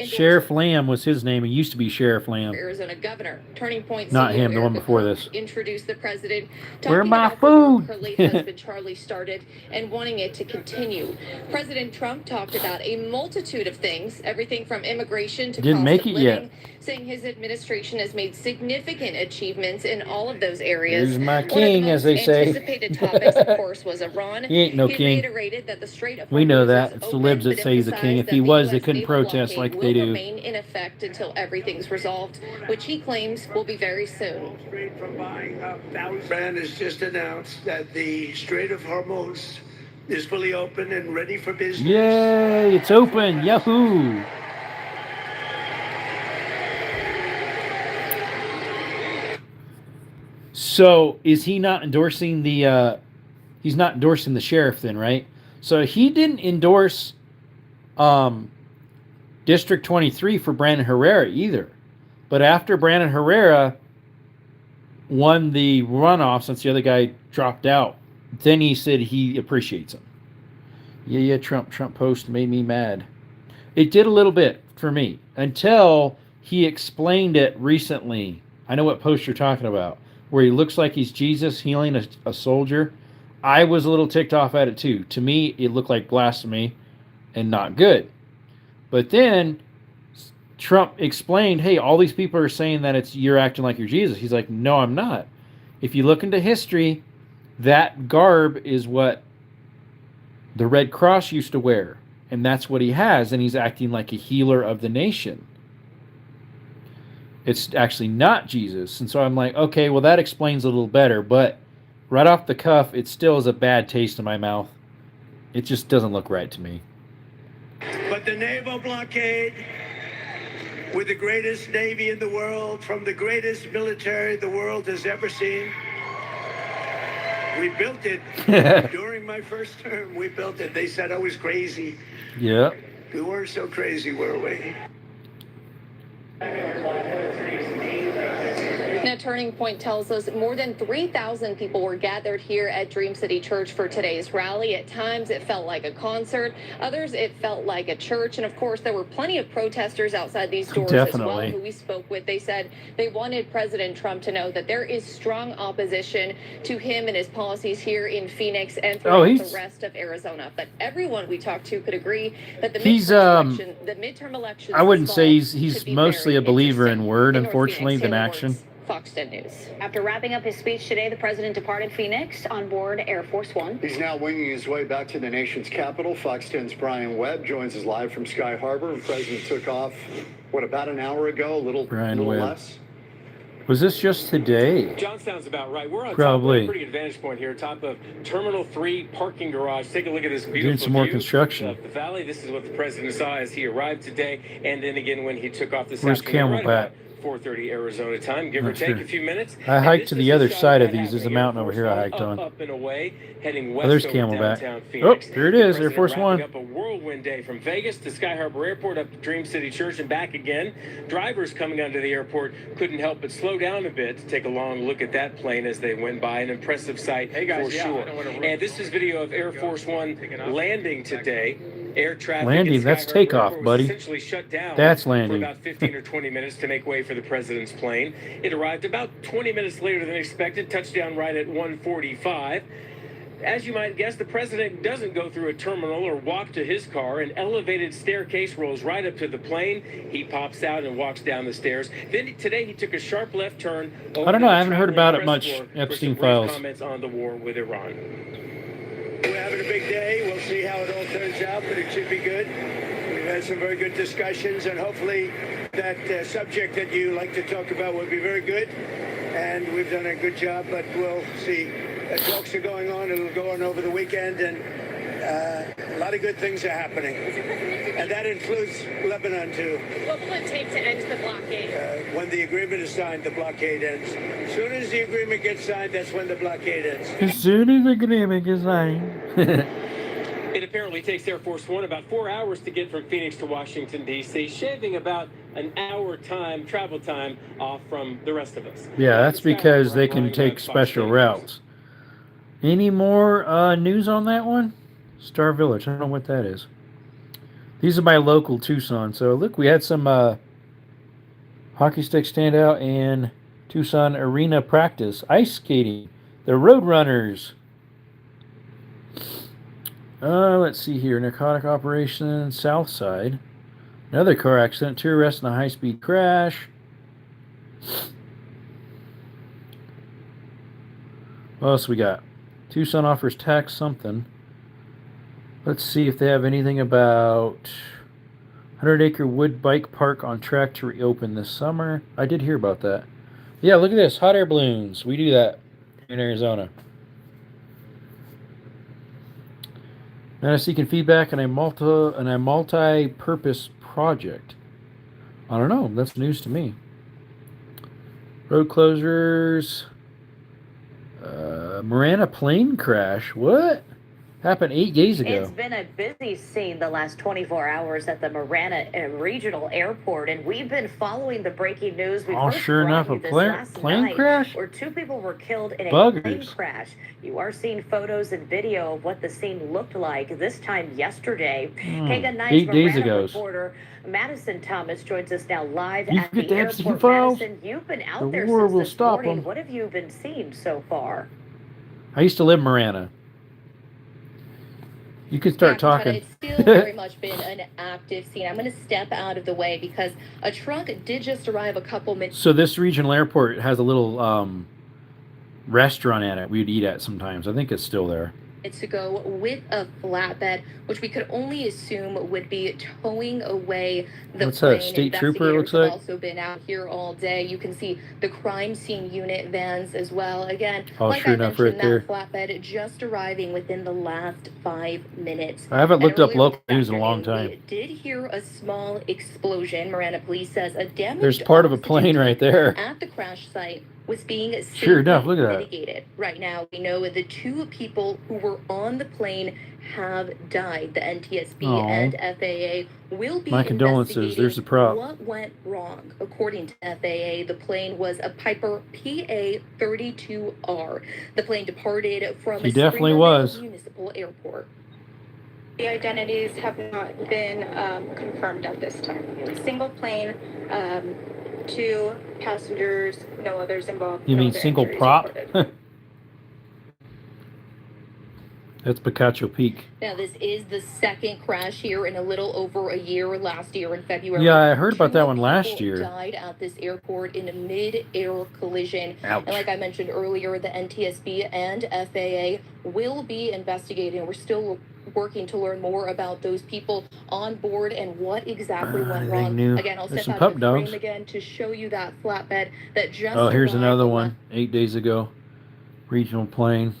Sheriff Lamb was his name. He used to be Sheriff Lamb. Arizona governor. Turning Point Not CEO him, the one Erica before Kirk this. introduced the president. Where talking my about the work food? her late husband Charlie started and wanting it to continue. President Trump talked about a multitude of things, everything from immigration to Didn't cost make of it living, yet. saying his administration has made significant achievements in all of those areas. Here's my One of the king, as most they say. anticipated topics, of course, was Iran. He ain't no king. reiterated that the Strait of We know Hormuz that. is It's the open, libs that but say he's a king. emphasized If he that the was, they US couldn't naval protest blockade like they will do. remain in effect until everything's resolved, which he claims will be very soon. Iran has just announced that the Strait of Hormuz is fully open and ready for business. Yay, it's open. Yahoo. So is he not endorsing the he's not endorsing the sheriff then, right? So he didn't endorse District 23 for Brandon Herrera either. But after Brandon Herrera won the runoff, since the other guy dropped out, then he said he appreciates him. Yeah, Trump post made me mad. It did a little bit for me until he explained it recently. I know what post you're talking about, where he looks like he's Jesus healing a soldier. I was a little ticked off at it too. To me, it looked like blasphemy and not good. But then Trump explained, hey, all these people are saying that you're acting like you're Jesus. He's like, no, I'm not. If you look into history, that garb is what the Red Cross used to wear. And that's what he has. And he's acting like a healer of the nation. It's actually not Jesus. And so I'm like, okay, well, that explains a little better. But right off the cuff, it still is a bad taste in my mouth. It just doesn't look right to me. But the naval blockade, with the greatest navy in the world, from the greatest military the world has ever seen, we built it. During my first term, we built it. They said I was crazy. Yeah. We weren't so crazy, were we? Now, Turning Point tells us more than 3,000 people were gathered here at Dream City Church for today's rally. At times, it felt like a concert. Others, it felt like a church. And of course, there were plenty of protesters outside these doors as well who we spoke with. They said they wanted President Trump to know that there is strong opposition to him and his policies here in Phoenix and throughout the rest of Arizona. But everyone we talked to could agree that the midterm election, I wouldn't say he's mostly a believer in word, unfortunately, than action. Fox 10 News. After wrapping up his speech today, the president departed Phoenix on board Air Force One. He's now winging his way back to the nation's capital. Fox 10's Brian Webb joins us live from Sky Harbor. The president took off, about an hour ago, a little less? Was this just today? John sounds about right. We're on Probably. top of a pretty good vantage point here, top of Terminal 3 parking garage. Take a look at this beautiful Doing some more view construction. of the valley. This is what the president saw as he arrived today, and then again when he took off this Where's afternoon. Right Camelback? about 4:30 Arizona time, give or Not take sure. a few minutes. I And hiked this to is the other shot side of that these. There's a happening. mountain over here I hiked on. Up and away, heading Oh, west there's over Camelback. downtown Oh, Phoenix. there it is, Air The Force president One. wrapping up a whirlwind day from Vegas to Sky Harbor Airport up to Dream City Church and back again. Drivers coming onto the airport couldn't help but slow down a bit to take a long look at that plane as they went by. An impressive sight for sure. And this is video of Air Force One landing today. Air traffic Landing, at Sky that's Harbor takeoff, Airport was buddy. essentially shut down That's for landing. about 15 or 20 minutes to make way for the president's plane. It arrived about 20 minutes later than expected, touchdown right at 1:45. As you might guess, the president doesn't go through a terminal or walk to his car. An elevated staircase rolls right up to the plane. He pops out and walks down the stairs. Then today he took a sharp left turn. I don't know. I haven't heard about it much. Epstein files. Comments on the war with Iran. We're having a big day. We'll see how it all turns out, but it should be good. We've had some very good discussions, and hopefully that subject that you like to talk about will be very good. And we've done a good job, but we'll see. Talks are going on. It'll go on over the weekend, and a lot of good things are happening. And that includes Lebanon, too. What will it take to end the blockade? When the agreement is signed, the blockade ends. As soon as the agreement gets signed, that's when the blockade ends. As soon as the agreement is signed. It apparently takes Air Force One about 4 hours to get from Phoenix to Washington, D.C., shaving about an hour travel time off from the rest of us. Yeah, that's because they can take special routes. Any more news on that one? Star Village. I don't know what that is. These are my local Tucson. So look, we had some hockey stick standout and Tucson arena practice. Ice skating. The Roadrunners. Let's see here. Narcotic operation, South Side. Another car accident. 2 arrests in a high-speed crash. What else we got? Tucson offers tax something. Let's see if they have anything about 100-acre wood bike park on track to reopen this summer. I did hear about that. Yeah, look at this. Hot air balloons. We do that in Arizona. Now seeking feedback on a multi-purpose project. I don't know. That's news to me. Road closures. Marana plane crash. What? Happened 8 days ago. It's been a busy scene the last 24 hours at the Marana Regional Airport, and we've been following the breaking news. We Oh, first sure brought enough, you a this plane last night, crash? where 2 people were killed in a Buggers. plane crash. You are seeing photos and video of what the scene looked like this time yesterday. KGUN 9's 8 days Marana ago. reporter Madison Thomas joins us now live You at get the the Epstein airport. files? Madison, you've been out The there war since will this stop morning. 'em. What have you been seeing so far? I used to live in Marana. You can start talking. It's still very much been an active scene. I'm going to step out of the way because a truck did just arrive a couple minutes. So this regional airport has a little restaurant at it we'd eat at sometimes. I think it's still there. To go with a flatbed, which we could only assume would be towing away the What's that, plane. state trooper, it looks Investigators have like? also been out here all day. You can see the crime scene unit vans as well. Again, Oh, like sure I enough, mentioned, right that flatbed just arriving within the last 5 minutes. I haven't And looked up earlier local this news in a long afternoon, time. we did hear a small explosion. Marana police says a damaged There's part of a oxygen plane right there. at the crash site was being Sure enough, safely look at that. mitigated. Right now, we know the 2 people who were on the plane have died. The NTSB Aw. and FAA will be My condolences. investigating There's the prop. what went wrong. According to FAA, the plane was a Piper PA-32R. The plane departed from He definitely Springville was. Municipal Airport. The identities have not been confirmed at this time. Single plane, 2 passengers, no others involved. You no mean other single injuries prop? reported. That's Picacho Peak. Now, this is the second crash here in a little over a year. Last year in February, Yeah, I heard about that one two last people year. died at this airport in a mid-air collision. Ouch. And like I mentioned earlier, the NTSB and FAA will be investigating. We're still working to learn more about those people on board and what exactly went anything wrong. new? Again, I'll There's step some out pup of the frame dogs. again to show you that flatbed that just Oh, here's arrived another on one. 8 days ago. Regional plane.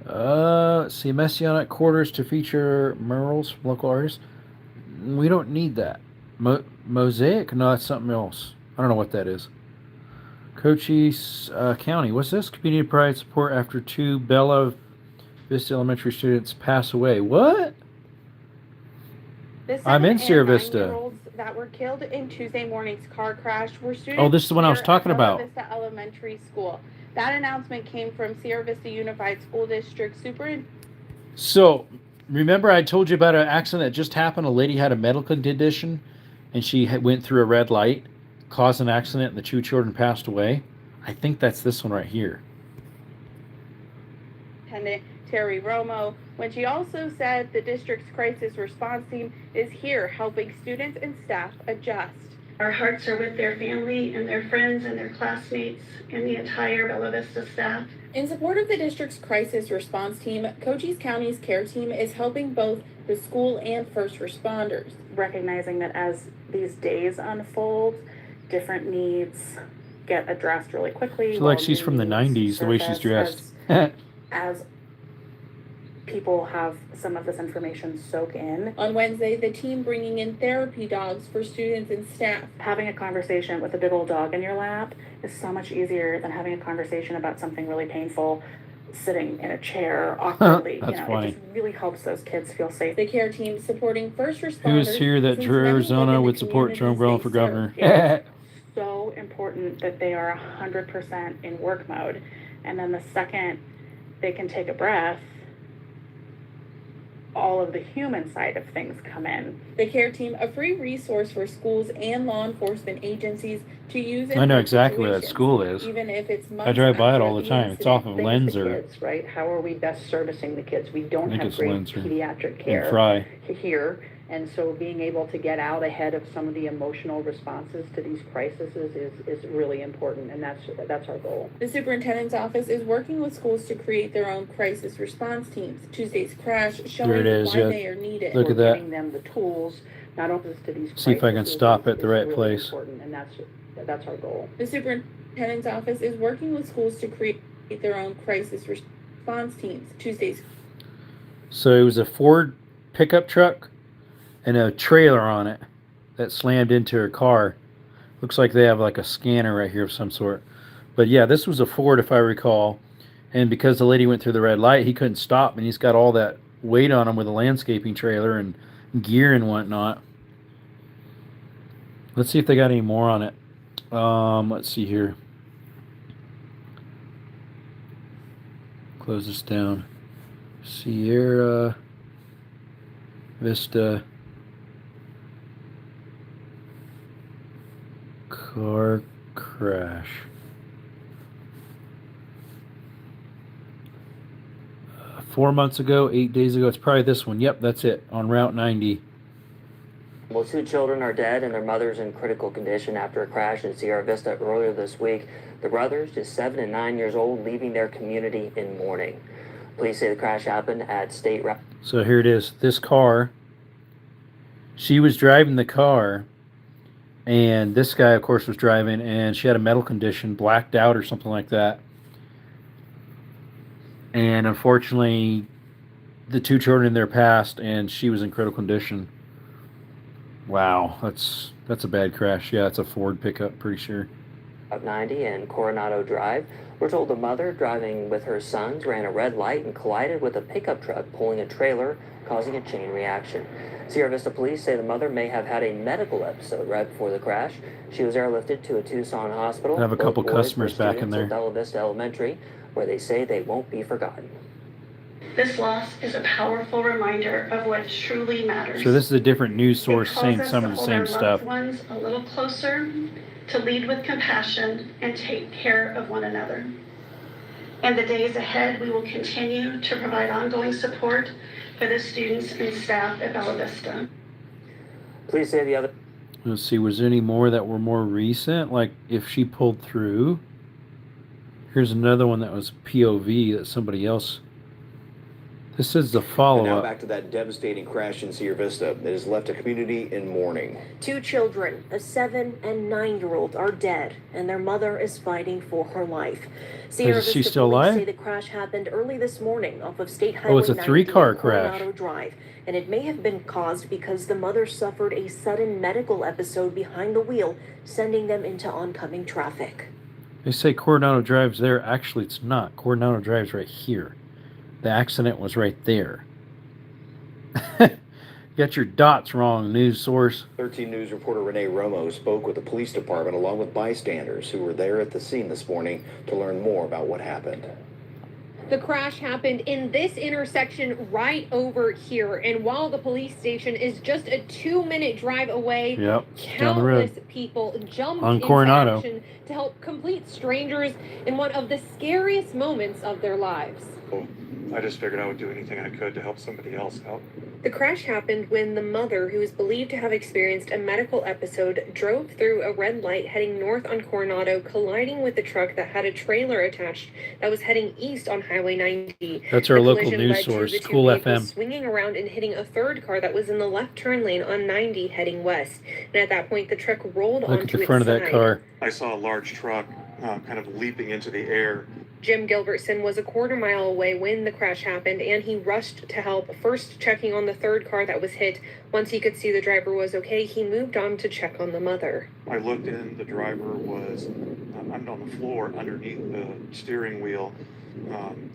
Let's see. Messianic quarters to feature murals from local artists. We don't need that. Mosaic? No, that's something else. I don't know what that is. Cochise County. What's this? Community pride support after 2 Bella Vista Elementary students pass away. What? The I'm in 7 Sierra and Vista. 9-year-olds that were killed in Tuesday morning's car crash were students. Oh, this is the one I was here talking at Bella about. Vista Elementary School. That announcement came from Sierra Vista Unified School District Superintendent. So, remember I told you about an accident that just happened? A lady had a medical condition, and she went through a red light, caused an accident, and the 2 children passed away? I think that's this one right here. Terry Romo, when she also said the district's crisis response team is here helping students and staff adjust. Our hearts are with their family and their friends and their classmates and the entire Bella Vista staff. In support of the district's crisis response team, Cochise County's care team is helping both the school and first responders. Recognizing that as these days unfold, different needs get addressed really quickly. She like she's from the 90s, the way she's dressed. As people have some of this information soak in. On Wednesday, the team bringing in therapy dogs for students and staff. Having a conversation with a big old dog in your lap is so much easier than having a conversation about something really painful sitting in a chair awkwardly. That's funny. It just really helps those kids feel safe. The care team supporting first responders. Who is here that since Drew many Arizona live in would the support Jerome communities Brown for they governor? It's so important that they are 100% in work mode. And then the second they can take a breath, all of the human side of things come in. The care team, a free resource for schools and law enforcement agencies to use. I know exactly where that school is. Even if it's I drive by it all the after time. It's off of Things the Lenzer. kids, right? How are we best servicing the kids? We don't I think have it's great Lenzer. pediatric care And Fry. here. And so being able to get out ahead of some of the emotional responses to these crises is really important, and that's our goal. The superintendent's office is working with schools to create their own crisis response teams. Tuesday's crash showing There it is, why yeah. they are needed. Look at We're that. giving them the tools, not only to these See if I can crises, stop at the is right really place. important, and that's our goal. The superintendent's office is working with schools to create their own crisis response teams. Tuesday's. So it was a Ford pickup truck and a trailer on it that slammed into her car. Looks like they have like a scanner right here of some sort. But yeah, this was a Ford if I recall. And because the lady went through the red light, he couldn't stop, and he's got all that weight on him with a landscaping trailer and gear and whatnot. Let's see if they got any more on it. Let's see here. Close this down. Sierra Vista car crash. 4 months ago, 8 days ago. It's probably this one. Yep, that's it. On Route 90. Well, 2 children are dead and their mother's in critical condition after a crash in Sierra Vista earlier this week. The brothers, just 7 and 9 years old, leaving their community in mourning. Police say the crash happened at State Route. So here it is. This car. She was driving the car, and this guy, of course, was driving, and she had a medical condition, blacked out or something like that. And unfortunately, the 2 children in there passed, and she was in critical condition. Wow, that's a bad crash. Yeah, it's a Ford pickup, pretty sure. Route 90 and Coronado Drive. We're told the mother, driving with her sons, ran a red light and collided with a pickup truck pulling a trailer, causing a chain reaction. Sierra Vista police say the mother may have had a medical episode right before the crash. She was airlifted to a Tucson hospital. I have a couple Both boys customers were back in students there. at Bella Vista Elementary, where they say they won't be forgotten. This loss is a powerful reminder of what truly matters. So this is a different news source It calls saying us some to of the hold same our stuff. loved ones a little closer, to lead with compassion and take care of one another. In the days ahead, we will continue to provide ongoing support for the students and staff at Bella Vista. Police say the other. Let's see, was there any more that were more recent? Like if she pulled through. Here's another one that was POV that somebody else. This is the And now follow-up. back to that devastating crash in Sierra Vista that has left a community in mourning. 2 children, a 7 and 9-year-old, are dead, and their mother is fighting for her life. Sierra Is she Vista still police alive? say the crash happened early this morning off of State Highway it's a 90 3-car on crash. Coronado Drive, and it may have been caused because the mother suffered a sudden medical episode behind the wheel, sending them into oncoming traffic. They say Coronado Drive's there. Actually, it's not. Coronado Drive's right here. The accident was right there. Got your dots wrong, news source. 13 News reporter Renee Romo spoke with the police department along with bystanders who were there at the scene this morning to learn more about what happened. The crash happened in this intersection right over here. And while the police station is just a 2-minute drive away, Yep, down the road. countless people jumped On into Coronado. action to help complete strangers in one of the scariest moments of their lives. I just figured I would do anything I could to help somebody else out. The crash happened when the mother, who is believed to have experienced a medical episode, drove through a red light heading north on Coronado, colliding with the truck that had a trailer attached that was heading east on Highway 90. That's our The local collision news led to source, the two Cool vehicles FM. swinging around and hitting a third car that was in the left turn lane on 90 heading west. And at that point, the truck rolled Look at onto the its front of that side. car. I saw a large truck kind of leaping into the air. Jim Gilbertson was a quarter-mile away when the crash happened, and he rushed to help, first checking on the third car that was hit. Once he could see the driver was okay, he moved on to check on the mother. I looked in, the driver was on the floor underneath the steering wheel,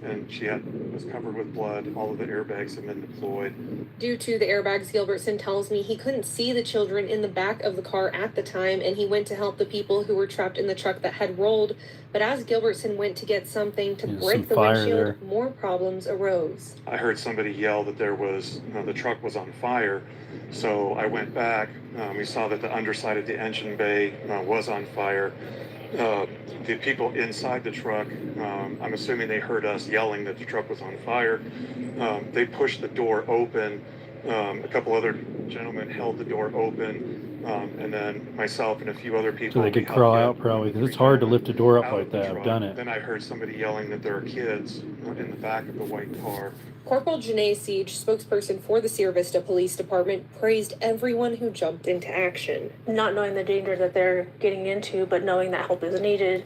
and she was covered with blood. All of the airbags have been deployed. Due to the airbags, Gilbertson tells me he couldn't see the children in the back of the car at the time, and he went to help the people who were trapped in the truck that had rolled. But as Gilbertson went to get something to break the fire windshield, there. more problems arose. I heard somebody yell that there was, the truck was on fire. So I went back. We saw that the underside of the engine bay was on fire. The people inside the truck, I'm assuming they heard us yelling that the truck was on fire. They pushed the door open. A couple other gentlemen held the door open. And then myself and a few other people. So they could crawl out probably, because it's hard to lift a door up like that. I've done it. Then I heard somebody yelling that there are kids in the back of the white car. Corporal Janae Siege, spokesperson for the Sierra Vista Police Department, praised everyone who jumped into action. Not knowing the danger that they're getting into, but knowing that help is needed.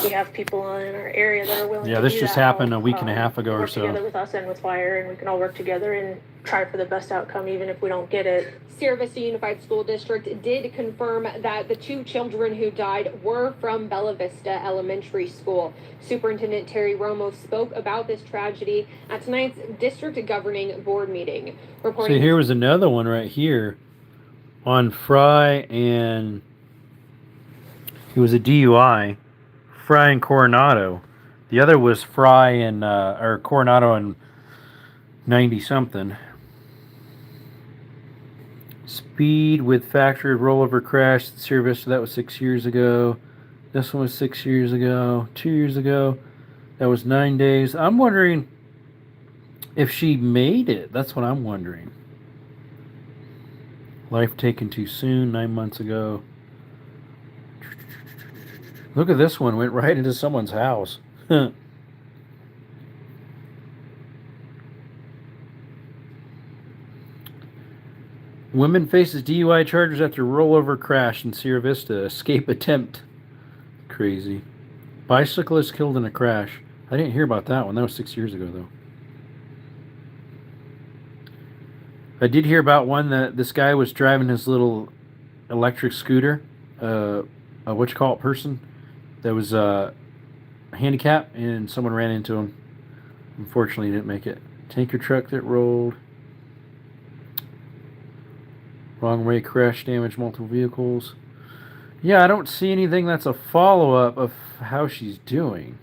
We have people in our area that are willing Yeah, to this do just that happened help, a week and a half ago or work together so. with us and with fire, and we can all work together and try for the best outcome, even if we don't get it. Sierra Vista Unified School District did confirm that the 2 children who died were from Bella Vista Elementary School. Superintendent Terry Romo spoke about this tragedy at tonight's district governing board meeting. See, here was another one right here on Fry, and it was a DUI. Fry and Coronado. The other was Fry and or Coronado and 90 something. Speed with factory rollover crash at Sierra Vista. That was 6 years ago. This one was 6 years ago. 2 years ago. That was 9 days. I'm wondering if she made it. That's what I'm wondering. Life taken too soon, 9 months ago. Look at this one. Went right into someone's house. Woman faces DUI charges after rollover crash in Sierra Vista. Escape attempt. Crazy. Bicyclist killed in a crash. I didn't hear about that one. That was 6 years ago, though. I did hear about one that this guy was driving his little electric scooter. Person that was handicapped, and someone ran into him. Unfortunately, he didn't make it. Tanker truck that rolled. Wrong way crash, damaged multiple vehicles. Yeah, I don't see anything that's a follow-up of how she's doing.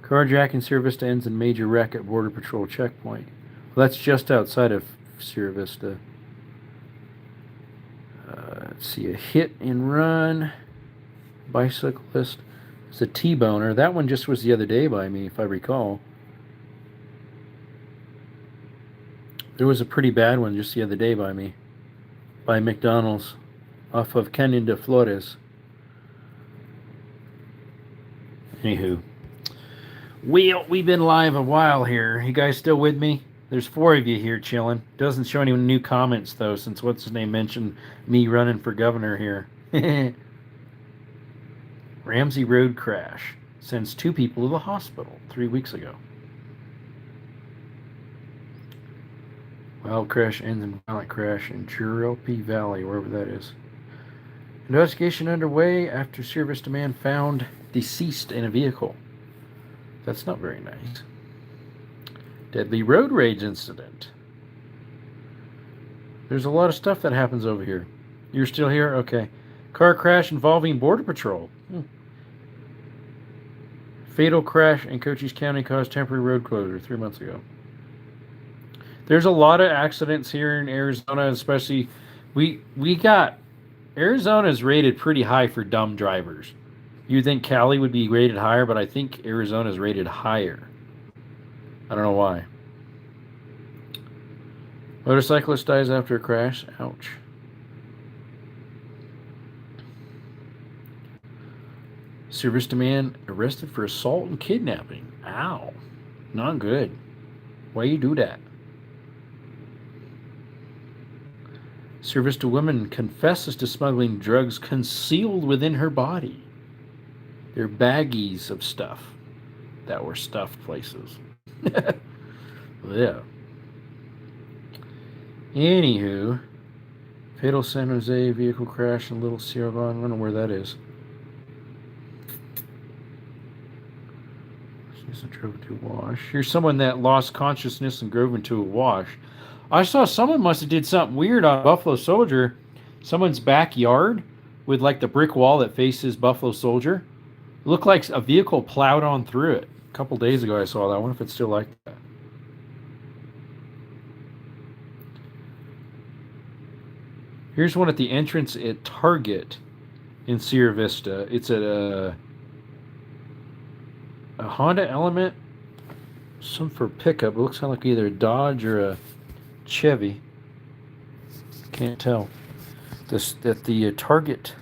Carjacking in Sierra Vista ends in major wreck at Border Patrol checkpoint. Well, that's just outside of Sierra Vista. Let's see, a hit and run. Bicyclist. It's a T-boner. That one just was the other day by me, if I recall. There was a pretty bad one just the other day by me. By McDonald's. Off of Canyon de Flores. Anywho. We've been live a while here. You guys still with me? There's 4 of you here chilling. Doesn't show any new comments, though, since what's his name mentioned me running for governor here. Ramsey Road crash sends 2 people to the hospital 3 weeks ago. Wild crash ends in violent crash in Cherokee Valley, wherever that is. Investigation underway after service demand found deceased in a vehicle. That's not very nice. Deadly road rage incident. There's a lot of stuff that happens over here. You're still here? Okay. Car crash involving Border Patrol. Fatal crash in Cochise County caused temporary road closure 3 months ago. There's a lot of accidents here in Arizona, especially we got Arizona's rated pretty high for dumb drivers. You'd think Cali would be rated higher, but I think Arizona's rated higher. I don't know why. Motorcyclist dies after a crash. Ouch. Serviceman arrested for assault and kidnapping. Ow. Not good. Why you do that? Service woman confesses to smuggling drugs concealed within her body. They're baggies of stuff that were stuffed places. Yeah. Anywho, fatal San Jose vehicle crash in Little Sierra. I don't know where that is. She's drove to a wash. Here's someone that lost consciousness and drove into a wash. I saw someone must have did something weird on Buffalo Soldier. Someone's backyard with like the brick wall that faces Buffalo Soldier. It looked like a vehicle plowed on through it. A couple days ago I saw that. I wonder if it's still like that. Here's one at the entrance at Target in Sierra Vista. It's at a Honda Element. Some for pickup. It looks like either a Dodge or a Chevy. Can't tell. This at the Target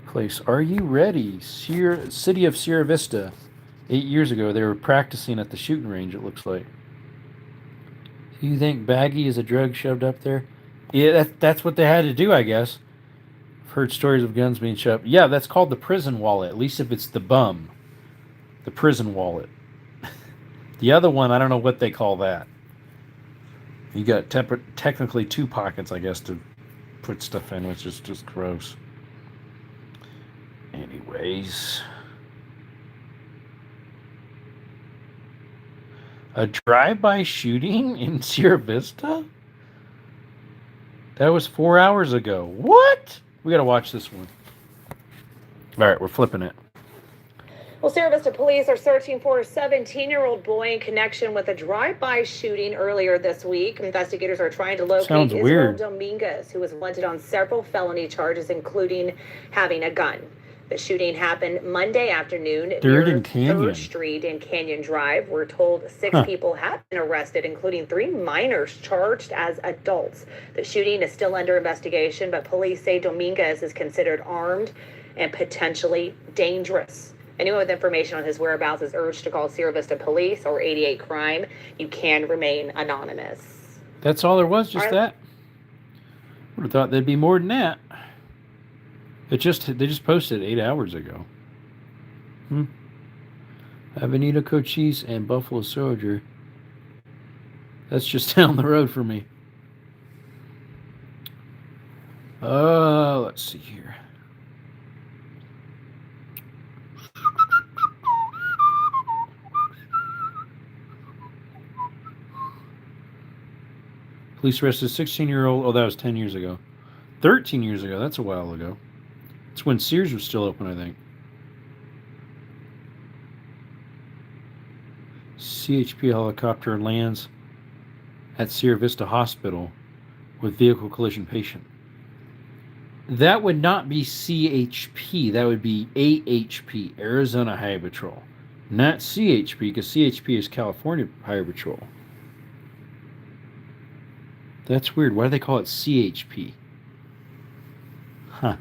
place. Are you ready? City of Sierra Vista. 8 years ago, they were practicing at the shooting range, it looks like. Do you think baggie is a drug shoved up there? Yeah, that's what they had to do, I guess. I've heard stories of guns being shoved. Yeah, that's called the prison wallet, at least if it's the bum. The prison wallet. The other one, I don't know what they call that. You got technically 2 pockets, I guess, to put stuff in, which is just gross. Anyways. A drive-by shooting in Sierra Vista? That was 4 hours ago. What? We gotta watch this one. All right, we're flipping it. Well, Sierra Vista police are searching for a 17-year-old boy in connection with a drive-by shooting earlier this week. Investigators are trying to locate Israel Dominguez, who was wanted on several felony charges, including having a gun. The shooting happened Monday afternoon near 3rd Street in Canyon Drive. We're told 6 people have been arrested, including 3 minors charged as adults. The shooting is still under investigation, but police say Dominguez is considered armed and potentially dangerous. Anyone with information on his whereabouts is urged to call Sierra Vista Police or 88 Crime. You can remain anonymous. That's all there was, just that? Would have thought there'd be more than that. They just posted 8 hours ago. Avenida Cochise and Buffalo Soldier. That's just down the road for me. Let's see here. Police arrested a 16-year-old. Oh, that was 10 years ago. 13 years ago. That's a while ago. It's when Sears was still open, I think. CHP helicopter lands at Sierra Vista Hospital with vehicle collision patient. That would not be CHP. That would be AHP, Arizona Highway Patrol. Not CHP, because CHP is California Highway Patrol. That's weird. Why do they call it CHP? Huh.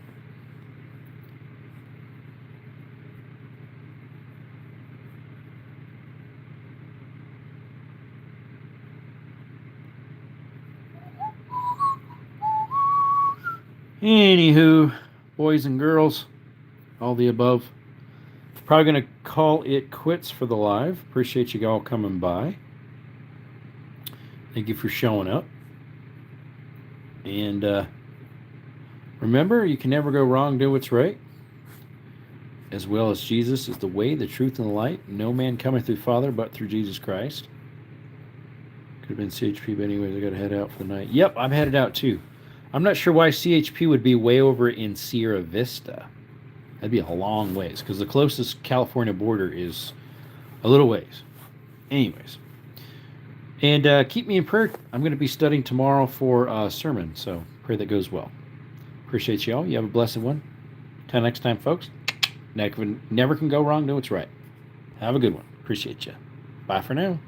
Anywho, boys and girls, all the above. Probably going to call it quits for the live. Appreciate you all coming by. Thank you for showing up. And remember, you can never go wrong. Do what's right. As well as Jesus is the way, the truth, and the light. No man cometh through Father but through Jesus Christ. Could have been CHP, but anyways, I got to head out for the night. Yep, I'm headed out too. I'm not sure why CHP would be way over in Sierra Vista. That'd be a long ways, because the closest California border is a little ways. Anyways. And keep me in prayer. I'm going to be studying tomorrow for a sermon, so pray that goes well. Appreciate you all. You have a blessed one. Till next time, folks. Never can go wrong. Do what's right. Have a good one. Appreciate you. Bye for now.